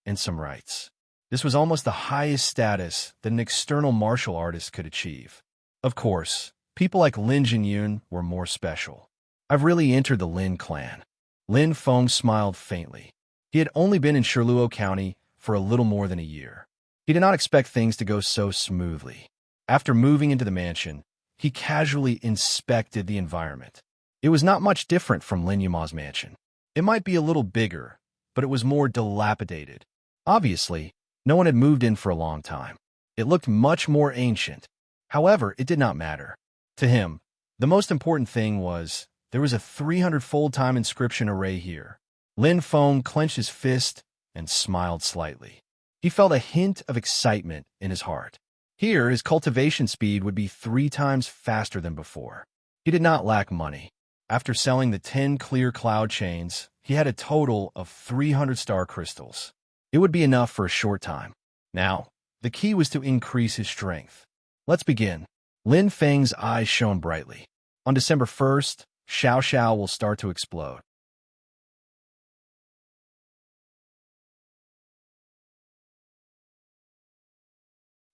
and some rights. This was almost the highest status that an external martial artist could achieve. Of course, people like Lin Jinyun were more special. I've really entered the Lin clan. Lin Feng smiled faintly. He had only been in Shiluo County for a little more than a year. He did not expect things to go so smoothly. After moving into the mansion, he casually inspected the environment. It was not much different from Lin Yuma's mansion. It might be a little bigger, but it was more dilapidated. Obviously, No one had moved in for a long time. It looked much more ancient. However, it did not matter. To him, the most important thing was there was a 300-fold time inscription array here. Lin Feng clenched his fist and smiled slightly. He felt a hint of excitement in his heart. Here, his cultivation speed would be 3 times faster than before. He did not lack money. After selling the 10 clear cloud chains, he had a total of 300 star crystals. It would be enough for a short time. Now, the key was to increase his strength. Let's begin. Lin Feng's eyes shone brightly. On December 1st, Xiao Xiao will start to explode.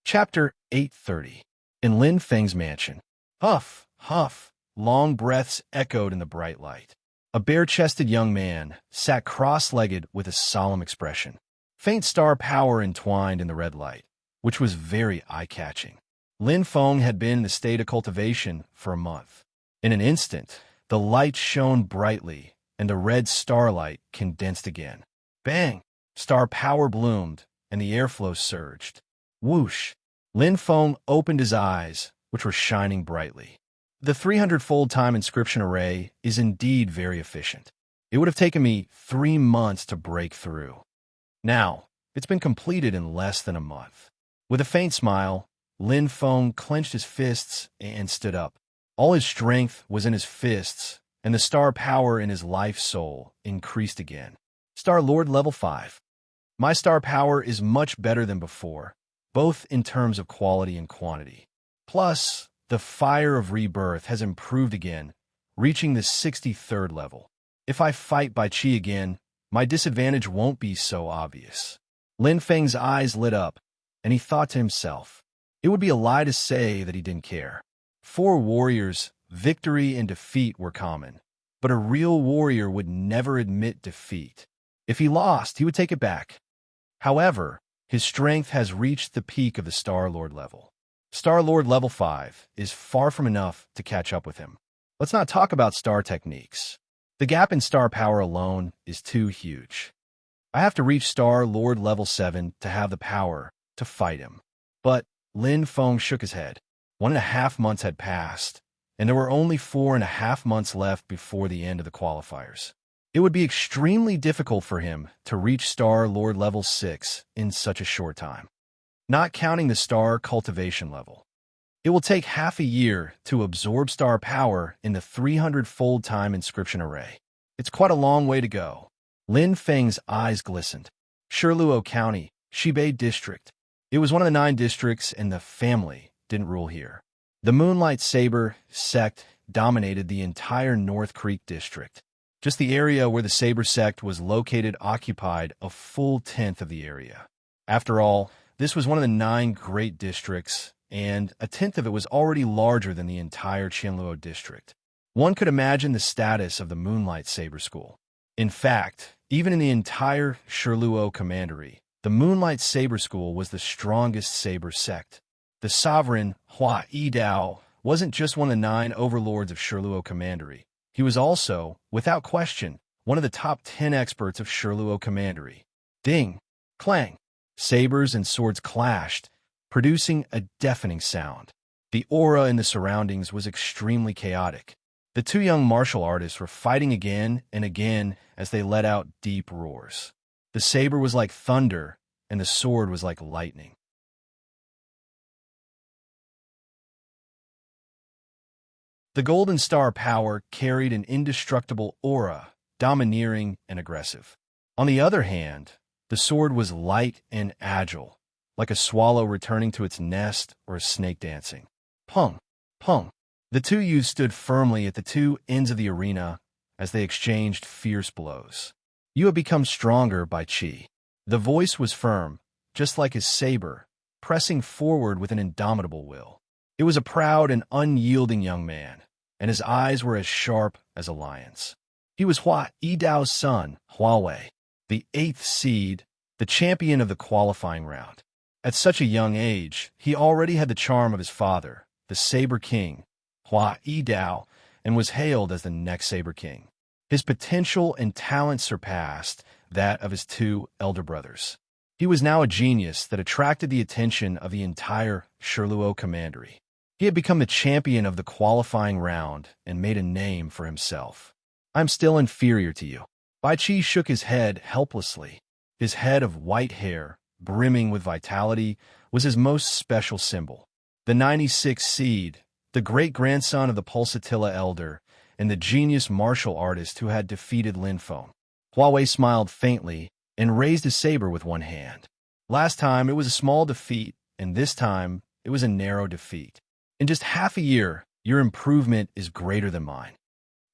Chapter 830. In Lin Feng's mansion. Huff, huff, long breaths echoed in the bright light. A bare-chested young man sat cross-legged with a solemn expression. Faint star power entwined in the red light, which was very eye-catching. Lin Feng had been in the state of cultivation for a month. In an instant, the light shone brightly, and the red starlight condensed again. Bang! Star power bloomed, and the airflow surged. Whoosh! Lin Feng opened his eyes, which were shining brightly. The 300-fold time inscription array is indeed very efficient. It would have taken me 3 months to break through. Now, it's been completed in less than a month. With a faint smile, Lin Feng clenched his fists and stood up. All his strength was in his fists, and the star power in his life soul increased again. Star Lord level 5. My star power is much better than before, both in terms of quality and quantity. Plus, the fire of rebirth has improved again, reaching the 63rd level. If I fight by Qi again, my disadvantage won't be so obvious. Lin Feng's eyes lit up, and he thought to himself, it would be a lie to say that he didn't care. For warriors, victory and defeat were common, but a real warrior would never admit defeat. If he lost, he would take it back. However, his strength has reached the peak of the Star Lord level. Star Lord level 5 is far from enough to catch up with him. Let's not talk about star techniques. The gap in star power alone is too huge. I have to reach Star Lord level 7 to have the power to fight him. But Lin Feng shook his head. 1.5 months had passed, and there were only 4.5 months left before the end of the qualifiers. It would be extremely difficult for him to reach Star Lord level 6 in such a short time. Not counting the star cultivation level. It will take half a year to absorb star power in the 300-fold time inscription array. It's quite a long way to go. Lin Feng's eyes glistened. Shiluo County, Shibei District. It was one of the 9 districts, and the family didn't rule here. The Moonlight Saber sect dominated the entire North Creek district. Just the area where the Saber sect was located occupied a full 10th of the area. After all, this was one of the 9 great districts, and a 10th of it was already larger than the entire Qianluo district. One could imagine the status of the Moonlight Saber School. In fact, even in the entire Shiluo Commandery, the Moonlight Saber School was the strongest saber sect. The sovereign, Hua Yidao, wasn't just one of the 9 overlords of Shiluo Commandery. He was also, without question, one of the top 10 experts of Shiluo Commandery. Ding! Clang! Sabers and swords clashed, producing a deafening sound. The aura in the surroundings was extremely chaotic. The 2 young martial artists were fighting again and again as they let out deep roars. The saber was like thunder, and the sword was like lightning. The Golden Star power carried an indestructible aura, domineering and aggressive. On the other hand, the sword was light and agile, like a swallow returning to its nest or a snake dancing. Pung! Pung! The 2 youths stood firmly at the 2 ends of the arena as they exchanged fierce blows. You have become stronger by Qi. The voice was firm, just like his saber, pressing forward with an indomitable will. It was a proud and unyielding young man, and his eyes were as sharp as a lion's. He was Hua Yidao's son, Huawei, the 8th seed, the champion of the qualifying round. At such a young age, he already had the charm of his father, the Saber King, Hua Yidao, and was hailed as the next Saber King. His potential and talent surpassed that of his 2 elder brothers. He was now a genius that attracted the attention of the entire Sherluo commandery. He had become the champion of the qualifying round and made a name for himself. "I'm still inferior to you." Bai Qi shook his head helplessly. His head of white hair, brimming with vitality, was his most special symbol. The 96th seed, the great-grandson of the Pulsatilla elder, and the genius martial artist who had defeated Lin Feng. Huawei smiled faintly and raised his saber with one hand. Last time it was a small defeat, and this time it was a narrow defeat. In just half a year, your improvement is greater than mine.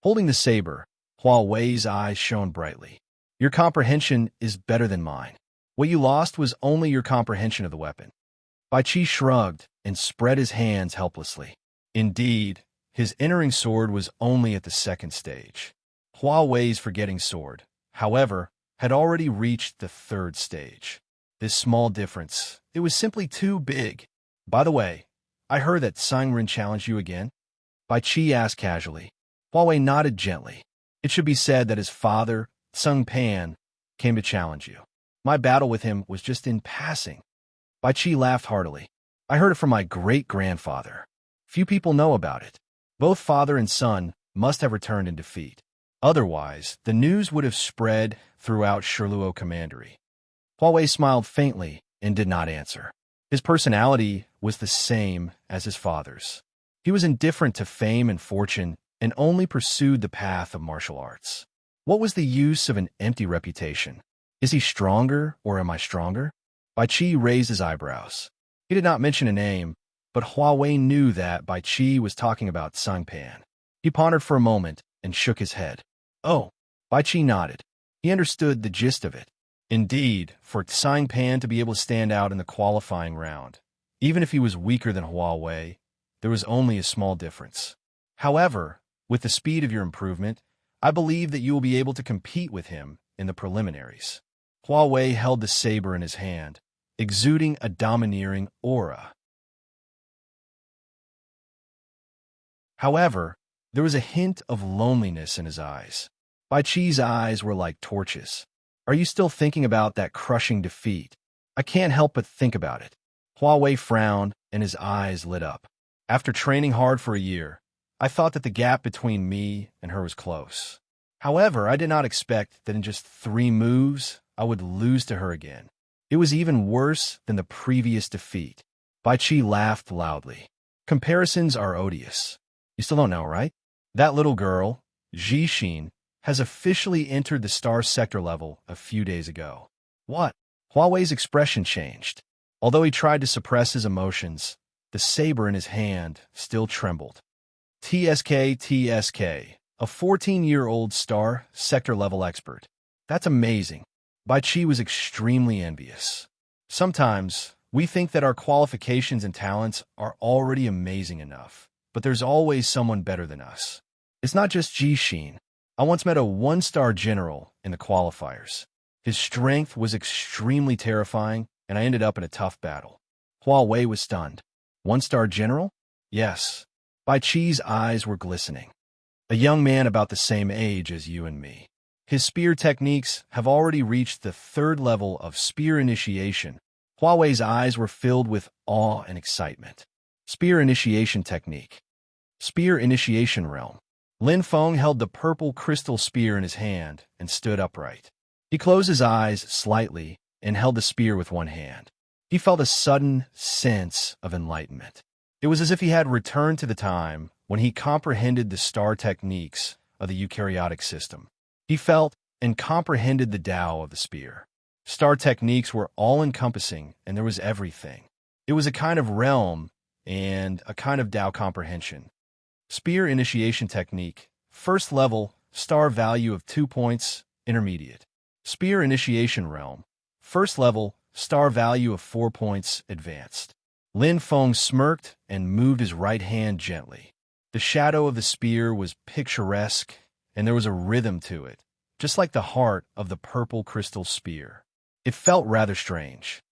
Holding the saber, Huawei's eyes shone brightly. Your comprehension is better than mine. What you lost was only your comprehension of the weapon. Bai Qi shrugged and spread his hands helplessly. Indeed, his entering sword was only at the second stage. Huawei's forgetting sword, however, had already reached the third stage. This small difference, it was simply too big. "By the way, I heard that Sangren challenged you again?" Bai Qi asked casually. Huawei nodded gently. "It should be said that his father, Sung Pan, came to challenge you. My battle with him was just in passing." Bai Qi laughed heartily. "I heard it from my great-grandfather. Few people know about it. Both father and son must have returned in defeat. Otherwise, the news would have spread throughout Sherluo commandery." Huawei smiled faintly and did not answer. His personality was the same as his father's. He was indifferent to fame and fortune and only pursued the path of martial arts. What was the use of an empty reputation? Is he stronger or am I stronger? Bai Qi raised his eyebrows. He did not mention a name, but Huawei knew that Bai Qi was talking about Sang Pan. He pondered for a moment and shook his head. "Oh." Bai Qi nodded. He understood the gist of it. Indeed, for Sang Pan to be able to stand out in the qualifying round, even if he was weaker than Huawei, there was only a small difference. However, with the speed of your improvement, I believe that you will be able to compete with him in the preliminaries. Huawei held the saber in his hand, exuding a domineering aura. However, there was a hint of loneliness in his eyes. Bai Qi's eyes were like torches. "Are you still thinking about that crushing defeat?" "I can't help but think about it." Huawei frowned, and his eyes lit up. "After training hard for a year, I thought that the gap between me and her was close. However, I did not expect that in just 3 moves, I would lose to her again. It was even worse than the previous defeat." Bai Qi laughed loudly. "Comparisons are odious. You still don't know, right? That little girl, Jixin, has officially entered the star sector level a few days ago." "What?" Huawei's expression changed. Although he tried to suppress his emotions, the saber in his hand still trembled. TSK, a 14-year-old star sector level expert. That's amazing." Bai Qi was extremely envious. Sometimes, we think that our qualifications and talents are already amazing enough, but there's always someone better than us. It's not just Jixin. I once met a 1-star general in the qualifiers. His strength was extremely terrifying, and I ended up in a tough battle. Huawei was stunned. 1-star general? Yes. Bai Qi's eyes were glistening. "A young man about the same age as you and me. His spear techniques have already reached the 3rd level of spear initiation." Huawei's eyes were filled with awe and excitement. Spear initiation technique. Spear initiation realm. Lin Feng held the purple crystal spear in his hand and stood upright. He closed his eyes slightly and held the spear with one hand. He felt a sudden sense of enlightenment. It was as if he had returned to the time when he comprehended the star techniques of the eukaryotic system. He felt and comprehended the Tao of the spear. Star techniques were all-encompassing, and there was everything. It was a kind of realm and a kind of Tao comprehension. Spear initiation technique. 1st level, star value of 2 points, intermediate. Spear initiation realm. 1st level, star value of 4 points, advanced. Lin Feng smirked and moved his right hand gently. The shadow of the spear was picturesque, and there was a rhythm to it, just like the heart of the purple crystal spear. It felt rather strange.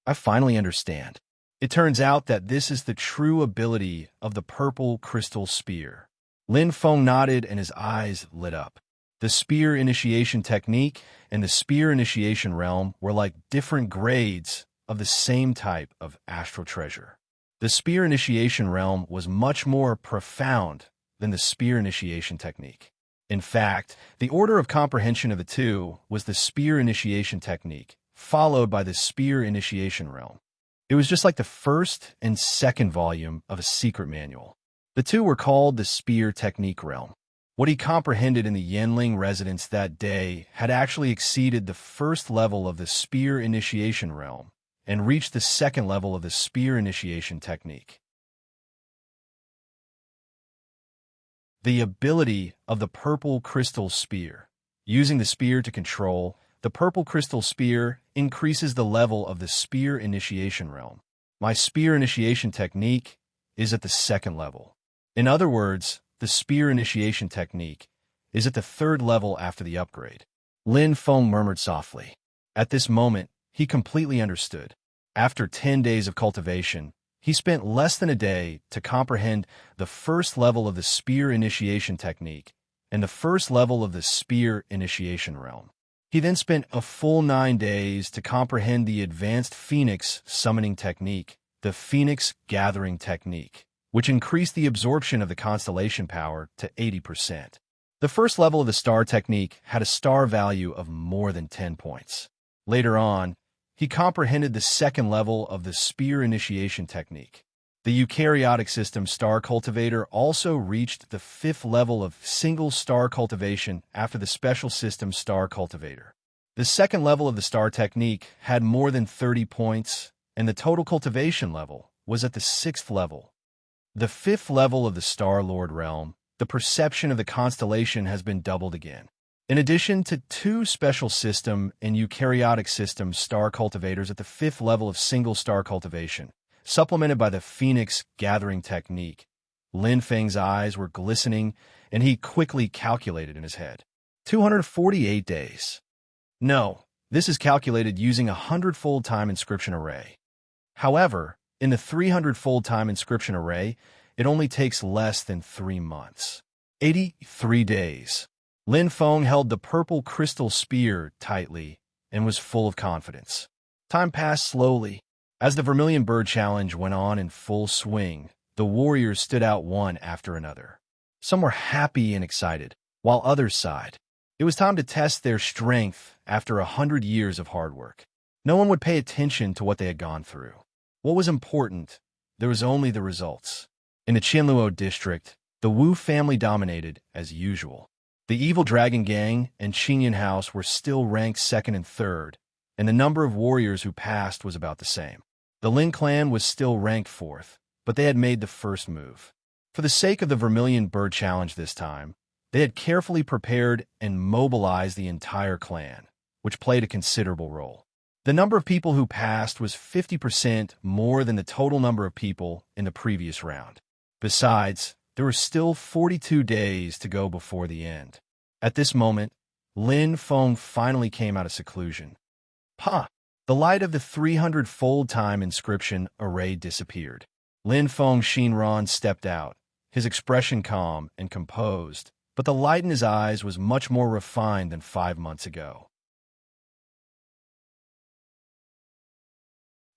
"I finally understand. It turns out that this is the true ability of the purple crystal spear." Lin Feng nodded and his eyes lit up. The spear initiation technique and the spear initiation realm were like different grades of the same type of astral treasure. The spear initiation realm was much more profound than the spear initiation technique. In fact, the order of comprehension of the two was the spear initiation technique, followed by the spear initiation realm. It was just like the first and second volume of a secret manual. The two were called the spear technique realm. What he comprehended in the Yanling residence that day had actually exceeded the first level of the spear initiation realm and reached the second level of the spear initiation technique. The ability of the purple crystal spear. Using the spear to control, the purple crystal spear increases the level of the spear initiation realm. My spear initiation technique is at the second level. In other words, the spear initiation technique is at the third level after the upgrade. Lin Feng murmured softly. At this moment, he completely understood. After 10 days of cultivation, he spent less than a day to comprehend the first level of the spear initiation technique and the first level of the spear initiation realm. He then spent a full 9 days to comprehend the advanced phoenix summoning technique, the phoenix gathering technique, which increased the absorption of the constellation power to 80%. The first level of the star technique had a star value of more than 10 points. Later on, he comprehended the second level of the spear initiation technique. The eukaryotic system star cultivator also reached the fifth level of single star cultivation after the special system star cultivator. The second level of the star technique had more than 30 points, and the total cultivation level was at the sixth level. The fifth level of the Star Lord realm, the perception of the constellation has been doubled again. In addition to 2 special system and eukaryotic system star cultivators at the fifth level of single star cultivation, supplemented by the phoenix gathering technique, Lin Feng's eyes were glistening, and he quickly calculated in his head. 248 days. No, this is calculated using a 100-fold time inscription array. However, in the 300-fold time inscription array, it only takes less than 3 months. 83 days. Lin Feng held the purple crystal spear tightly and was full of confidence. Time passed slowly. As the Vermilion Bird Challenge went on in full swing, the warriors stood out one after another. Some were happy and excited, while others sighed. It was time to test their strength after 100 years of hard work. No one would pay attention to what they had gone through. What was important? There was only the results. In the Qianluo district, the Wu family dominated as usual. The Evil Dragon Gang and Qingyan House were still ranked second and third, and the number of warriors who passed was about the same. The Lin clan was still ranked fourth, but they had made the first move. For the sake of the Vermilion Bird Challenge this time, they had carefully prepared and mobilized the entire clan, which played a considerable role. The number of people who passed was 50% more than the total number of people in the previous round. Besides, there were still 42 days to go before the end. At this moment, Lin Feng finally came out of seclusion. Ha! The light of the 300-fold time inscription array disappeared. Lin Feng Xinran stepped out, his expression calm and composed, but the light in his eyes was much more refined than 5 months ago.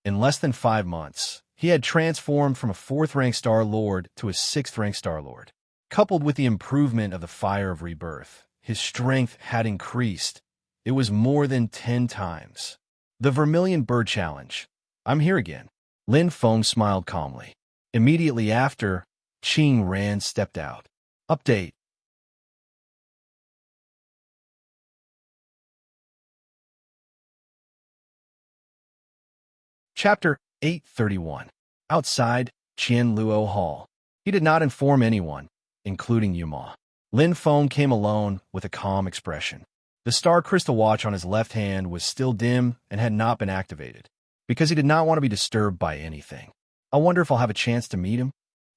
In less than 5 months, he had transformed from a 4th-rank Star Lord to a 6th-rank Star Lord. Coupled with the improvement of the Fire of Rebirth, his strength had increased. It was more than 10 times. The Vermilion Bird Challenge. I'm here again. Lin Feng smiled calmly. Immediately after, Qing Ran stepped out. Update. Chapter 831. Outside Qianluo Hall. He did not inform anyone, including Yuma. Lin Feng came alone with a calm expression. The star crystal watch on his left hand was still dim and had not been activated, because he did not want to be disturbed by anything. I wonder if I'll have a chance to meet him?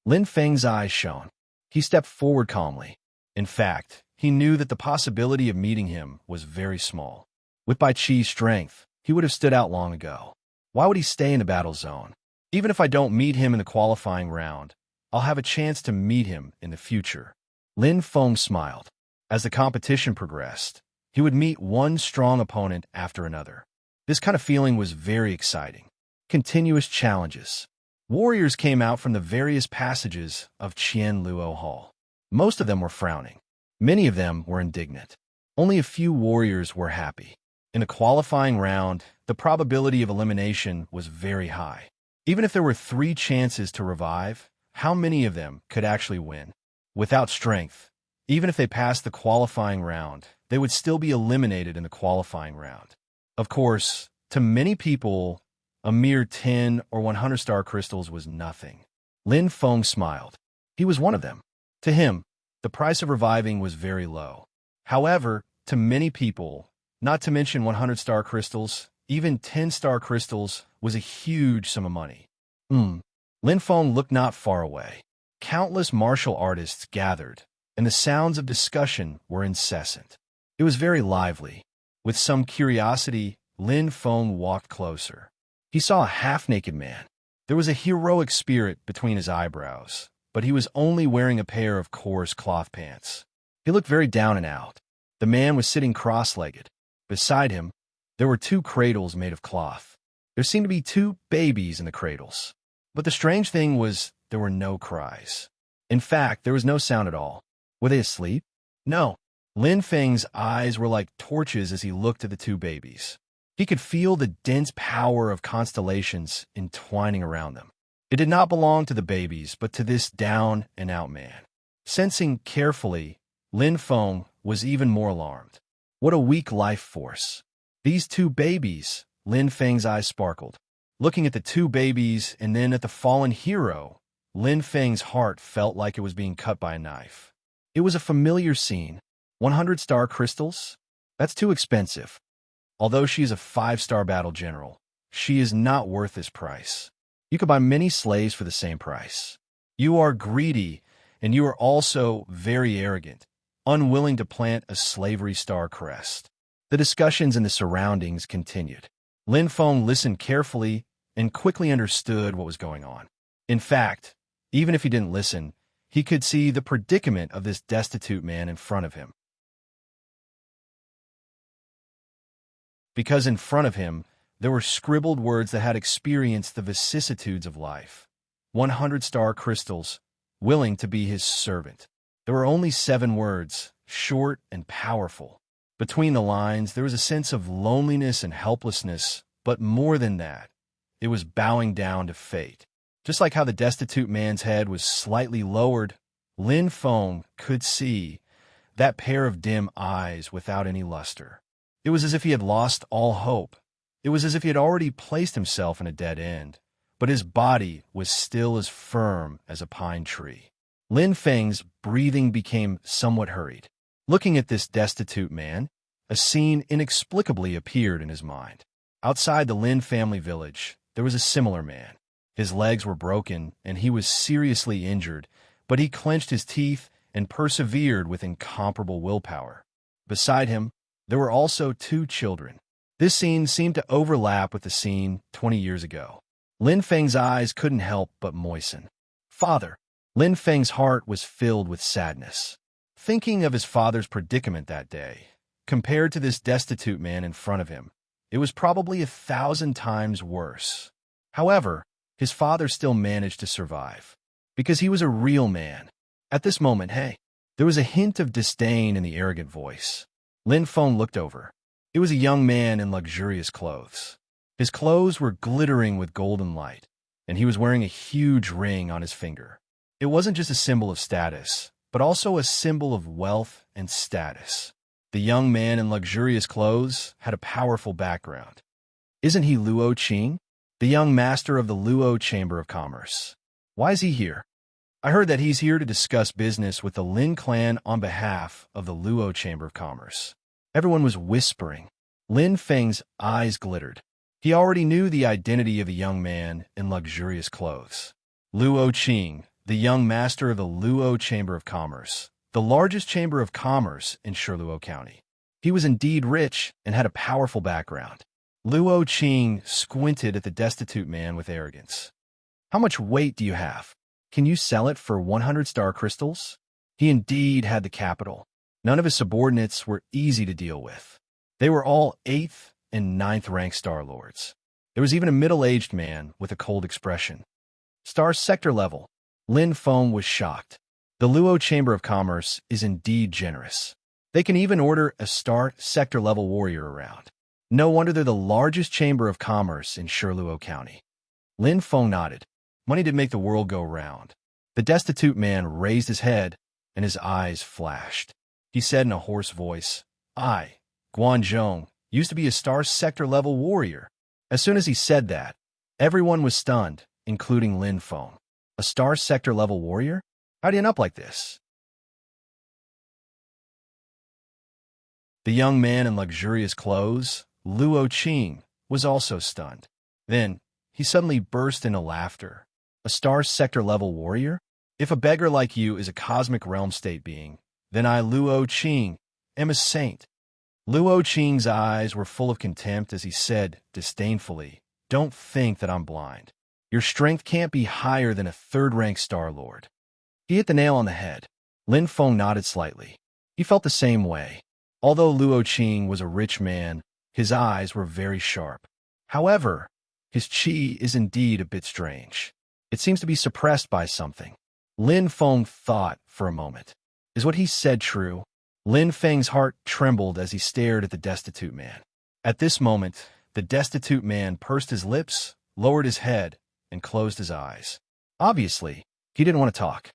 Lin Feng's eyes shone. He stepped forward calmly. In fact, he knew that the possibility of meeting him was very small. With Bai Qi's strength, he would have stood out long ago. Why would he stay in the battle zone? Even if I don't meet him in the qualifying round, I'll have a chance to meet him in the future. Lin Feng smiled. As the competition progressed, he would meet one strong opponent after another. This kind of feeling was very exciting. Continuous challenges. Warriors came out from the various passages of Qianluo Hall. Most of them were frowning. Many of them were indignant. Only a few warriors were happy. In the qualifying round, the probability of elimination was very high. Even if there were 3 chances to revive, how many of them could actually win? Without strength, even if they passed the qualifying round, they would still be eliminated in the qualifying round. Of course, to many people, a mere 10 or 100 star crystals was nothing. Lin Feng smiled. He was one of them. To him, the price of reviving was very low. However, to many people, not to mention 100 star crystals, even 10 star crystals was a huge sum of money. Lin Feng looked not far away. Countless martial artists gathered, and the sounds of discussion were incessant. It was very lively. With some curiosity, Lin Feng walked closer. He saw a half-naked man. There was a heroic spirit between his eyebrows, but he was only wearing a pair of coarse cloth pants. He looked very down and out. The man was sitting cross-legged. Beside him, there were 2 cradles made of cloth. There seemed to be 2 babies in the cradles. But the strange thing was there were no cries. In fact, there was no sound at all. Were they asleep? No. Lin Feng's eyes were like torches as he looked at the 2 babies. He could feel the dense power of constellations entwining around them. It did not belong to the babies, but to this down-and-out man. Sensing carefully, Lin Feng was even more alarmed. What a weak life force. These 2 babies, Lin Feng's eyes sparkled. Looking at the 2 babies and then at the fallen hero, Lin Feng's heart felt like it was being cut by a knife. It was a familiar scene. 100 star crystals? That's too expensive. Although she is a 5-star battle general, she is not worth this price. You could buy many slaves for the same price. You are greedy, and you are also very arrogant, unwilling to plant a slavery star crest. The discussions in the surroundings continued. Lin Feng listened carefully and quickly understood what was going on. In fact, even if he didn't listen, he could see the predicament of this destitute man in front of him. Because in front of him, there were scribbled words that had experienced the vicissitudes of life. 100 star crystals, willing to be his servant. There were only 7 words, short and powerful. Between the lines, there was a sense of loneliness and helplessness, but more than that, it was bowing down to fate. Just like how the destitute man's head was slightly lowered, Lin Feng could see that pair of dim eyes without any luster. It was as if he had lost all hope. It was as if he had already placed himself in a dead end, but his body was still as firm as a pine tree. Lin Feng's breathing became somewhat hurried. Looking at this destitute man, a scene inexplicably appeared in his mind. Outside the Lin family village, there was a similar man. His legs were broken, and he was seriously injured, but he clenched his teeth and persevered with incomparable willpower. Beside him, there were also 2 children. This scene seemed to overlap with the scene 20 years ago. Lin Feng's eyes couldn't help but moisten. Father. Lin Feng's heart was filled with sadness. Thinking of his father's predicament that day, compared to this destitute man in front of him, it was probably 1,000 times worse. However, his father still managed to survive, because he was a real man. At this moment, there was a hint of disdain in the arrogant voice. Lin Feng looked over. It was a young man in luxurious clothes. His clothes were glittering with golden light, and he was wearing a huge ring on his finger. It wasn't just a symbol of status, but also a symbol of wealth and status. The young man in luxurious clothes had a powerful background. Isn't he Luo Qing, the young master of the Luo Chamber of Commerce? Why is he here? I heard that he's here to discuss business with the Lin clan on behalf of the Luo Chamber of Commerce. Everyone was whispering. Lin Feng's eyes glittered. He already knew the identity of the young man in luxurious clothes. Luo Qing, the young master of the Luo Chamber of Commerce, the largest chamber of commerce in Shiluo County. He was indeed rich and had a powerful background. Luo Qing squinted at the destitute man with arrogance. How much weight do you have? Can you sell it for 100 star crystals? He indeed had the capital. None of his subordinates were easy to deal with. They were all 8th and ninth rank Star Lords. There was even a middle-aged man with a cold expression. Star Sector level. Lin Feng was shocked. The Luo Chamber of Commerce is indeed generous. They can even order a Star Sector level warrior around. No wonder they're the largest chamber of commerce in Shiluo County. Lin Feng nodded. Money did make the world go round. The destitute man raised his head, and his eyes flashed. He said in a hoarse voice, I, Guanzhong, used to be a Star Sector level warrior. As soon as he said that, everyone was stunned, including Lin Feng. A Star Sector level warrior? How'd he end up like this? The young man in luxurious clothes, Luo Qing, was also stunned. Then, he suddenly burst into laughter. A Star Sector level warrior? If a beggar like you is a cosmic realm state being, then I, Luo Qing, am a saint. Luo Qing's eyes were full of contempt as he said, disdainfully, Don't think that I'm blind. Your strength can't be higher than a third-rank Star Lord. He hit the nail on the head. Lin Feng nodded slightly. He felt the same way. Although Luo Qing was a rich man, his eyes were very sharp. However, his qi is indeed a bit strange. It seems to be suppressed by something. Lin Feng thought for a moment. Is what he said true? Lin Feng's heart trembled as he stared at the destitute man. At this moment, the destitute man pursed his lips, lowered his head, and closed his eyes. Obviously, he didn't want to talk.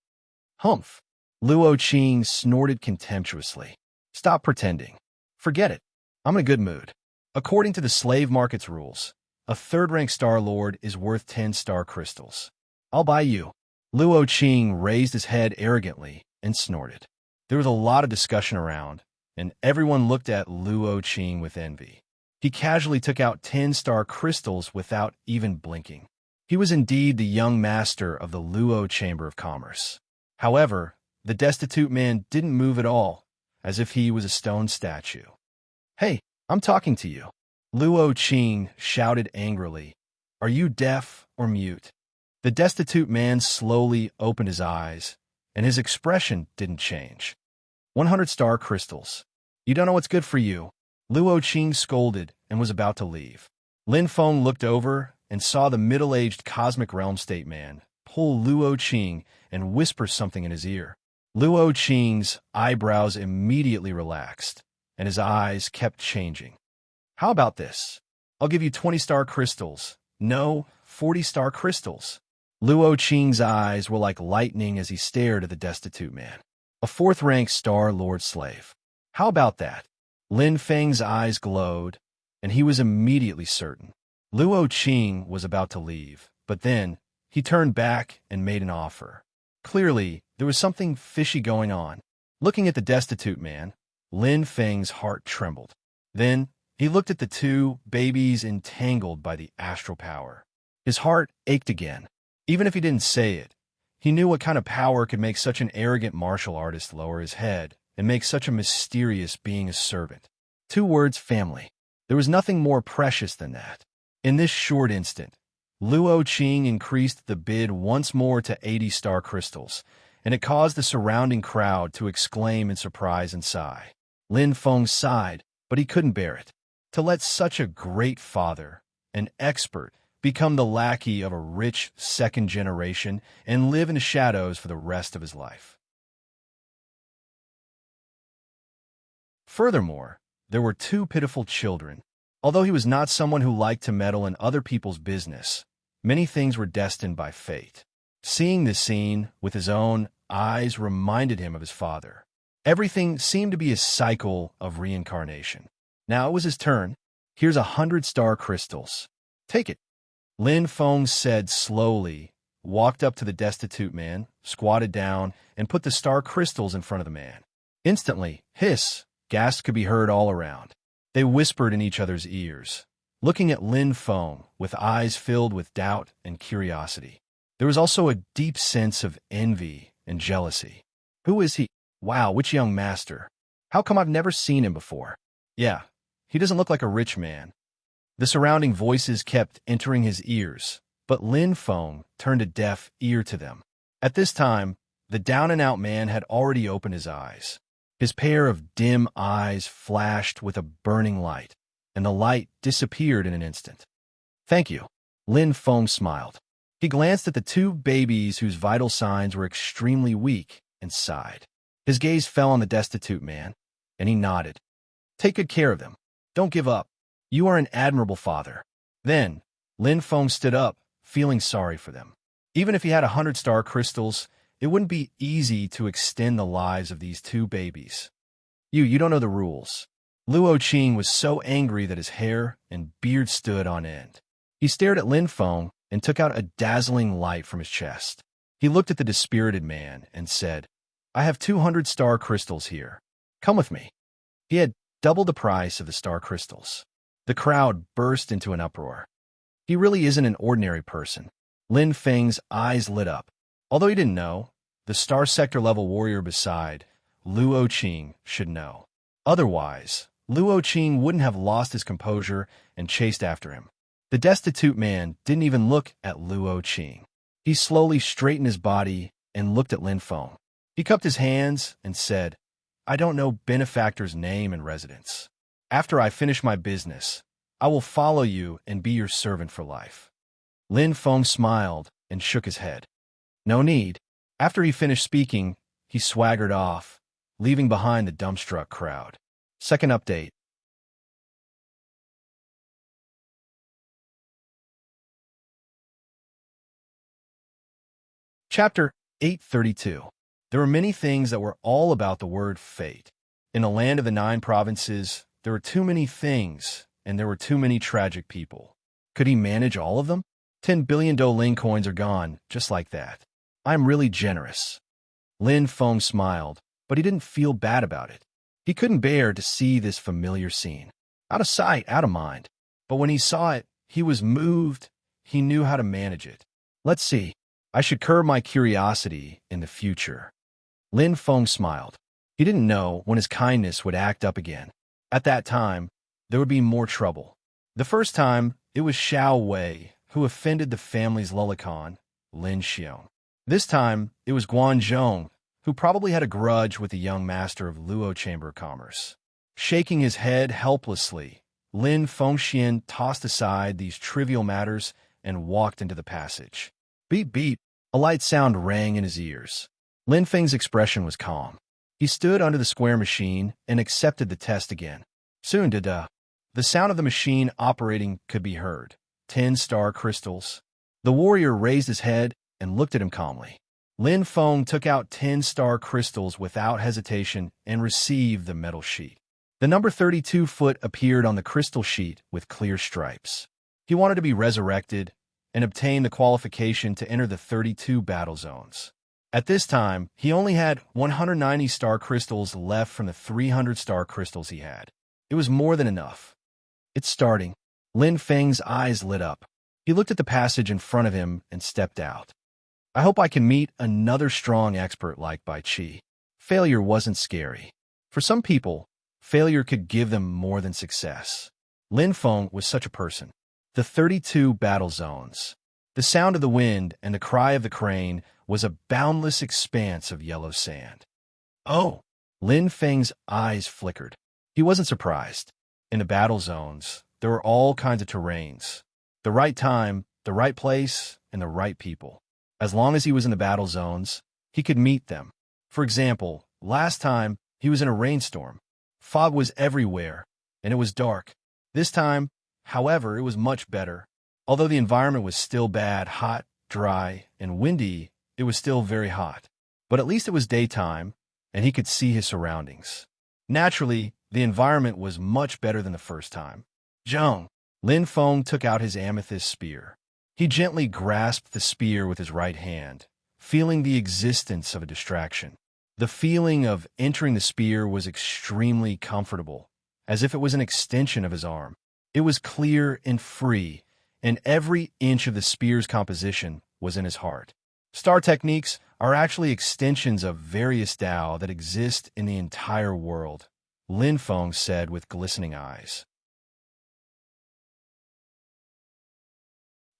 Humph! Luo Qing snorted contemptuously. Stop pretending. Forget it. I'm in a good mood. According to the slave market's rules, a third-rank Star Lord is worth 10 star crystals. I'll buy you. Luo Qing raised his head arrogantly and snorted. There was a lot of discussion around, and everyone looked at Luo Qing with envy. He casually took out 10 star crystals without even blinking. He was indeed the young master of the Luo Chamber of Commerce. However, the destitute man didn't move at all, as if he was a stone statue. Hey, I'm talking to you. Luo Qing shouted angrily. Are you deaf or mute? The destitute man slowly opened his eyes, and his expression didn't change. 100 star crystals. You don't know what's good for you. Luo Qing scolded and was about to leave. Lin Feng looked over and saw the middle-aged cosmic realm state man pull Luo Qing and whisper something in his ear. Luo Qing's eyebrows immediately relaxed, and his eyes kept changing. How about this? I'll give you 20 star crystals. No, 40 star crystals. Luo Qing's eyes were like lightning as he stared at the destitute man. A fourth-rank Star Lord slave. How about that? Lin Feng's eyes glowed, and he was immediately certain. Luo Qing was about to leave, but then he turned back and made an offer. Clearly, there was something fishy going on. Looking at the destitute man, Lin Feng's heart trembled. Then, he looked at the two babies entangled by the astral power. His heart ached again. Even if he didn't say it, he knew what kind of power could make such an arrogant martial artist lower his head and make such a mysterious being a servant. 2 words, family. There was nothing more precious than that. In this short instant, Luo Qing increased the bid once more to 80 star crystals, and it caused the surrounding crowd to exclaim in surprise and sigh. Lin Feng sighed, but he couldn't bear it. To let such a great father, an expert, become the lackey of a rich second generation and live in the shadows for the rest of his life. Furthermore, there were 2 pitiful children. Although he was not someone who liked to meddle in other people's business, many things were destined by fate. Seeing this scene with his own eyes reminded him of his father. Everything seemed to be a cycle of reincarnation. Now it was his turn. Here's 100 star crystals. Take it. Lin Feng said slowly, walked up to the destitute man, squatted down, and put the star crystals in front of the man. Instantly, hiss, gasps could be heard all around. They whispered in each other's ears, looking at Lin Feng with eyes filled with doubt and curiosity. There was also a deep sense of envy and jealousy. Who is he? Wow, which young master? How come I've never seen him before? Yeah, he doesn't look like a rich man. The surrounding voices kept entering his ears, but Lin Feng turned a deaf ear to them. At this time, the down-and-out man had already opened his eyes. His pair of dim eyes flashed with a burning light, and the light disappeared in an instant. "Thank you." Lin Feng smiled. He glanced at the two babies whose vital signs were extremely weak and sighed. His gaze fell on the destitute man, and he nodded. "Take good care of them. Don't give up. You are an admirable father." Then, Lin Feng stood up, feeling sorry for them. Even if he had 100 star crystals, it wouldn't be easy to extend the lives of these two babies. You don't know the rules." Luo Qing was so angry that his hair and beard stood on end. He stared at Lin Feng and took out a dazzling light from his chest. He looked at the dispirited man and said, "I have 200 star crystals here. Come with me." He had double the price of the star crystals. The crowd burst into an uproar. He really isn't an ordinary person. Lin Feng's eyes lit up. Although he didn't know, the star sector level warrior beside Luo Qing should know. Otherwise, Luo Qing wouldn't have lost his composure and chased after him. The destitute man didn't even look at Luo Qing. He slowly straightened his body and looked at Lin Feng. He cupped his hands and said, "I don't know benefactor's name and residence. After I finish my business, I will follow you and be your servant for life." Lin Feng smiled and shook his head. "No need." After he finished speaking, he swaggered off, leaving behind the dumbstruck crowd. Second update. Chapter 832. There were many things that were all about the word fate. In the land of the 9 provinces, there were too many things, and there were too many tragic people. Could he manage all of them? 10 billion Doling coins are gone, just like that. I'm really generous. Lin Feng smiled, but he didn't feel bad about it. He couldn't bear to see this familiar scene. Out of sight, out of mind. But when he saw it, he was moved. He knew how to manage it. Let's see. I should curb my curiosity in the future. Lin Feng smiled. He didn't know when his kindness would act up again. At that time, there would be more trouble. The first time, it was Xiao Wei who offended the family's Lulicon, Lin Xiong. This time, it was Guan Zhong, who probably had a grudge with the young master of Luo Chamber of Commerce. Shaking his head helplessly, Lin Fengxian tossed aside these trivial matters and walked into the passage. Beep beep, a light sound rang in his ears. Lin Feng's expression was calm. He stood under the square machine and accepted the test again. Soon, the sound of the machine operating could be heard. 10 star crystals. The warrior raised his head and looked at him calmly. Lin Feng took out 10 star crystals without hesitation and received the metal sheet. The number 32 foot appeared on the crystal sheet with clear stripes. He wanted to be resurrected and obtain the qualification to enter the 32 battle zones. At this time, he only had 190 star crystals left from the 300 star crystals he had. It was more than enough. It's starting. Lin Feng's eyes lit up. He looked at the passage in front of him and stepped out. I hope I can meet another strong expert like Bai Qi. Failure wasn't scary. For some people, failure could give them more than success. Lin Feng was such a person. The 32 battle zones. The sound of the wind and the cry of the crane was a boundless expanse of yellow sand. Oh! Lin Feng's eyes flickered. He wasn't surprised. In the battle zones, there were all kinds of terrains. The right time, the right place, and the right people. As long as he was in the battle zones, he could meet them. For example, last time, he was in a rainstorm. Fog was everywhere, and it was dark. This time, however, it was much better. Although the environment was still bad, hot, dry, and windy, it was still very hot. But at least it was daytime, and he could see his surroundings. Naturally, the environment was much better than the first time. Zheng. Lin Feng took out his amethyst spear. He gently grasped the spear with his right hand, feeling the existence of a distraction. The feeling of entering the spear was extremely comfortable, as if it was an extension of his arm. It was clear and free, and every inch of the spear's composition was in his heart. Star techniques are actually extensions of various Tao that exist in the entire world, Lin Feng said with glistening eyes.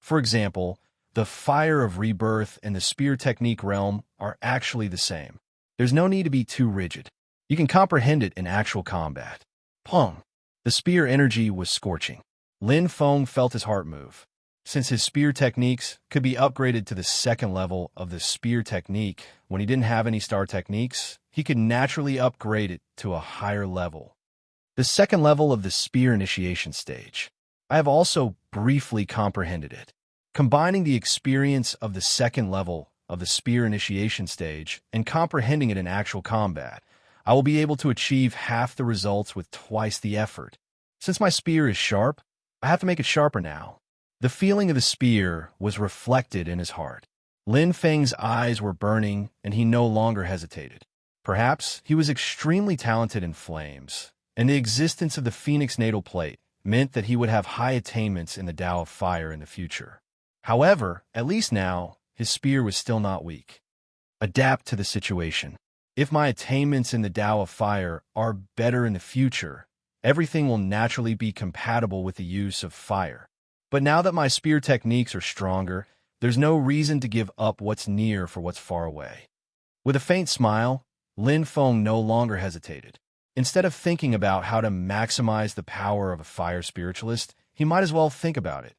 For example, the fire of rebirth and the spear technique realm are actually the same. There's no need to be too rigid. You can comprehend it in actual combat. Pong! The spear energy was scorching. Lin Feng felt his heart move. Since his spear techniques could be upgraded to the second level of the spear technique when he didn't have any star techniques, he could naturally upgrade it to a higher level. The second level of the spear initiation stage. I have also briefly comprehended it. Combining the experience of the second level of the spear initiation stage and comprehending it in actual combat, I will be able to achieve half the results with twice the effort. Since my spear is sharp, I have to make it sharper now. The feeling of the spear was reflected in his heart. Lin Feng's eyes were burning, and he no longer hesitated. Perhaps he was extremely talented in flames, and the existence of the Phoenix natal plate meant that he would have high attainments in the Tao of Fire in the future. However, at least now, his spear was still not weak. Adapt to the situation. If my attainments in the Tao of Fire are better in the future, everything will naturally be compatible with the use of fire. But now that my spear techniques are stronger, there's no reason to give up what's near for what's far away. With a faint smile, Lin Feng no longer hesitated. Instead of thinking about how to maximize the power of a fire spiritualist, he might as well think about it.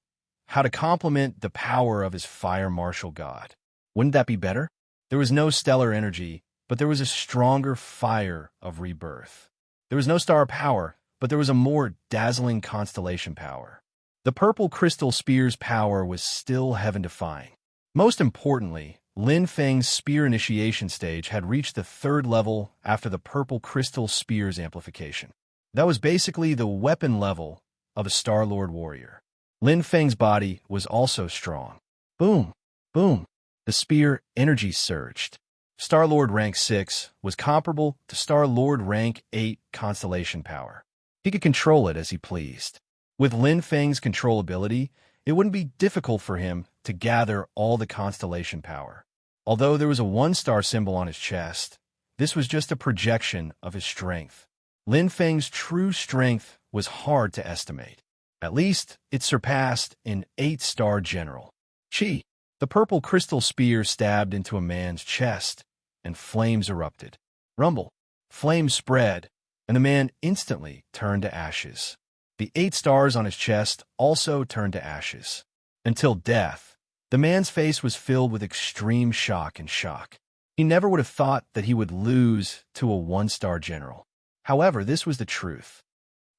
How to complement the power of his fire martial god. Wouldn't that be better? There was no stellar energy, but there was a stronger fire of rebirth. There was no star power, but there was a more dazzling constellation power. The purple crystal spear's power was still heaven-defying. Most importantly, Lin Feng's spear initiation stage had reached the third level after the purple crystal spear's amplification. That was basically the weapon level of a Star-Lord warrior. Lin Feng's body was also strong. Boom! Boom! The spear energy surged. Star-Lord rank 6 was comparable to Star-Lord rank 8 constellation power. He could control it as he pleased. With Lin Feng's controllability, it wouldn't be difficult for him to gather all the constellation power. Although there was a one-star symbol on his chest, this was just a projection of his strength. Lin Feng's true strength was hard to estimate. At least, it surpassed an 8-star general. Chi! The purple crystal spear stabbed into a man's chest, and flames erupted. Rumble! Flames spread, and the man instantly turned to ashes. The 8 stars on his chest also turned to ashes. Until death, the man's face was filled with extreme shock and shock. He never would have thought that he would lose to a 1-star general. However, this was the truth.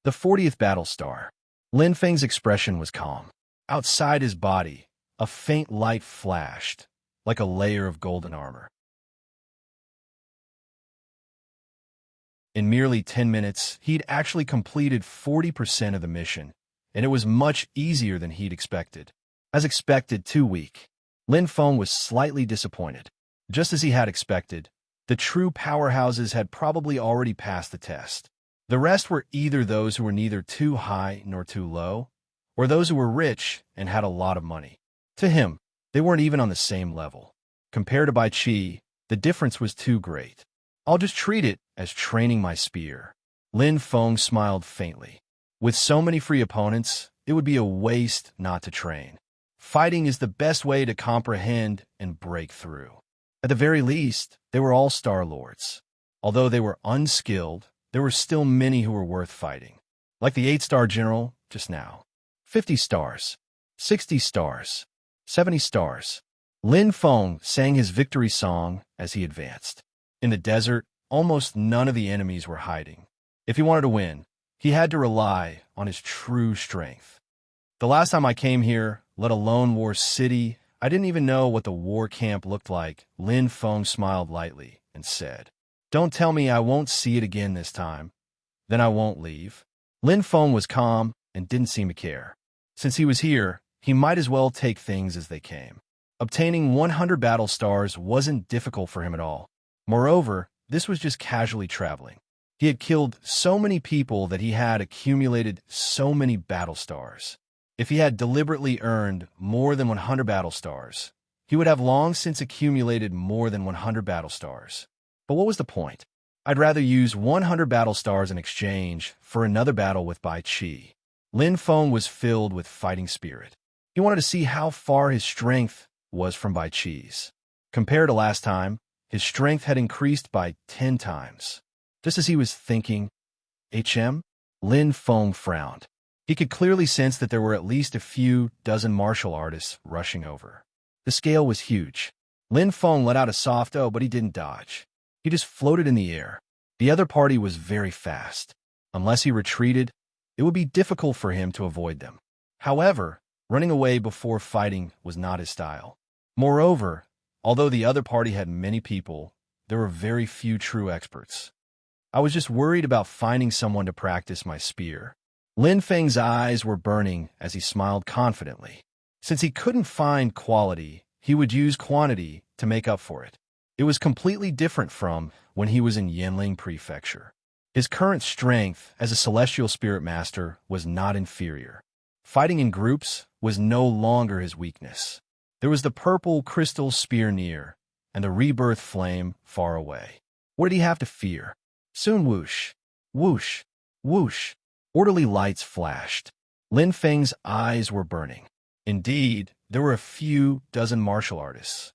The 40th battle star. Lin Feng's expression was calm. Outside his body, a faint light flashed, like a layer of golden armor. In merely 10 minutes, he'd actually completed 40% of the mission, and it was much easier than he'd expected. As expected, too weak. Lin Feng was slightly disappointed. Just as he had expected, the true powerhouses had probably already passed the test. The rest were either those who were neither too high nor too low, or those who were rich and had a lot of money. To him, they weren't even on the same level. Compared to Bai Qi, the difference was too great. I'll just treat it as training my spear. Lin Feng smiled faintly. With so many free opponents, it would be a waste not to train. Fighting is the best way to comprehend and break through. At the very least, they were all Star-Lords. Although they were unskilled, there were still many who were worth fighting. Like the 8-star general just now. 50 stars. 60 stars. 70 stars. Lin Feng sang his victory song as he advanced. In the desert, almost none of the enemies were hiding. If he wanted to win, he had to rely on his true strength. The last time I came here, let alone War City, I didn't even know what the war camp looked like. Lin Feng smiled lightly and said, "Don't tell me I won't see it again this time. Then I won't leave." Lin Feng was calm and didn't seem to care. Since he was here, he might as well take things as they came. Obtaining 100 battle stars wasn't difficult for him at all. Moreover, this was just casually traveling. He had killed so many people that he had accumulated so many battle stars. If he had deliberately earned more than 100 battle stars, he would have long since accumulated more than 100 battle stars. But what was the point? I'd rather use 100 battle stars in exchange for another battle with Bai Qi. Lin Feng was filled with fighting spirit. He wanted to see how far his strength was from Bai Qi's. Compared to last time, his strength had increased by 10 times. Just as he was thinking, HM, Lin Feng frowned. He could clearly sense that there were at least a few dozen martial artists rushing over. The scale was huge. Lin Feng let out a soft "oh," but he didn't dodge. He just floated in the air. The other party was very fast. Unless he retreated, it would be difficult for him to avoid them. However, running away before fighting was not his style. Moreover, although the other party had many people, there were very few true experts. I was just worried about finding someone to practice my spear. Lin Feng's eyes were burning as he smiled confidently. Since he couldn't find quality, he would use quantity to make up for it. It was completely different from when he was in Yanling Prefecture. His current strength as a celestial spirit master was not inferior. Fighting in groups was no longer his weakness. There was the purple crystal spear near, and the rebirth flame far away. What did he have to fear? Soon whoosh, whoosh, whoosh, orderly lights flashed. Lin Feng's eyes were burning. Indeed, there were a few dozen martial artists.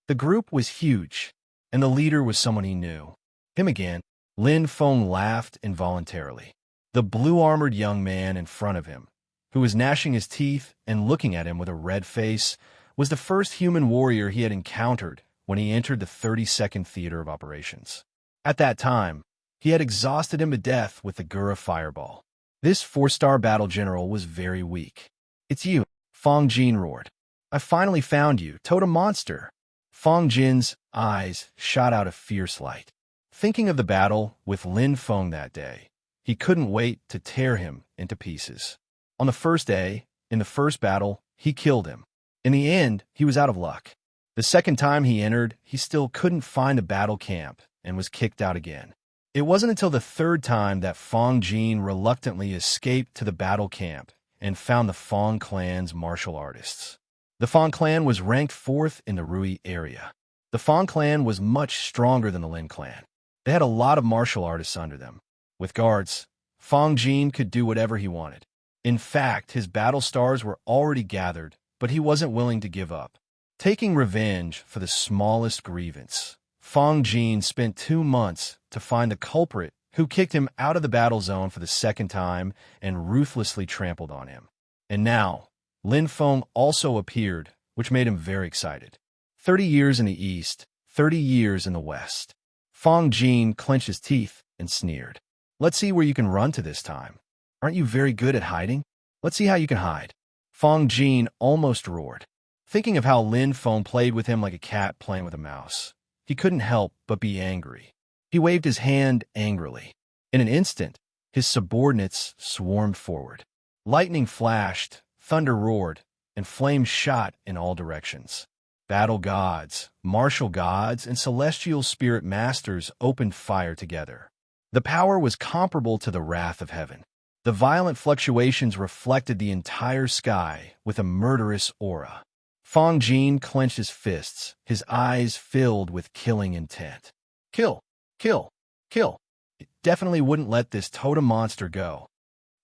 The group was huge, and the leader was someone he knew. Him again. Lin Feng laughed involuntarily. The blue-armored young man in front of him, who was gnashing his teeth and looking at him with a red face, was the first human warrior he had encountered when he entered the 32nd Theater of Operations. At that time, he had exhausted him to death with the Gura fireball. This 4-star battle general was very weak. "It's you," Fang Jin roared. "I finally found you, totem monster." Fang Jin's eyes shot out a fierce light. Thinking of the battle with Lin Feng that day, he couldn't wait to tear him into pieces. On the first day, in the first battle, he killed him. In the end, he was out of luck. The second time he entered, he still couldn't find a battle camp and was kicked out again. It wasn't until the third time that Fang Jin reluctantly escaped to the battle camp and found the Fang clan's martial artists. The Fang clan was ranked 4th in the Rui area. The Fang clan was much stronger than the Lin clan. They had a lot of martial artists under them. With guards, Fang Jin could do whatever he wanted. In fact, his battle stars were already gathered, but he wasn't willing to give up. Taking revenge for the smallest grievance, Fang Jin spent 2 months to find the culprit who kicked him out of the battle zone for the second time and ruthlessly trampled on him. And now, Lin Feng also appeared, which made him very excited. 30 years in the east, 30 years in the west. Fang Jin clenched his teeth and sneered. "Let's see where you can run to this time. Aren't you very good at hiding? Let's see how you can hide." Fang Jin almost roared. Thinking of how Lin Feng played with him like a cat playing with a mouse, he couldn't help but be angry. He waved his hand angrily. In an instant, his subordinates swarmed forward. Lightning flashed, thunder roared, and flames shot in all directions. Battle gods, martial gods, and celestial spirit masters opened fire together. The power was comparable to the wrath of heaven. The violent fluctuations reflected the entire sky with a murderous aura. Fang Jin clenched his fists, his eyes filled with killing intent. "Kill! Kill! Kill! It definitely wouldn't let this totem monster go.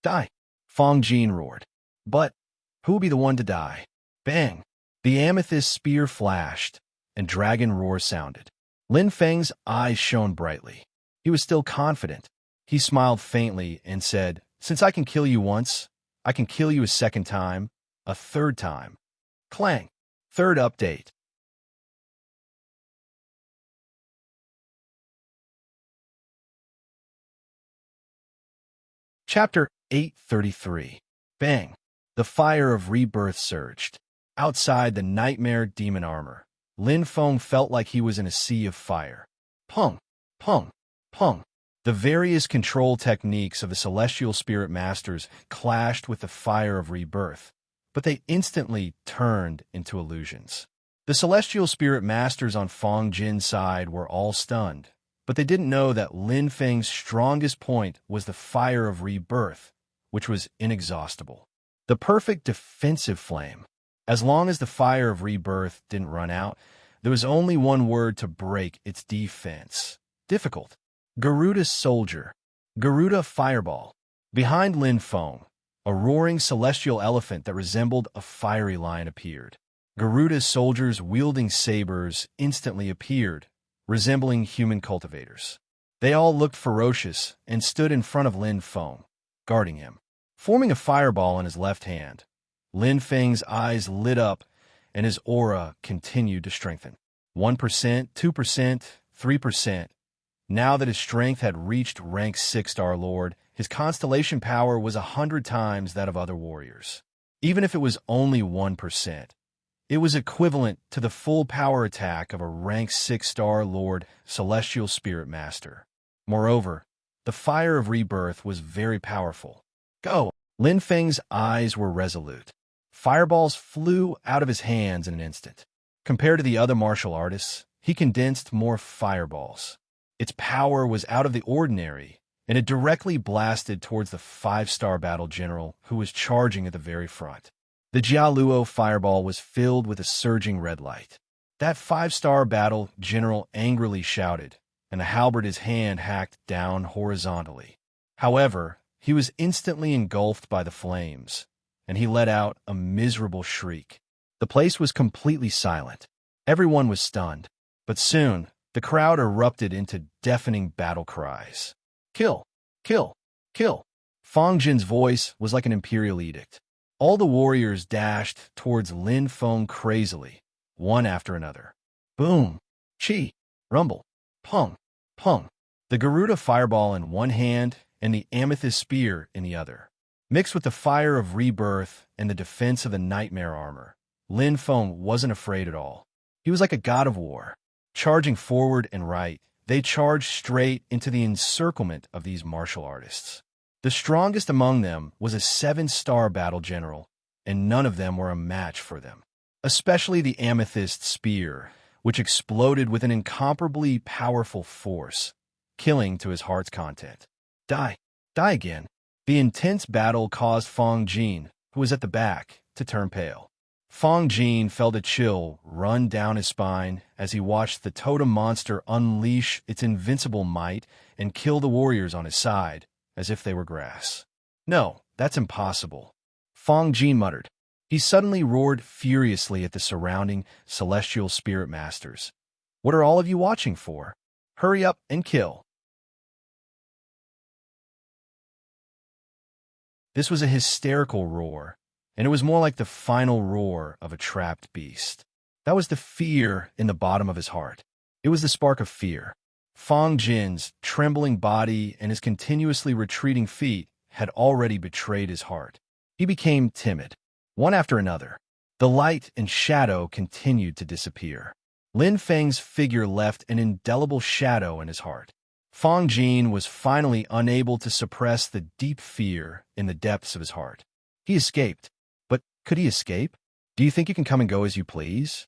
Die!" Fang Jin roared. But who would be the one to die? Bang! The amethyst spear flashed, and dragon roar sounded. Lin Feng's eyes shone brightly. He was still confident. He smiled faintly and said, "Since I can kill you once, I can kill you a second time, a third time." Clang! Third update. Chapter 833. Bang! The fire of rebirth surged. Outside the nightmare demon armor, Lin Feng felt like he was in a sea of fire. Pung! Pung! Pung! The various control techniques of the celestial spirit masters clashed with the fire of rebirth, but they instantly turned into illusions. The celestial spirit masters on Fang Jin's side were all stunned, but they didn't know that Lin Feng's strongest point was the fire of rebirth, which was inexhaustible. The perfect defensive flame. As long as the fire of rebirth didn't run out, there was only one word to break its defense. Difficult. Garuda's soldier. Garuda fireball. Behind Lin Feng, a roaring celestial elephant that resembled a fiery lion appeared. Garuda's soldiers wielding sabers instantly appeared, resembling human cultivators. They all looked ferocious and stood in front of Lin Feng, guarding him. Forming a fireball in his left hand, Lin Feng's eyes lit up and his aura continued to strengthen. 1%, 2%, 3%. Now that his strength had reached rank 6-star Lord, his constellation power was 100 times that of other warriors. Even if it was only 1%, it was equivalent to the full power attack of a rank 6-star Lord Celestial Spirit Master. Moreover, the fire of rebirth was very powerful. Go! Lin Feng's eyes were resolute. Fireballs flew out of his hands in an instant. Compared to the other martial artists, he condensed more fireballs. Its power was out of the ordinary, and it directly blasted towards the 5-star battle general who was charging at the very front. The Jialuo fireball was filled with a surging red light. That 5-star battle general angrily shouted, and the halberd in his hand hacked down horizontally. However, he was instantly engulfed by the flames, and he let out a miserable shriek. The place was completely silent. Everyone was stunned, but soon the crowd erupted into deafening battle cries. Kill! Kill! Kill! Fang Jin's voice was like an imperial edict. All the warriors dashed towards Lin Feng crazily, one after another. Boom! Chi! Rumble! Pung! Pung! The Garuda fireball in one hand and the amethyst spear in the other. Mixed with the fire of rebirth and the defense of the nightmare armor, Lin Feng wasn't afraid at all. He was like a god of war. Charging forward and right, they charged straight into the encirclement of these martial artists. The strongest among them was a 7-star battle general, and none of them were a match for them. Especially the amethyst spear, which exploded with an incomparably powerful force, killing to his heart's content. Die! Die again! The intense battle caused Fang Jin, who was at the back, to turn pale. Fang Jin felt a chill run down his spine as he watched the totem monster unleash its invincible might and kill the warriors on his side, as if they were grass. No, that's impossible, Fang Jin muttered. He suddenly roared furiously at the surrounding celestial spirit masters. What are all of you watching for? Hurry up and kill. This was a hysterical roar, and it was more like the final roar of a trapped beast. That was the fear in the bottom of his heart. It was the spark of fear. Fang Jin's trembling body and his continuously retreating feet had already betrayed his heart. He became timid. One after another, the light and shadow continued to disappear. Lin Feng's figure left an indelible shadow in his heart. Fang Jin was finally unable to suppress the deep fear in the depths of his heart. He escaped. But could he escape? Do you think you can come and go as you please?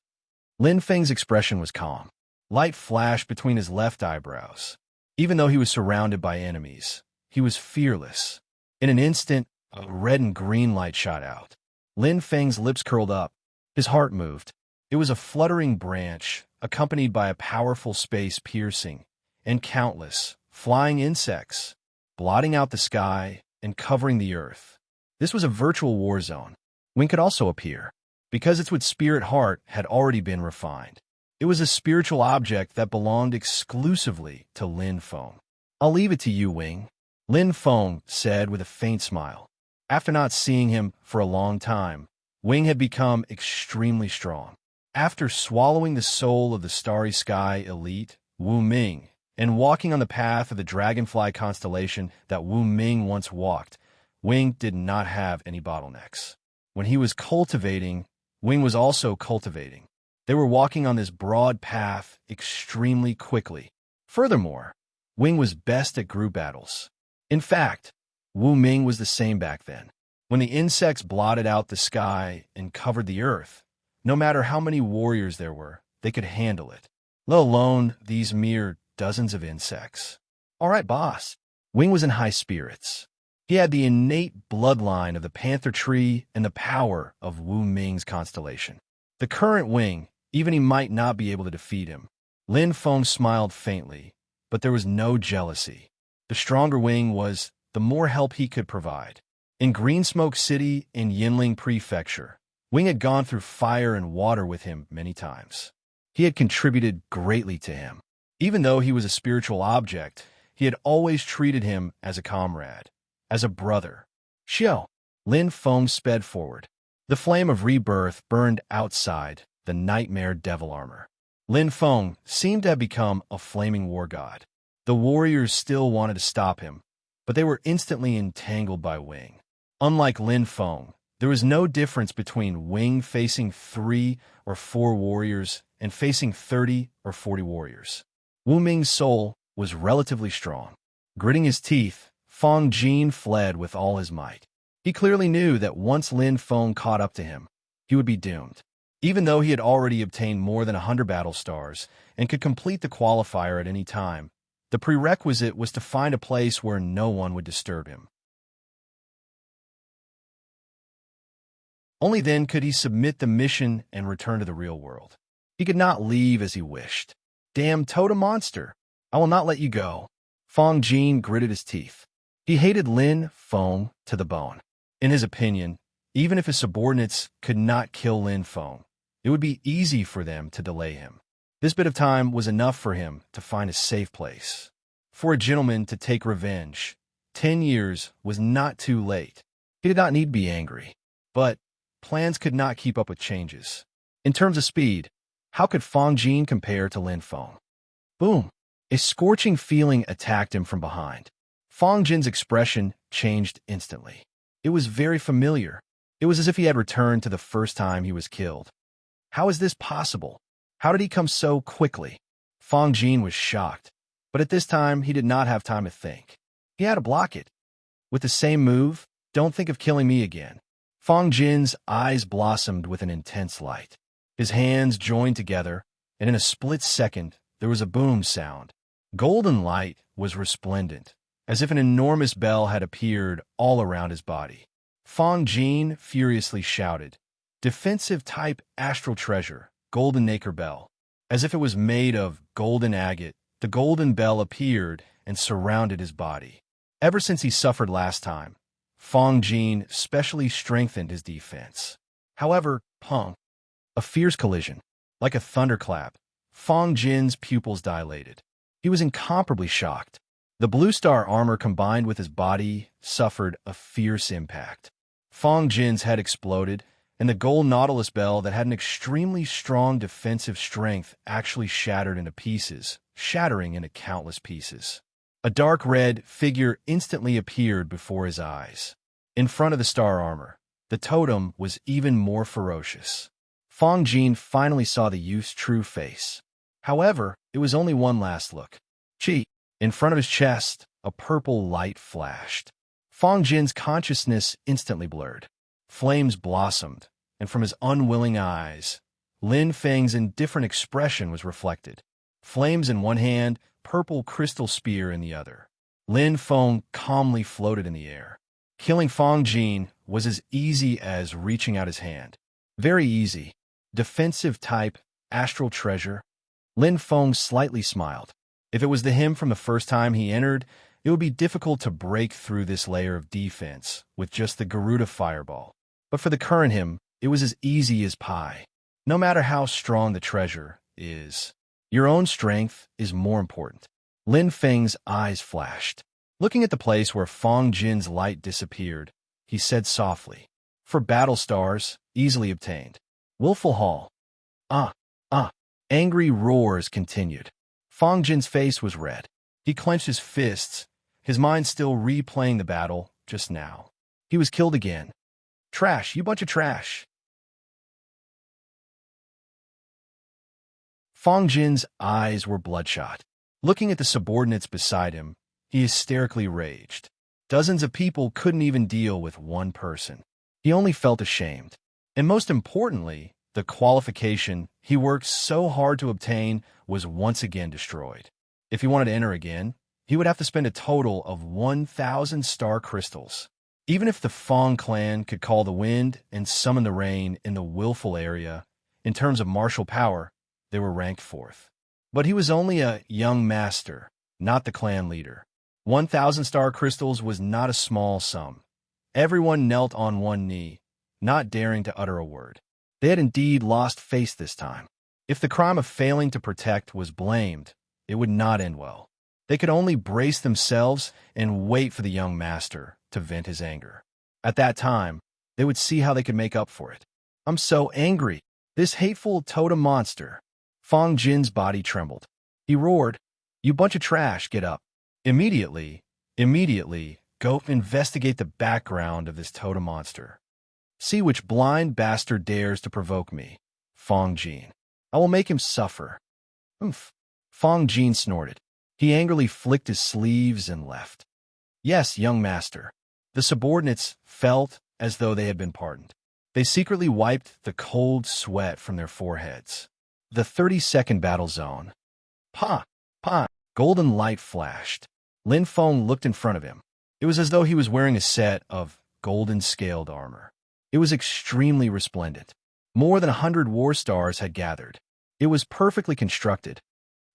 Lin Feng's expression was calm. Light flashed between his left eyebrows. Even though he was surrounded by enemies, he was fearless. In an instant, a red and green light shot out. Lin Feng's lips curled up. His heart moved. It was a fluttering branch, accompanied by a powerful space-piercing, and countless, flying insects, blotting out the sky and covering the earth. This was a virtual war zone. Wing could also appear, because its spirit heart had already been refined. It was a spiritual object that belonged exclusively to Lin Feng. I'll leave it to you, Wing, Lin Feng said with a faint smile. After not seeing him for a long time, Wing had become extremely strong. After swallowing the soul of the starry sky elite, Wu Ming, and walking on the path of the dragonfly constellation that Wu Ming once walked, Wing did not have any bottlenecks. When he was cultivating, Wing was also cultivating. They were walking on this broad path extremely quickly. Furthermore, Wing was best at group battles. In fact, Wu Ming was the same back then. When the insects blotted out the sky and covered the earth, no matter how many warriors there were, they could handle it, let alone these mere dozens of insects. All right, boss. Wing was in high spirits. He had the innate bloodline of the panther tree and the power of Wu Ming's constellation. The current Wing, even he might not be able to defeat him. Lin Feng smiled faintly, but there was no jealousy. The stronger Wing was, the more help he could provide. In Green Smoke City in Yinling Prefecture, Wing had gone through fire and water with him many times. He had contributed greatly to him. Even though he was a spiritual object, he had always treated him as a comrade, as a brother. Xiao. Lin Feng sped forward. The flame of rebirth burned outside the nightmare devil armor. Lin Feng seemed to have become a flaming war god. The warriors still wanted to stop him, but they were instantly entangled by Wing. Unlike Lin Feng, there was no difference between Wing facing 3 or 4 warriors and facing 30 or 40 warriors. Wu Ming's soul was relatively strong. Gritting his teeth, Feng Jin fled with all his might. He clearly knew that once Lin Feng caught up to him, he would be doomed. Even though he had already obtained more than 100 battle stars and could complete the qualifier at any time, the prerequisite was to find a place where no one would disturb him. Only then could he submit the mission and return to the real world. He could not leave as he wished. Damn totem monster! I will not let you go. Feng Jin gritted his teeth. He hated Lin Feng to the bone. In his opinion, even if his subordinates could not kill Lin Feng, it would be easy for them to delay him. This bit of time was enough for him to find a safe place. For a gentleman to take revenge, 10 years was not too late. He did not need to be angry. But plans could not keep up with changes. In terms of speed, how could Feng Jin compare to Lin Feng? Boom! A scorching feeling attacked him from behind. Feng Jin's expression changed instantly. It was very familiar. It was as if he had returned to the first time he was killed. How is this possible? How did he come so quickly? Feng Jin was shocked, but at this time he did not have time to think. He had to block it. With the same move, don't think of killing me again. Feng Jin's eyes blossomed with an intense light. His hands joined together, and in a split second, there was a boom sound. Golden light was resplendent, as if an enormous bell had appeared all around his body. Feng Jin furiously shouted, "Defensive type astral treasure, golden nacre bell." As if it was made of golden agate, the golden bell appeared and surrounded his body. Ever since he suffered last time, Feng Jin specially strengthened his defense. However, a fierce collision. Like a thunderclap, Feng Jin's pupils dilated. He was incomparably shocked. The blue star armor combined with his body suffered a fierce impact. Feng Jin's head exploded, and the gold nautilus bell that had an extremely strong defensive strength actually shattered into pieces, shattering into countless pieces. A dark red figure instantly appeared before his eyes. In front of the star armor, the totem was even more ferocious. Feng Jin finally saw the youth's true face. However, it was only one last look. In front of his chest, a purple light flashed. Feng Jin's consciousness instantly blurred. Flames blossomed, and from his unwilling eyes, Lin Feng's indifferent expression was reflected. Flames in one hand, purple crystal spear in the other. Lin Feng calmly floated in the air. Killing Feng Jin was as easy as reaching out his hand. Very easy. Defensive type, astral treasure. Lin Feng slightly smiled. If it was the him from the first time he entered, it would be difficult to break through this layer of defense with just the Garuda fireball. But for the current him, it was as easy as pie. No matter how strong the treasure is, your own strength is more important. Lin Feng's eyes flashed. Looking at the place where Feng Jin's light disappeared, he said softly, "For battle stars, easily obtained. Willful Hall." Angry roars continued. Feng Jin's face was red. He clenched his fists, his mind still replaying the battle just now. He was killed again. Trash, you bunch of trash. Feng Jin's eyes were bloodshot. Looking at the subordinates beside him, he hysterically raged. Dozens of people couldn't even deal with one person. He only felt ashamed. And most importantly, the qualification he worked so hard to obtain was once again destroyed. If he wanted to enter again, he would have to spend a total of 1,000 star crystals. Even if the Feng clan could call the wind and summon the rain in the willful area, in terms of martial power, they were ranked 4th. But he was only a young master, not the clan leader. 1,000 star crystals was not a small sum. Everyone knelt on one knee, not daring to utter a word. They had indeed lost face this time. If the crime of failing to protect was blamed, it would not end well. They could only brace themselves and wait for the young master to vent his anger. At that time, they would see how they could make up for it. I'm so angry. This hateful totem monster. Fong Jin's body trembled. He roared, "You bunch of trash, get up. Immediately, go investigate the background of this totem monster. See which blind bastard dares to provoke me. Fong Jin. I will make him suffer." Oomph. Fong Jin snorted. He angrily flicked his sleeves and left. Yes, young master. The subordinates felt as though they had been pardoned. They secretly wiped the cold sweat from their foreheads. The 30-second battle zone. Pa! Pa! Golden light flashed. Lin Feng looked in front of him. It was as though he was wearing a set of golden scaled armor. It was extremely resplendent. More than 100 war stars had gathered. It was perfectly constructed.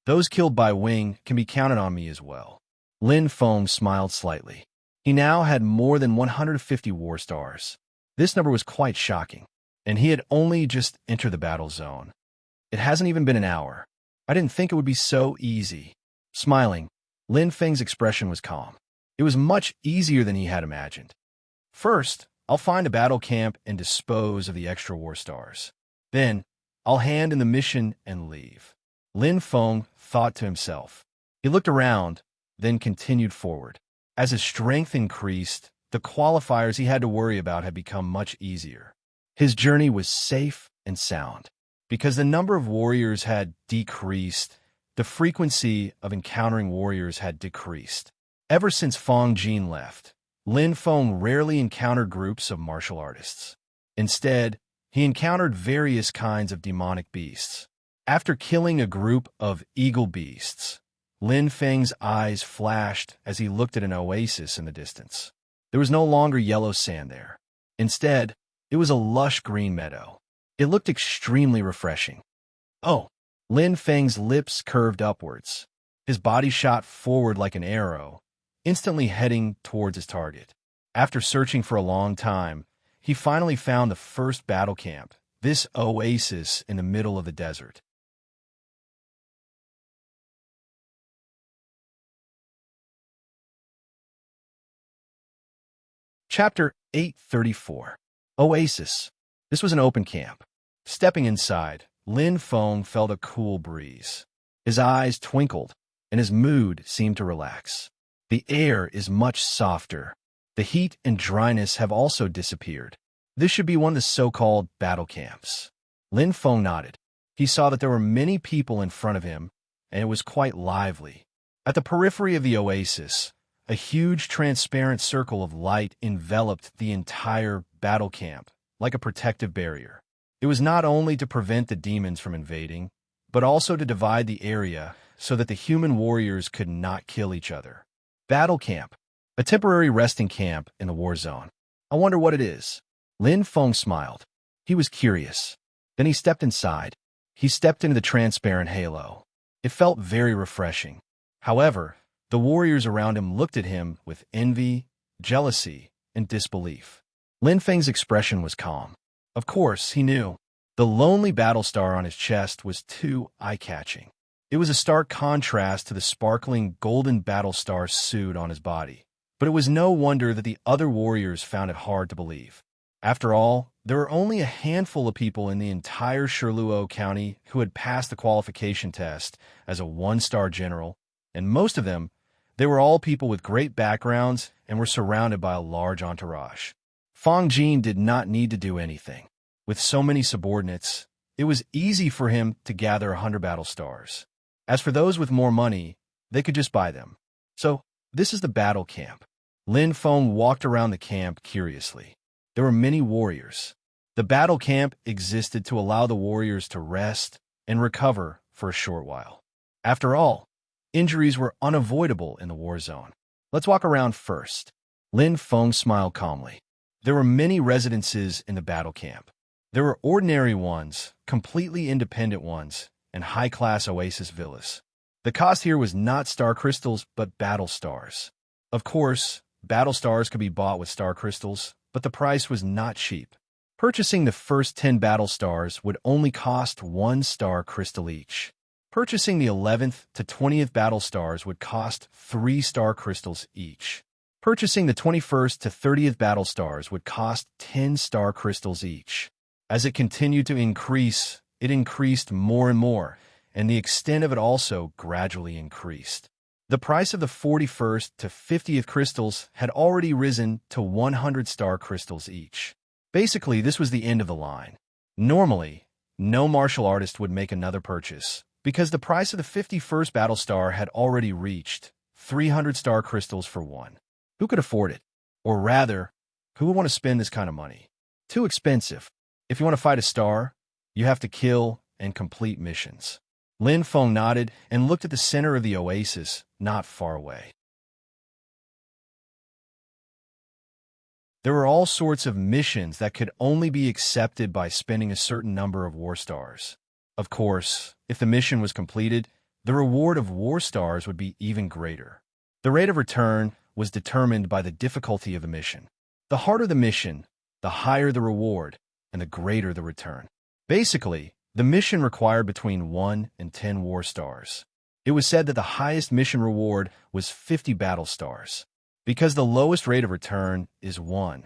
Those killed by Wing can be counted on me as well. Lin Feng smiled slightly. He now had more than 150 war stars. This number was quite shocking, and he had only just entered the battle zone. It hasn't even been an hour. I didn't think it would be so easy. Smiling, Lin Feng's expression was calm. It was much easier than he had imagined. First, I'll find a battle camp and dispose of the extra war stars. Then, I'll hand in the mission and leave. Lin Feng thought to himself. He looked around, then continued forward. As his strength increased, the qualifiers he had to worry about had become much easier. His journey was safe and sound. Because the number of warriors had decreased, the frequency of encountering warriors had decreased. Ever since Fong Jin left, Lin Feng rarely encountered groups of martial artists. Instead, he encountered various kinds of demonic beasts. After killing a group of eagle beasts, Lin Feng's eyes flashed as he looked at an oasis in the distance. There was no longer yellow sand there. Instead, it was a lush green meadow. It looked extremely refreshing. Oh! Lin Feng's lips curved upwards. His body shot forward like an arrow, instantly heading towards his target. After searching for a long time, he finally found the first battle camp, this oasis in the middle of the desert. Chapter 834. Oasis. This was an open camp. Stepping inside, Lin Feng felt a cool breeze. His eyes twinkled, and his mood seemed to relax. The air is much softer. The heat and dryness have also disappeared. This should be one of the so-called battle camps. Lin Feng nodded. He saw that there were many people in front of him, and it was quite lively. At the periphery of the oasis, a huge transparent circle of light enveloped the entire battle camp, like a protective barrier. It was not only to prevent the demons from invading, but also to divide the area so that the human warriors could not kill each other. Battle camp. A temporary resting camp in the war zone. I wonder what it is. Lin Feng smiled. He was curious. Then he stepped inside. He stepped into the transparent halo. It felt very refreshing. However, the warriors around him looked at him with envy, jealousy, and disbelief. Lin Feng's expression was calm. Of course, he knew. The lonely battle star on his chest was too eye-catching. It was a stark contrast to the sparkling golden battle star suit on his body. But it was no wonder that the other warriors found it hard to believe. After all, there were only a handful of people in the entire Sherluo County who had passed the qualification test as a one-star general, and most of them, they were all people with great backgrounds and were surrounded by a large entourage. Fong Jin did not need to do anything. With so many subordinates, it was easy for him to gather 100 battle stars. As for those with more money, they could just buy them. So, this is the battle camp. Lin Feng walked around the camp curiously. There were many warriors. The battle camp existed to allow the warriors to rest and recover for a short while. After all, injuries were unavoidable in the war zone. Let's walk around first. Lin Feng smiled calmly. There were many residences in the battle camp. There were ordinary ones, completely independent ones, and high-class oasis villas. The cost here was not star crystals, but battle stars. Of course, battle stars could be bought with star crystals, but the price was not cheap. Purchasing the first 10 battle stars would only cost 1 star crystal each. Purchasing the 11th to 20th battle stars would cost 3 star crystals each. Purchasing the 21st to 30th battle stars would cost 10 star crystals each. As it continued to increase, it increased more and more, and the extent of it also gradually increased. The price of the 41st to 50th crystals had already risen to 100 star crystals each. Basically, this was the end of the line. Normally, no martial artist would make another purchase, because the price of the 51st battle star had already reached 300 star crystals for one. Who could afford it? Or rather, who would want to spend this kind of money? Too expensive. If you want to fight a star, you have to kill and complete missions. Lin Feng nodded and looked at the center of the oasis, not far away. There were all sorts of missions that could only be accepted by spending a certain number of war stars. Of course, if the mission was completed, the reward of war stars would be even greater. The rate of return was determined by the difficulty of the mission. The harder the mission, the higher the reward, and the greater the return. Basically, the mission required between 1 and 10 war stars. It was said that the highest mission reward was 50 battle stars, because the lowest rate of return is 1.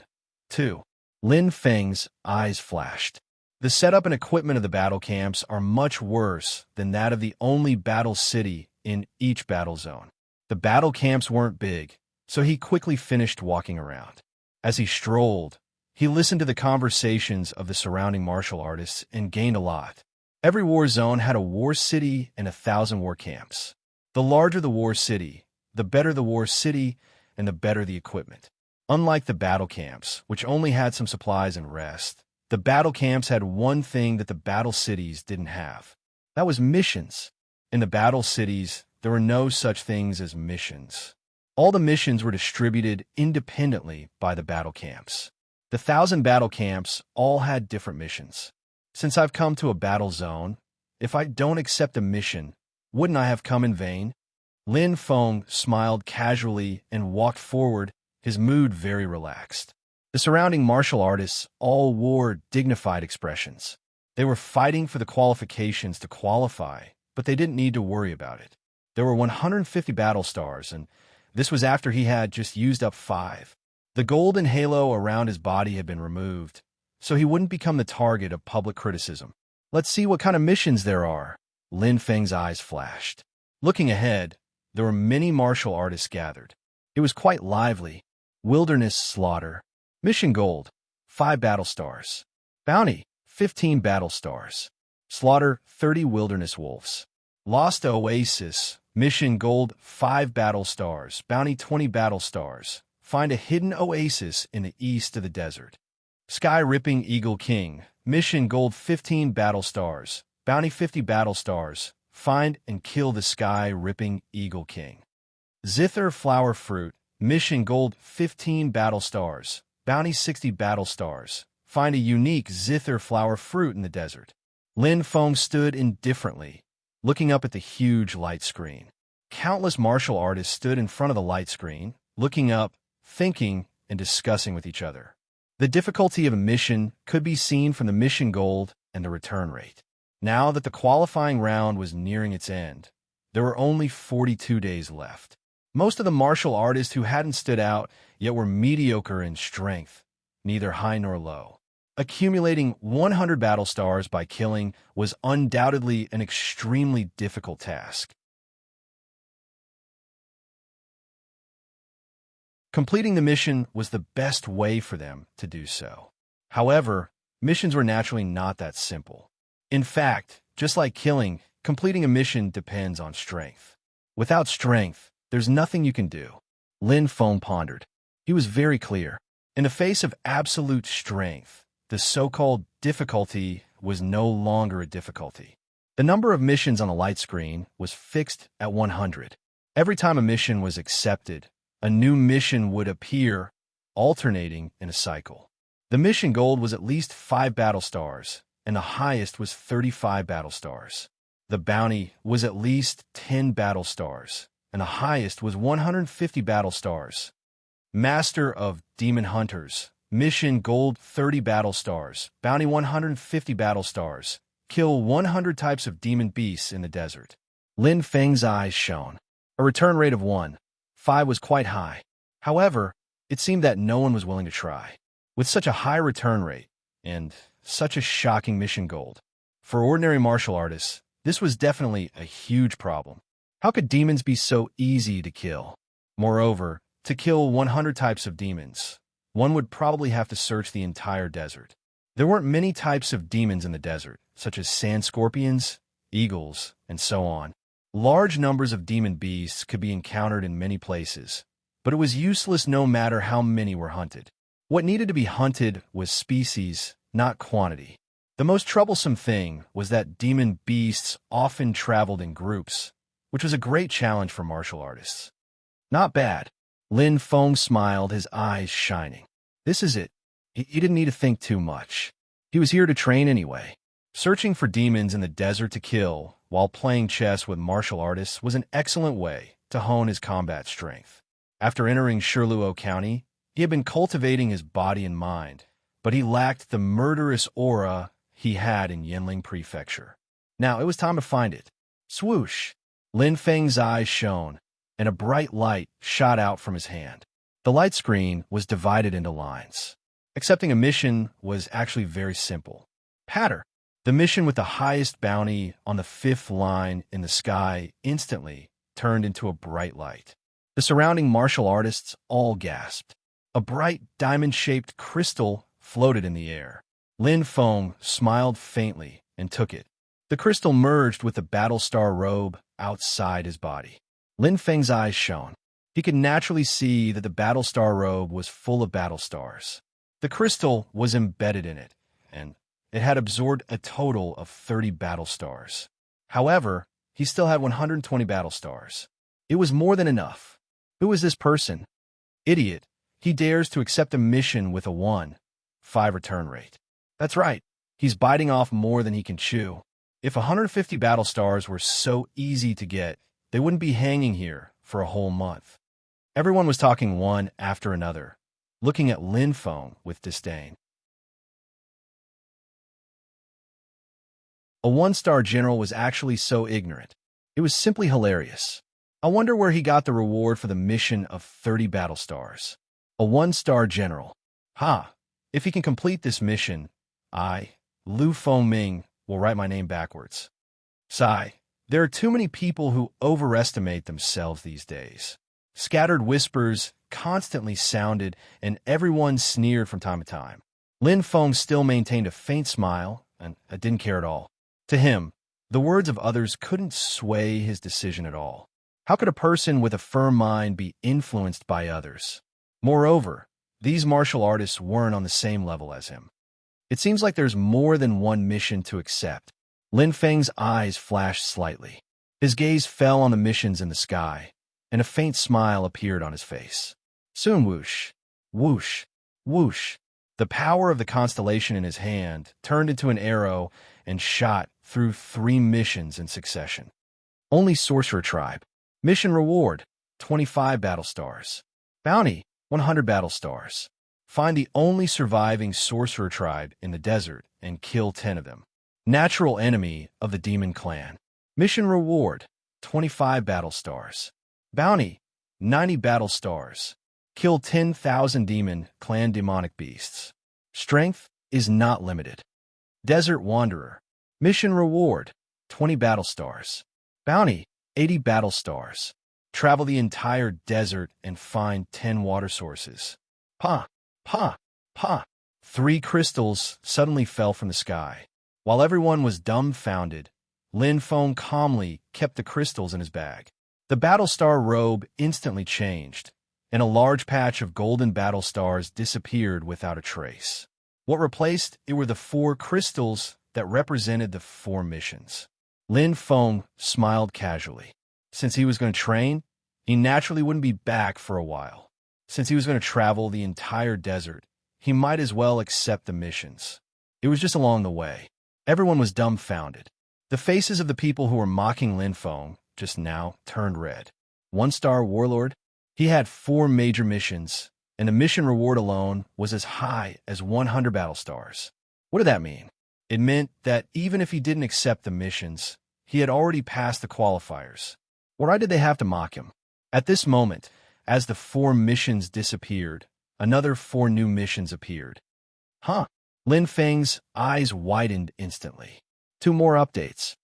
2. Lin Feng's eyes flashed. The setup and equipment of the battle camps are much worse than that of the only battle city in each battle zone. The battle camps weren't big, so he quickly finished walking around. As he strolled, he listened to the conversations of the surrounding martial artists and gained a lot. Every war zone had a war city and 1,000 war camps. The larger the war city, the better the war city, and the better the equipment. Unlike the battle camps, which only had some supplies and rest, the battle camps had one thing that the battle cities didn't have. That was missions. In the battle cities, there were no such things as missions. All the missions were distributed independently by the battle camps. The 1,000 battle camps all had different missions. Since I've come to a battle zone, if I don't accept a mission, wouldn't I have come in vain? Lin Feng smiled casually and walked forward, his mood very relaxed. The surrounding martial artists all wore dignified expressions. They were fighting for the qualifications to qualify, but they didn't need to worry about it. There were 150 battle stars, and this was after he had just used up 5. The golden halo around his body had been removed, so he wouldn't become the target of public criticism. Let's see what kind of missions there are. Lin Feng's eyes flashed. Looking ahead, there were many martial artists gathered. It was quite lively. Wilderness slaughter. Mission gold, 5 battle stars. Bounty, 15 battle stars. Slaughter, 30 wilderness wolves. Lost oasis. Mission gold, 5 battle stars. Bounty, 20 battle stars. Find a hidden oasis in the east of the desert. Sky-ripping Eagle King. Mission gold, 15 battle stars. Bounty, 50 battle stars. Find and kill the sky-ripping Eagle King. Zither flower fruit. Mission gold, 15 battle stars. Bounty, 60 battle stars. Find a unique zither flower fruit in the desert. Lin Feng stood indifferently, looking up at the huge light screen. Countless martial artists stood in front of the light screen, looking up, thinking, and discussing with each other. The difficulty of a mission could be seen from the mission gold and the return rate. Now that the qualifying round was nearing its end, there were only 42 days left. Most of the martial artists who hadn't stood out yet were mediocre in strength, neither high nor low. Accumulating 100 battle stars by killing was undoubtedly an extremely difficult task. Completing the mission was the best way for them to do so. However, missions were naturally not that simple. In fact, just like killing, completing a mission depends on strength. Without strength, there's nothing you can do. Lin Feng pondered. He was very clear. In the face of absolute strength, the so-called difficulty was no longer a difficulty. The number of missions on the light screen was fixed at 100. Every time a mission was accepted, a new mission would appear, alternating in a cycle. The mission gold was at least 5 battle stars, and the highest was 35 battle stars. The bounty was at least 10 battle stars, and the highest was 150 battle stars. Master of Demon Hunters. Mission Gold 30 battle stars. Bounty 150 battle stars. Kill 100 types of demon beasts in the desert. Lin Feng's eyes shone. A return rate of 1.5 was quite high. However, it seemed that no one was willing to try. With such a high return rate, and such a shocking mission gold, for ordinary martial artists, this was definitely a huge problem. How could demons be so easy to kill? Moreover, to kill 100 types of demons, one would probably have to search the entire desert. There weren't many types of demons in the desert, such as sand scorpions, eagles, and so on. Large numbers of demon beasts could be encountered in many places, but it was useless no matter how many were hunted. What needed to be hunted was species, not quantity. The most troublesome thing was that demon beasts often traveled in groups, which was a great challenge for martial artists. Not bad. Lin Feng smiled, his eyes shining. This is it. He didn't need to think too much. He was here to train anyway. Searching for demons in the desert to kill while playing chess with martial artists was an excellent way to hone his combat strength. After entering Shirluo County, he had been cultivating his body and mind, but he lacked the murderous aura he had in Yanling Prefecture. Now it was time to find it. Swoosh! Lin Feng's eyes shone, and a bright light shot out from his hand. The light screen was divided into lines. Accepting a mission was actually very simple. Patter. The mission with the highest bounty on the 5th line in the sky instantly turned into a bright light. The surrounding martial artists all gasped. A bright diamond-shaped crystal floated in the air. Lin Feng smiled faintly and took it. The crystal merged with the battle-star robe outside his body. Lin Feng's eyes shone. He could naturally see that the battle-star robe was full of battle stars. The crystal was embedded in it, and it had absorbed a total of 30 battle stars. However, he still had 120 battle stars. It was more than enough. Who is this person? Idiot. He dares to accept a mission with a 1.5 return rate. That's right. He's biting off more than he can chew. If 150 battle stars were so easy to get, they wouldn't be hanging here for a whole month. Everyone was talking one after another, looking at Lin Feng with disdain. A 1-star general was actually so ignorant. It was simply hilarious. I wonder where he got the reward for the mission of 30 battle stars. A 1-star general. If he can complete this mission, I, Lu Fengming, will write my name backwards. Sigh. There are too many people who overestimate themselves these days. Scattered whispers constantly sounded, and everyone sneered from time to time. Lin Feng still maintained a faint smile, and didn't care at all. To him, the words of others couldn't sway his decision at all. How could a person with a firm mind be influenced by others? Moreover, these martial artists weren't on the same level as him. It seems like there's more than one mission to accept. Lin Feng's eyes flashed slightly. His gaze fell on the missions in the sky, and a faint smile appeared on his face. Soon whoosh, whoosh, whoosh. The power of the constellation in his hand turned into an arrow and shot through 3 missions in succession. Only Sorcerer Tribe. Mission reward, 25 battle stars. Bounty, 100 battle stars. Find the only surviving Sorcerer Tribe in the desert and kill 10 of them. Natural enemy of the demon clan. Mission reward, 25 battle stars. Bounty, 90 battle stars. Kill 10,000 demon clan demonic beasts. Strength is not limited. Desert Wanderer. Mission reward, 20 battle stars. Bounty, 80 battle stars. Travel the entire desert and find 10 water sources. Pa, pa, pa. 3 crystals suddenly fell from the sky. While everyone was dumbfounded, Lin Feng calmly kept the crystals in his bag. The battle star robe instantly changed, and a large patch of golden battle stars disappeared without a trace. What replaced it were the 4 crystals that represented the 4 missions. Lin Feng smiled casually. Since he was going to train, he naturally wouldn't be back for a while. Since he was going to travel the entire desert, he might as well accept the missions. It was just along the way. Everyone was dumbfounded. The faces of the people who were mocking Lin Feng just now turned red. 1-star warlord? He had 4 major missions, and the mission reward alone was as high as 100 battle stars. What did that mean? It meant that even if he didn't accept the missions, he had already passed the qualifiers. Why did they have to mock him? At this moment, as the 4 missions disappeared, another 4 new missions appeared. Huh? Lin Feng's eyes widened instantly. 2 more updates.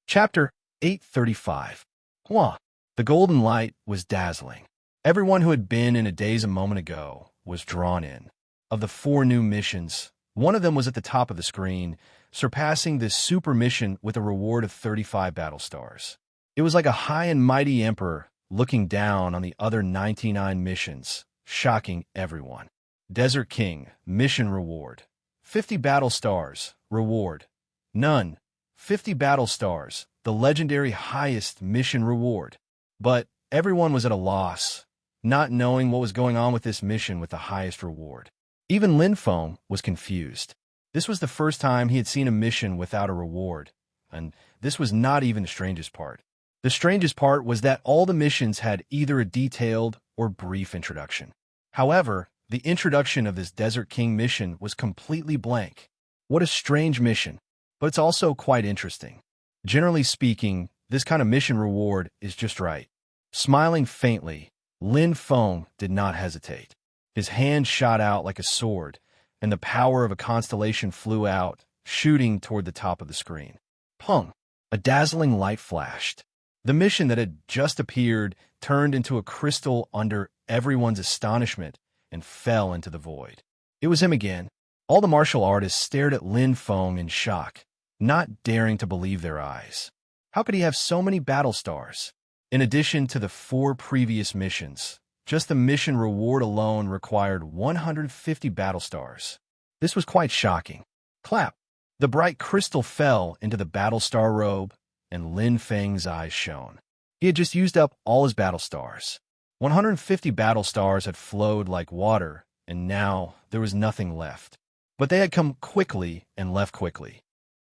Chapter 835. Hua. The golden light was dazzling. Everyone who had been in a daze a moment ago was drawn in. Of the 4 new missions, one of them was at the top of the screen, surpassing this super mission with a reward of 35 battle stars. It was like a high and mighty emperor looking down on the other 99 missions, shocking everyone. Desert King, mission reward. 50 battle stars, reward. None. 50 battle stars, the legendary highest mission reward. But everyone was at a loss, not knowing what was going on with this mission with the highest reward. Even Lin Feng was confused. This was the first time he had seen a mission without a reward, and this was not even the strangest part. The strangest part was that all the missions had either a detailed or brief introduction. However, the introduction of this Desert King mission was completely blank. What a strange mission, but it's also quite interesting. Generally speaking, this kind of mission reward is just right. Smiling faintly, Lin Feng did not hesitate. His hand shot out like a sword, and the power of a constellation flew out, shooting toward the top of the screen. Pung! A dazzling light flashed. The mission that had just appeared turned into a crystal under everyone's astonishment and fell into the void. It was him again. All the martial artists stared at Lin Feng in shock, not daring to believe their eyes. How could he have so many battle stars? In addition to the 4 previous missions, just the mission reward alone required 150 battle stars. This was quite shocking. Clap! The bright crystal fell into the battle star robe, and Lin Feng's eyes shone. He had just used up all his battle stars. 150 battle stars had flowed like water, and now there was nothing left. But they had come quickly and left quickly.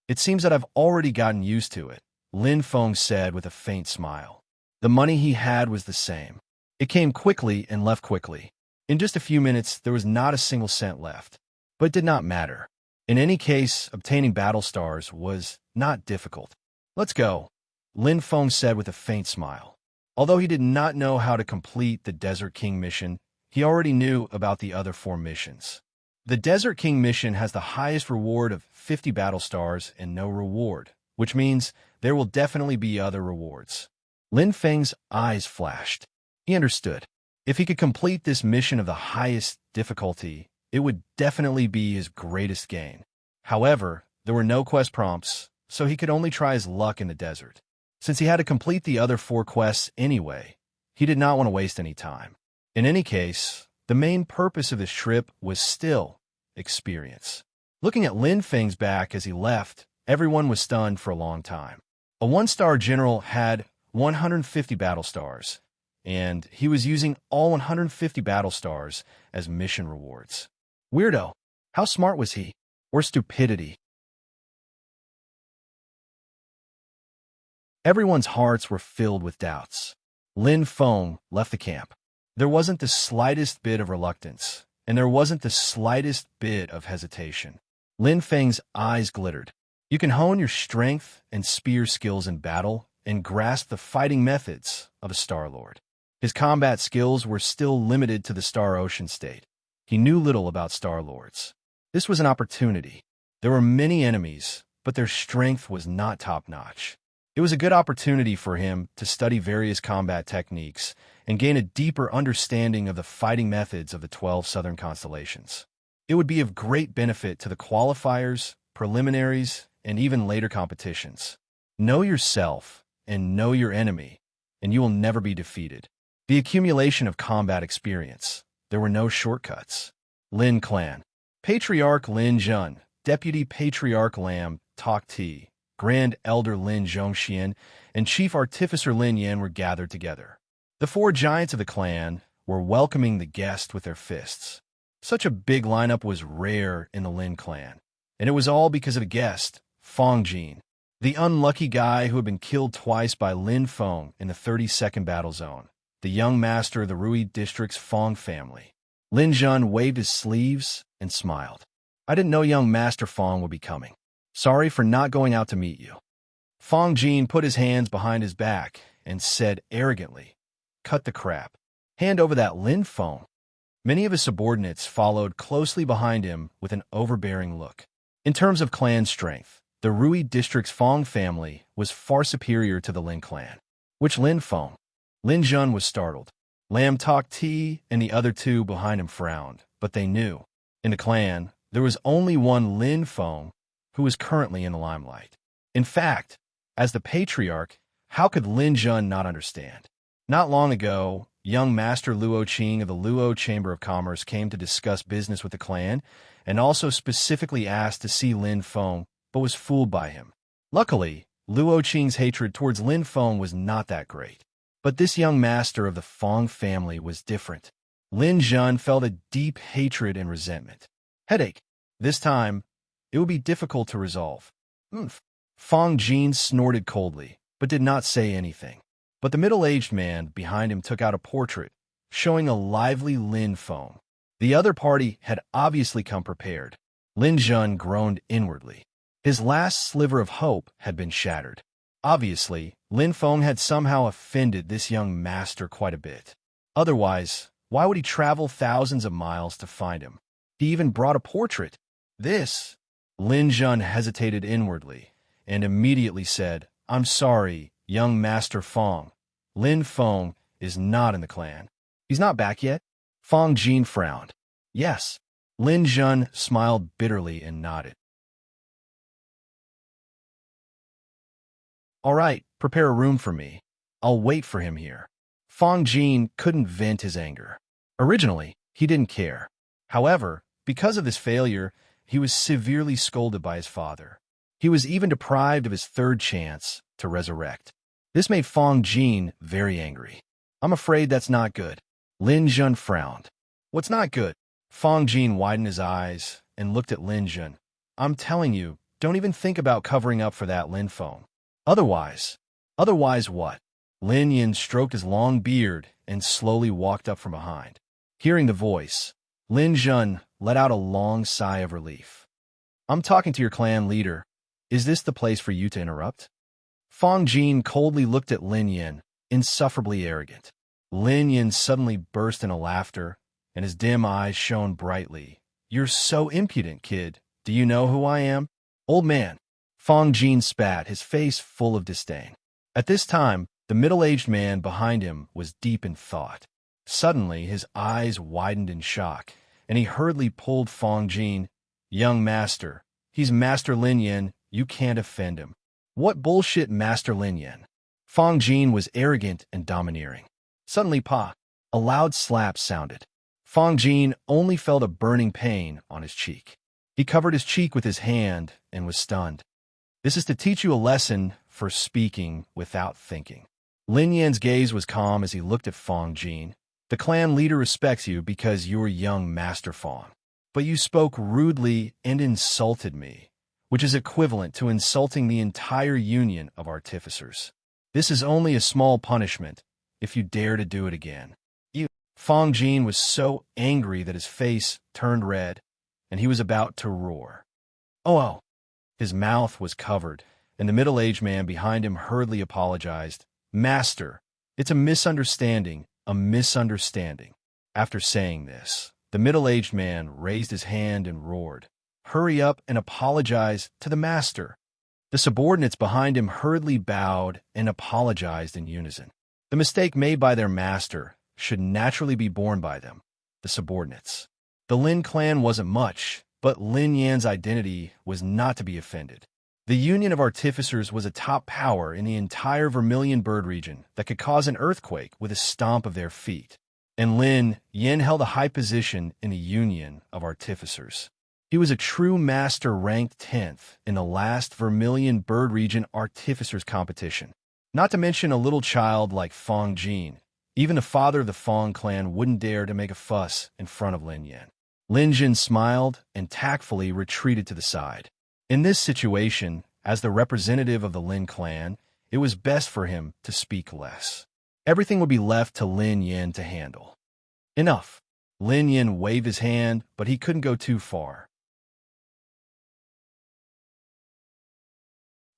It seems that I've already gotten used to it, Lin Feng said with a faint smile. The money he had was the same. It came quickly and left quickly. In just a few minutes, there was not a single cent left. But it did not matter. In any case, obtaining battle stars was not difficult. Let's go, Lin Feng said with a faint smile. Although he did not know how to complete the Desert King mission, he already knew about the other 4 missions. The Desert King mission has the highest reward of 50 battle stars and no reward, which means there will definitely be other rewards. Lin Feng's eyes flashed. He understood. If he could complete this mission of the highest difficulty, it would definitely be his greatest gain. However, there were no quest prompts, so he could only try his luck in the desert. Since he had to complete the other 4 quests anyway, he did not want to waste any time. In any case, the main purpose of this trip was still experience. Looking at Lin Feng's back as he left, everyone was stunned for a long time. A 1-star general had 150 battle stars, and he was using all 150 battle stars as mission rewards. Weirdo. How smart was he? Or stupidity? Everyone's hearts were filled with doubts. Lin Feng left the camp. There wasn't the slightest bit of reluctance, and there wasn't the slightest bit of hesitation. Lin Feng's eyes glittered. You can hone your strength and spear skills in battle and grasp the fighting methods of a Star Lord. His combat skills were still limited to the Star Ocean state. He knew little about Star Lords. This was an opportunity. There were many enemies, but their strength was not top-notch. It was a good opportunity for him to study various combat techniques and gain a deeper understanding of the fighting methods of the 12 southern constellations. It would be of great benefit to the qualifiers, preliminaries, and even later competitions. Know yourself and know your enemy, and you will never be defeated. The accumulation of combat experience. There were no shortcuts. Lin Clan. Patriarch Lin Jun, Deputy Patriarch Lam Tok Ti, Grand Elder Lin Zhongxian, and Chief Artificer Lin Yan were gathered together. The 4 giants of the clan were welcoming the guest with their fists. Such a big lineup was rare in the Lin clan, and it was all because of a guest, Fong Jin. The unlucky guy who had been killed twice by Lin Feng in the 32nd battle zone, the young master of the Rui district's Fong family. Lin Jun waved his sleeves and smiled. I didn't know young Master Fong would be coming. Sorry for not going out to meet you. Fong Jin put his hands behind his back and said arrogantly, cut the crap. Hand over that Lin Feng. Many of his subordinates followed closely behind him with an overbearing look. In terms of clan strength, the Rui district's Fong family was far superior to the Lin clan. Which Lin Feng? Lin Jun was startled. Lam Tok Ti and the other two behind him frowned, but they knew. In the clan, there was only one Lin Feng who was currently in the limelight. In fact, as the patriarch, how could Lin Jun not understand? Not long ago, young Master Luo Qing of the Luo Chamber of Commerce came to discuss business with the clan and also specifically asked to see Lin Feng, but was fooled by him. Luckily, Luo Qing's hatred towards Lin Feng was not that great. But this young master of the Fong family was different. Lin Jun felt a deep hatred and resentment. Headache. This time, it would be difficult to resolve. Fong Jin snorted coldly, but did not say anything. But the middle-aged man behind him took out a portrait, showing a lively Lin Feng. The other party had obviously come prepared. Lin Jun groaned inwardly. His last sliver of hope had been shattered. Obviously, Lin Feng had somehow offended this young master quite a bit. Otherwise, why would he travel thousands of miles to find him? He even brought a portrait. This. Lin Jun hesitated inwardly and immediately said, I'm sorry, young Master Fong. Lin Feng is not in the clan. He's not back yet? Fong Jin frowned. Yes. Lin Jun smiled bitterly and nodded. All right, prepare a room for me. I'll wait for him here. Fong Jin couldn't vent his anger. Originally, he didn't care. However, because of this failure, he was severely scolded by his father. He was even deprived of his third chance to resurrect. This made Fong Jin very angry. I'm afraid that's not good. Lin Jun frowned. What's not good? Fong Jin widened his eyes and looked at Lin Jun. I'm telling you, don't even think about covering up for that Lin Feng. Otherwise what? Lin Yin stroked his long beard and slowly walked up from behind. Hearing the voice, Lin Jun let out a long sigh of relief. I'm talking to your clan leader. Is this the place for you to interrupt? Fong Jin coldly looked at Lin Yin, insufferably arrogant. Lin Yin suddenly burst into laughter, and his dim eyes shone brightly. You're so impudent, kid. Do you know who I am? Old man. Fong Jin spat, his face full of disdain. At this time, the middle-aged man behind him was deep in thought. Suddenly, his eyes widened in shock, and he hurriedly pulled Fong Jin. Young master. He's Master Lin Yin. You can't offend him. What bullshit, Master Lin Yin? Fong Jin was arrogant and domineering. Suddenly, a loud slap sounded. Fong Jin only felt a burning pain on his cheek. He covered his cheek with his hand and was stunned. This is to teach you a lesson for speaking without thinking. Lin Yan's gaze was calm as he looked at Fong Jin. The clan leader respects you because you're young Master Fong. But you spoke rudely and insulted me, which is equivalent to insulting the entire union of artificers. This is only a small punishment if you dare to do it again. Fong Jin was so angry that his face turned red, and he was about to roar. Oh! His mouth was covered, and the middle-aged man behind him hurriedly apologized. Master, it's a misunderstanding, a misunderstanding. After saying this, the middle-aged man raised his hand and roared. Hurry up and apologize to the master. The subordinates behind him hurriedly bowed and apologized in unison. The mistake made by their master should naturally be borne by them, the subordinates. The Lin clan wasn't much, but Lin Yan's identity was not to be offended. The Union of Artificers was a top power in the entire Vermilion Bird region that could cause an earthquake with a stomp of their feet. And Lin Yan held a high position in the Union of Artificers. He was a true master ranked 10th in the last Vermilion Bird region Artificers competition. Not to mention a little child like Fong Jin. Even the father of the Fong clan wouldn't dare to make a fuss in front of Lin Yan. Lin Jin smiled and tactfully retreated to the side. In this situation, As the representative of the Lin clan, it was best for him to speak less. Everything would be left to Lin Yin to handle. Enough. Lin Yin waved his hand, but he couldn't go too far.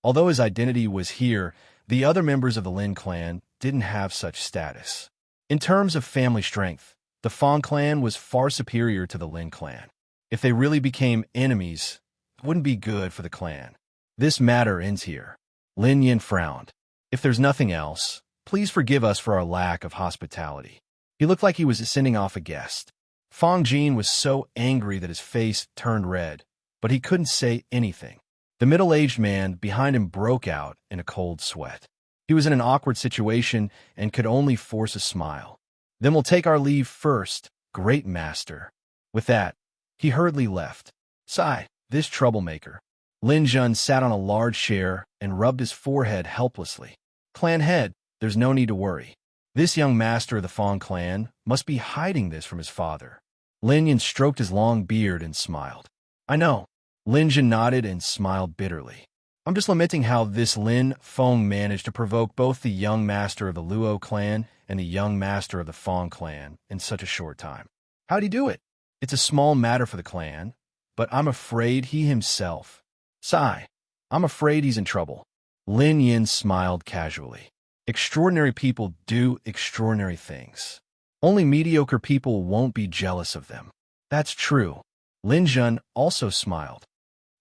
Although his identity was here, the other members of the Lin clan didn't have such status. In terms of family strength, the Fang clan was far superior to the Lin clan. If they really became enemies, it wouldn't be good for the clan. This matter ends here. Lin Yin frowned. If there's nothing else, please forgive us for our lack of hospitality. He looked like he was sending off a guest. Fang Jin was so angry that his face turned red, but he couldn't say anything. The middle-aged man behind him broke out in a cold sweat. He was in an awkward situation and could only force a smile. Then we'll take our leave first, great master. With that, he hurriedly left. Sigh, this troublemaker. Lin Jun sat on a large chair and rubbed his forehead helplessly. Clan head, there's no need to worry. This young master of the Fang clan must be hiding this from his father. Lin Yin stroked his long beard and smiled. I know. Lin Jun nodded and smiled bitterly. I'm just lamenting how this Lin Feng managed to provoke both the young master of the Luo clan and the young master of the Fang clan in such a short time. How'd he do it? It's a small matter for the clan, but I'm afraid he himself. Sigh. I'm afraid he's in trouble. Lin Yin smiled casually. Extraordinary people do extraordinary things. Only mediocre people won't be jealous of them. That's true. Lin Jun also smiled.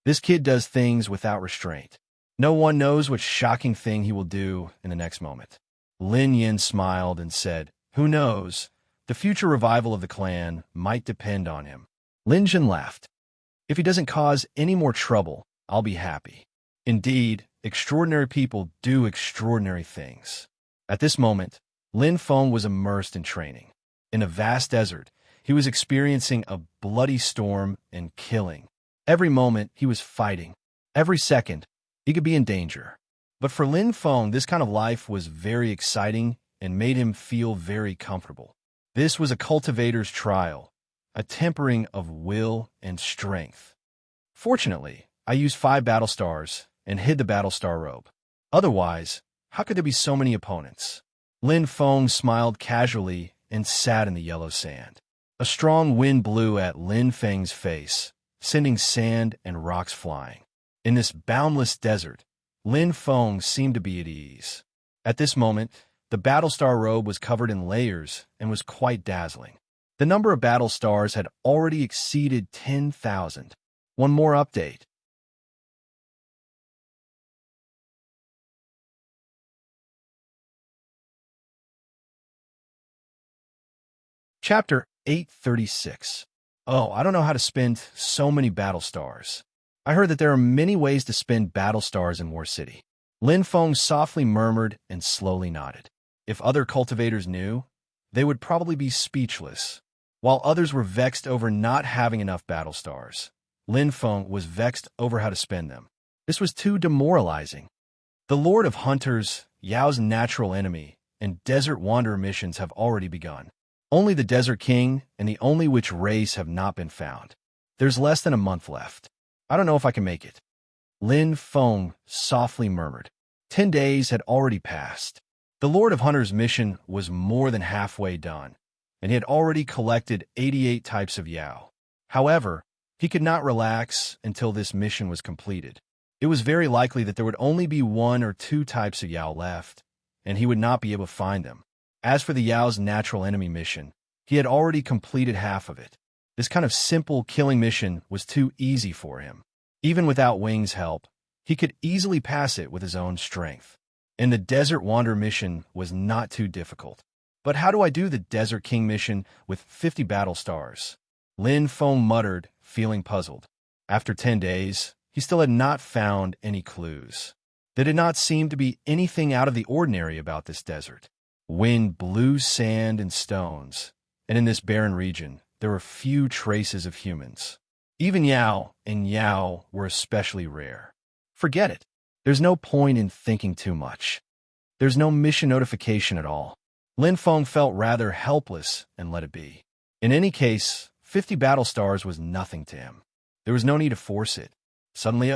This kid does things without restraint. No one knows what shocking thing he will do in the next moment. Lin Yin smiled and said, Who knows? The future revival of the clan might depend on him. Lin Jun laughed. If he doesn't cause any more trouble, I'll be happy. Indeed, extraordinary people do extraordinary things. At this moment, Lin Feng was immersed in training. In a vast desert, he was experiencing a bloody storm and killing. Every moment, he was fighting. Every second, he could be in danger. But for Lin Feng, this kind of life was very exciting and made him feel very comfortable. This was a cultivator's trial, a tempering of will and strength. Fortunately, I used 5 battle stars and hid the battle star robe. Otherwise, how could there be so many opponents? Lin Feng smiled casually and sat in the yellow sand. A strong wind blew at Lin Feng's face, sending sand and rocks flying. In this boundless desert, Lin Feng seemed to be at ease. At this moment, the battle star robe was covered in layers and was quite dazzling. The number of battle stars had already exceeded 10,000. One more update. Chapter 836. Oh, I don't know how to spend so many battle stars. I heard that there are many ways to spend battle stars in War City. Lin Feng softly murmured and slowly nodded. If other cultivators knew, they would probably be speechless. While others were vexed over not having enough battle stars, Lin Feng was vexed over how to spend them. This was too demoralizing. The Lord of Hunters, Yao's natural enemy, and Desert Wanderer missions have already begun. Only the Desert King and the only witch race have not been found. There's less than a month left. I don't know if I can make it. Lin Feng softly murmured. 10 days had already passed. The Lord of Hunters' mission was more than halfway done, and he had already collected 88 types of Yao. However, he could not relax until this mission was completed. It was very likely that there would only be 1 or 2 types of Yao left, and he would not be able to find them. As for the Yao's natural enemy mission, he had already completed half of it. This kind of simple killing mission was too easy for him. Even without Wing's help, he could easily pass it with his own strength. And the Desert Wanderer mission was not too difficult. But how do I do the Desert King mission with 50 battle stars? Lin Feng muttered, feeling puzzled. After 10 days, he still had not found any clues. There did not seem to be anything out of the ordinary about this desert. Wind blew sand and stones, and in this barren region, there were few traces of humans. Even Yao and Yao were especially rare. Forget it. There's no point in thinking too much. There's no mission notification at all. Lin Feng felt rather helpless and let it be. In any case, 50 battle stars was nothing to him. There was no need to force it. Suddenly,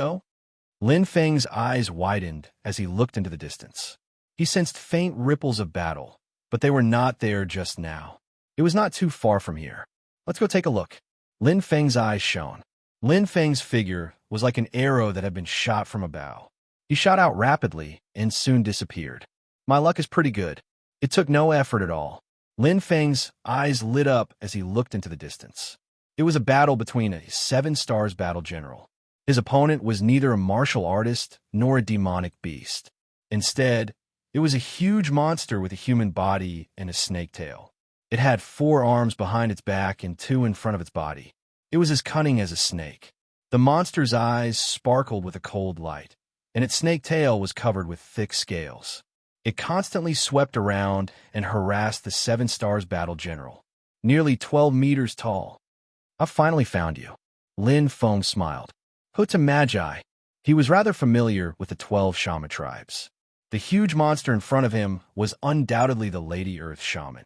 Lin Feng's eyes widened as he looked into the distance. He sensed faint ripples of battle, but they were not there just now. It was not too far from here. Let's go take a look. Lin Feng's eyes shone. Lin Feng's figure was like an arrow that had been shot from a bow. He shot out rapidly and soon disappeared. My luck is pretty good. It took no effort at all. Lin Feng's eyes lit up as he looked into the distance. It was a battle between a 7 stars battle general. His opponent was neither a martial artist nor a demonic beast. Instead, it was a huge monster with a human body and a snake tail. It had 4 arms behind its back and 2 in front of its body. It was as cunning as a snake. The monster's eyes sparkled with a cold light, and its snake tail was covered with thick scales. It constantly swept around and harassed the 7 stars battle general, nearly 12 meters tall. "I've finally found you." Lin Feng smiled. Huta Magi. He was rather familiar with the 12 shaman tribes. The huge monster in front of him was undoubtedly the Lady Earth shaman.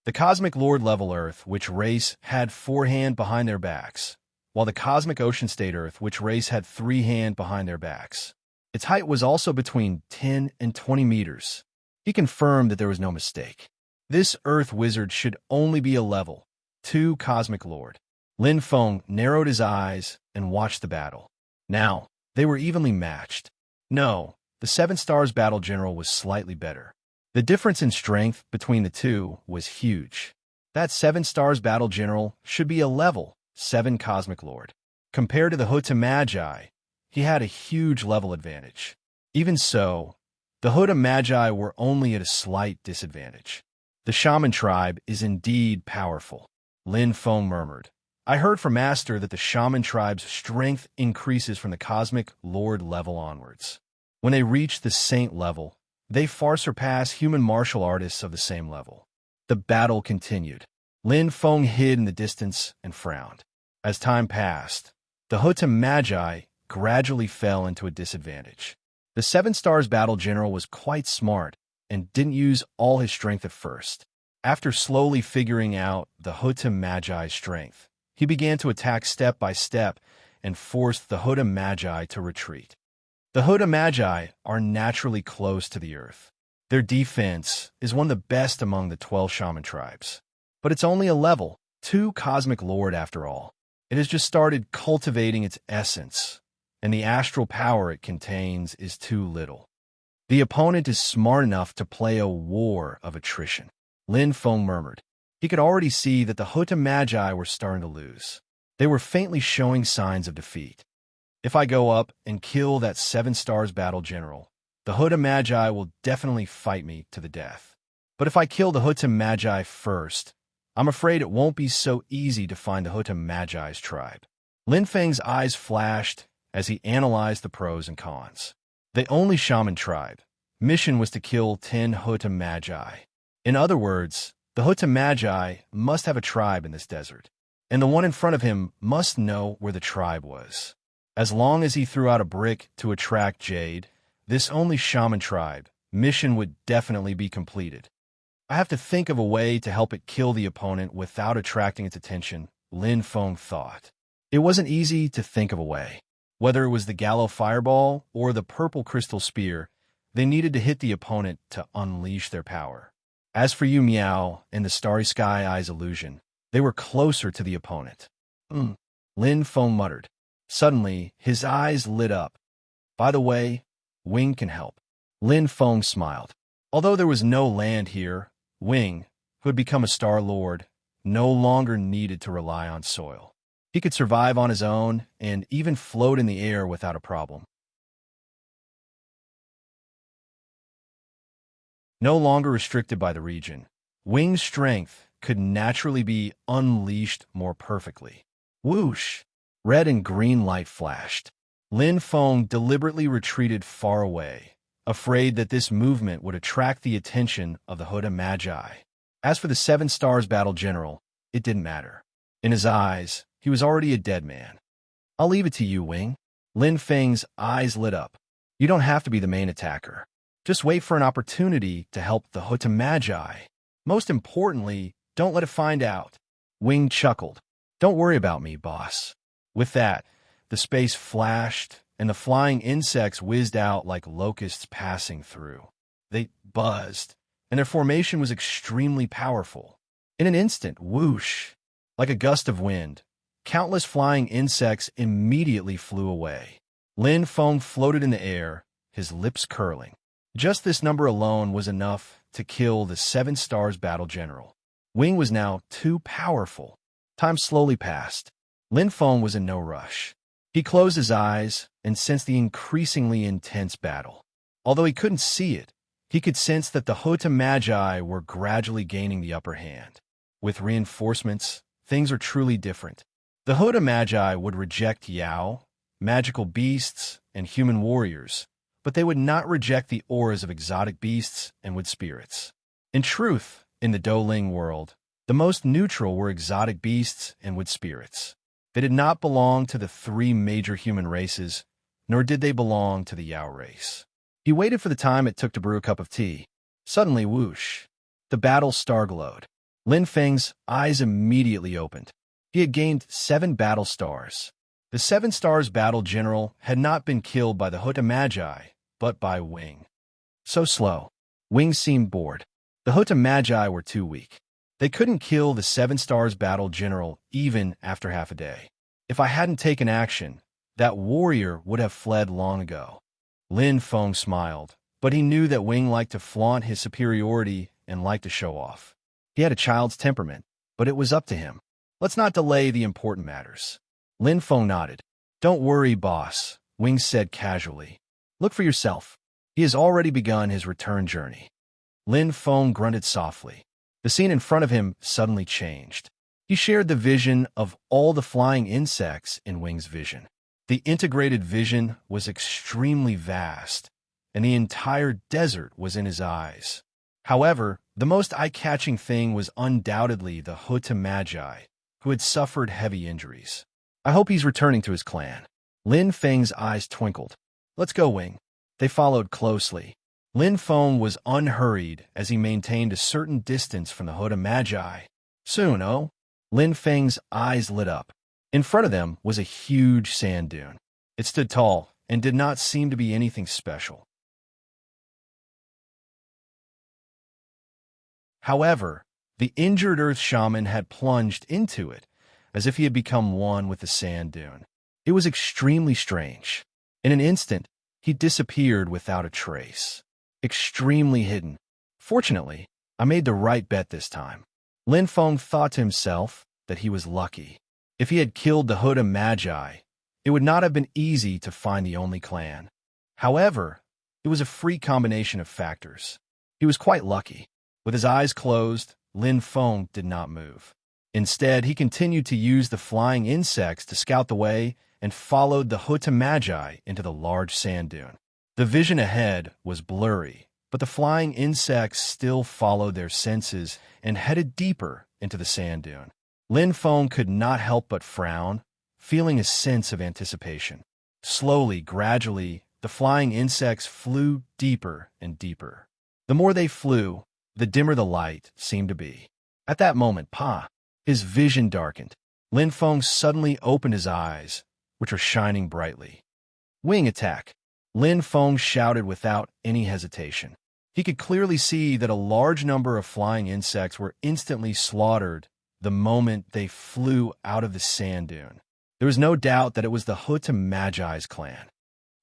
The Cosmic Lord level Earth, which race had 4 hand behind their backs, while the Cosmic Ocean State Earth, which race had 3 hand behind their backs. Its height was also between 10 and 20 meters. He confirmed that there was no mistake. This Earth wizard should only be a level 2 Cosmic Lord. Lin Feng narrowed his eyes and watched the battle. Now, they were evenly matched. No, the 7 stars battle general was slightly better. The difference in strength between the two was huge. That 7 stars battle general should be a level 7 Cosmic Lord. Compared to the Huta Magi, he had a huge level advantage. Even so, the Huta Magi were only at a slight disadvantage. "The shaman tribe is indeed powerful," Lin Feng murmured. "I heard from Master that the shaman tribe's strength increases from the Cosmic Lord level onwards. When they reach the Saint level, they far surpass human martial artists of the same level." The battle continued. Lin Feng hid in the distance and frowned. As time passed, the Huta Magi gradually fell into a disadvantage. The 7 stars battle general was quite smart and didn't use all his strength at first. After slowly figuring out the Huta Magi's strength, he began to attack step by step and forced the Huta Magi to retreat. The Huta Magi are naturally close to the earth. Their defense is one of the best among the 12 shaman tribes. But it's only a level 2 Cosmic Lord after all. It has just started cultivating its essence, and the astral power it contains is too little. The opponent is smart enough to play a war of attrition, Lin Feng murmured. He could already see that the Huta Magi were starting to lose. They were faintly showing signs of defeat. "If I go up and kill that 7 stars battle general, the Huta Magi will definitely fight me to the death. But if I kill the Huta Magi first, I'm afraid it won't be so easy to find the Huta Magi's tribe." Lin Feng's eyes flashed as he analyzed the pros and cons. The only shaman tribe mission was to kill 10 Huta Magi. In other words, the Huta Magi must have a tribe in this desert, and the one in front of him must know where the tribe was. As long as he threw out a brick to attract Jade, this only shaman tribe mission would definitely be completed. "I have to think of a way to help it kill the opponent without attracting its attention," Lin Feng thought. It wasn't easy to think of a way. Whether it was the Gallo Fireball or the Purple Crystal Spear, they needed to hit the opponent to unleash their power. As for Yu Miao and the Starry Sky Eyes illusion, they were closer to the opponent. Lin Feng muttered. Suddenly, his eyes lit up. "By the way, Wing can help." Lin Feng smiled. Although there was no land here, Wing, who had become a Star Lord, no longer needed to rely on soil. He could survive on his own and even float in the air without a problem. No longer restricted by the region, Wing's strength could naturally be unleashed more perfectly. Whoosh! Red and green light flashed. Lin Feng deliberately retreated far away, afraid that this movement would attract the attention of the Huta Magi. As for the 7 stars battle general, it didn't matter. In his eyes, he was already a dead man. "I'll leave it to you, Wing." Lin Feng's eyes lit up. "You don't have to be the main attacker. Just wait for an opportunity to help the Huta Magi. Most importantly, don't let it find out." Wing chuckled. "Don't worry about me, boss. With that, the space flashed, and the flying insects whizzed out like locusts passing through. They buzzed, and their formation was extremely powerful. In an instant, whoosh, like a gust of wind, countless flying insects immediately flew away. Lin Feng floated in the air, his lips curling. Just this number alone was enough to kill the 7 stars battle general. Wing was now too powerful. Time slowly passed. Lin Feng was in no rush. He closed his eyes and sensed the increasingly intense battle. Although he couldn't see it, he could sense that the Hota Magi were gradually gaining the upper hand. With reinforcements, things are truly different. The Hota Magi would reject Yao, magical beasts, and human warriors, but they would not reject the auras of exotic beasts and wood spirits. In truth, in the Douling world, the most neutral were exotic beasts and wood spirits. They did not belong to the 3 major human races, nor did they belong to the Yao race. He waited for the time it took to brew a cup of tea. Suddenly, whoosh, the battle star glowed. Lin Feng's eyes immediately opened. He had gained 7 battle stars. The 7 stars battle general had not been killed by the Hota Magi, but by Wing. So slow. Wing seemed bored. The Hota Magi were too weak. They couldn't kill the 7 stars battle general even after half a day. If I hadn't taken action, that warrior would have fled long ago. Lin Feng smiled, but he knew that Wing liked to flaunt his superiority and liked to show off. He had a child's temperament, but it was up to him. Let's not delay the important matters. Lin Feng nodded. Don't worry, boss, Wing said casually. Look for yourself. He has already begun his return journey. Lin Feng grunted softly. The scene in front of him suddenly changed. He shared the vision of all the flying insects in Wing's vision. The integrated vision was extremely vast, and the entire desert was in his eyes. However, the most eye-catching thing was undoubtedly the Hota Magi, who had suffered heavy injuries. I hope he's returning to his clan. Lin Feng's eyes twinkled. Let's go, Wing. They followed closely. Lin Feng was unhurried as he maintained a certain distance from the Hota Magi. Soon, Lin Feng's eyes lit up. In front of them was a huge sand dune. It stood tall and did not seem to be anything special. However, the injured earth shaman had plunged into it, as if he had become one with the sand dune. It was extremely strange. In an instant, he disappeared without a trace. Extremely hidden. Fortunately, I made the right bet this time. Lin Feng thought to himself that he was lucky. If he had killed the Hota Magi, it would not have been easy to find the only clan. However, it was a free combination of factors. He was quite lucky. With his eyes closed, Lin Feng did not move. Instead, he continued to use the flying insects to scout the way and followed the Hota Magi into the large sand dune. The vision ahead was blurry, but the flying insects still followed their senses and headed deeper into the sand dune. Lin Feng could not help but frown, feeling a sense of anticipation. Slowly, gradually, the flying insects flew deeper and deeper. The more they flew, the dimmer the light seemed to be. At that moment, his vision darkened. Lin Feng suddenly opened his eyes, which were shining brightly. Wing attack! Lin Feng shouted without any hesitation. He could clearly see that a large number of flying insects were instantly slaughtered the moment they flew out of the sand dune. There was no doubt that it was the Hota Magi's clan.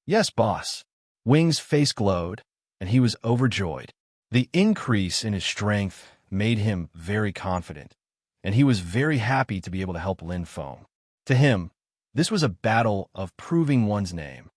Yes, boss. Wing's face glowed, and he was overjoyed. The increase in his strength made him very confident, and he was very happy to be able to help Lin Feng. To him, this was a battle of proving one's name.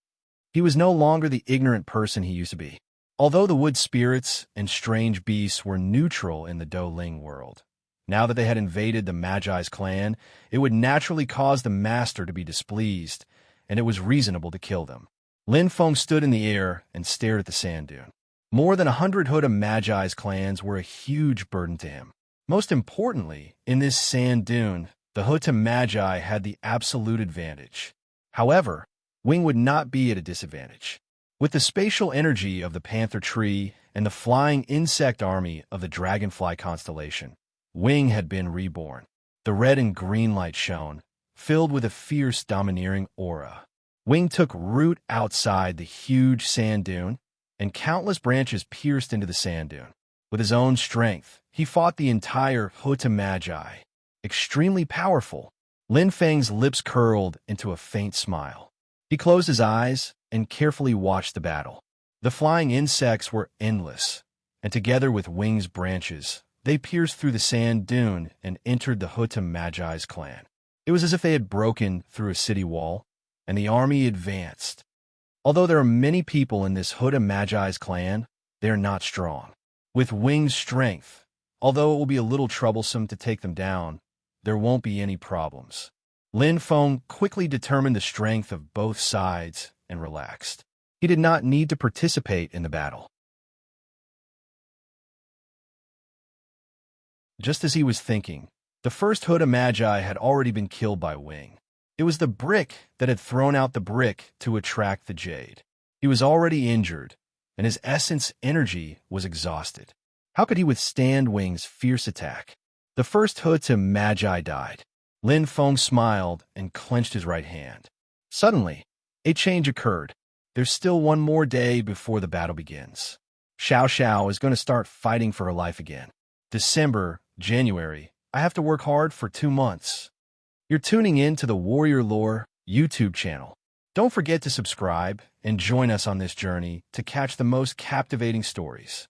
He was no longer the ignorant person he used to be. Although the wood spirits and strange beasts were neutral in the Douling world, now that they had invaded the Magi's clan, it would naturally cause the master to be displeased, and it was reasonable to kill them. Lin Feng stood in the air and stared at the sand dune. More than 100 Hota Magi's clans were a huge burden to him. Most importantly, in this sand dune, the Hota Magi had the absolute advantage. However, Wing would not be at a disadvantage. With the spatial energy of the Panther Tree and the flying insect army of the Dragonfly constellation, Wing had been reborn. The red and green light shone, filled with a fierce, domineering aura. Wing took root outside the huge sand dune, and countless branches pierced into the sand dune. With his own strength, he fought the entire Hota Magi. Extremely powerful, Lin Feng's lips curled into a faint smile. He closed his eyes and carefully watched the battle. The flying insects were endless, and together with Wing's branches, they pierced through the sand dune and entered the Hota Magi's clan. It was as if they had broken through a city wall, and the army advanced. Although there are many people in this Hota Magi's clan, they are not strong. With Wing's strength, although it will be a little troublesome to take them down, there won't be any problems. Lin Feng quickly determined the strength of both sides and relaxed. He did not need to participate in the battle. Just as he was thinking, the first Hota Magi had already been killed by Wing. It was the brick that had thrown out the brick to attract the jade. He was already injured, and his essence energy was exhausted. How could he withstand Wing's fierce attack? The first Hota Magi died. Lin Feng smiled and clenched his right hand. Suddenly, a change occurred. There's still one more day before the battle begins. Xiao Xiao is going to start fighting for her life again. December, January, I have to work hard for 2 months. You're tuning in to the Warrior Lore YouTube channel. Don't forget to subscribe and join us on this journey to catch the most captivating stories.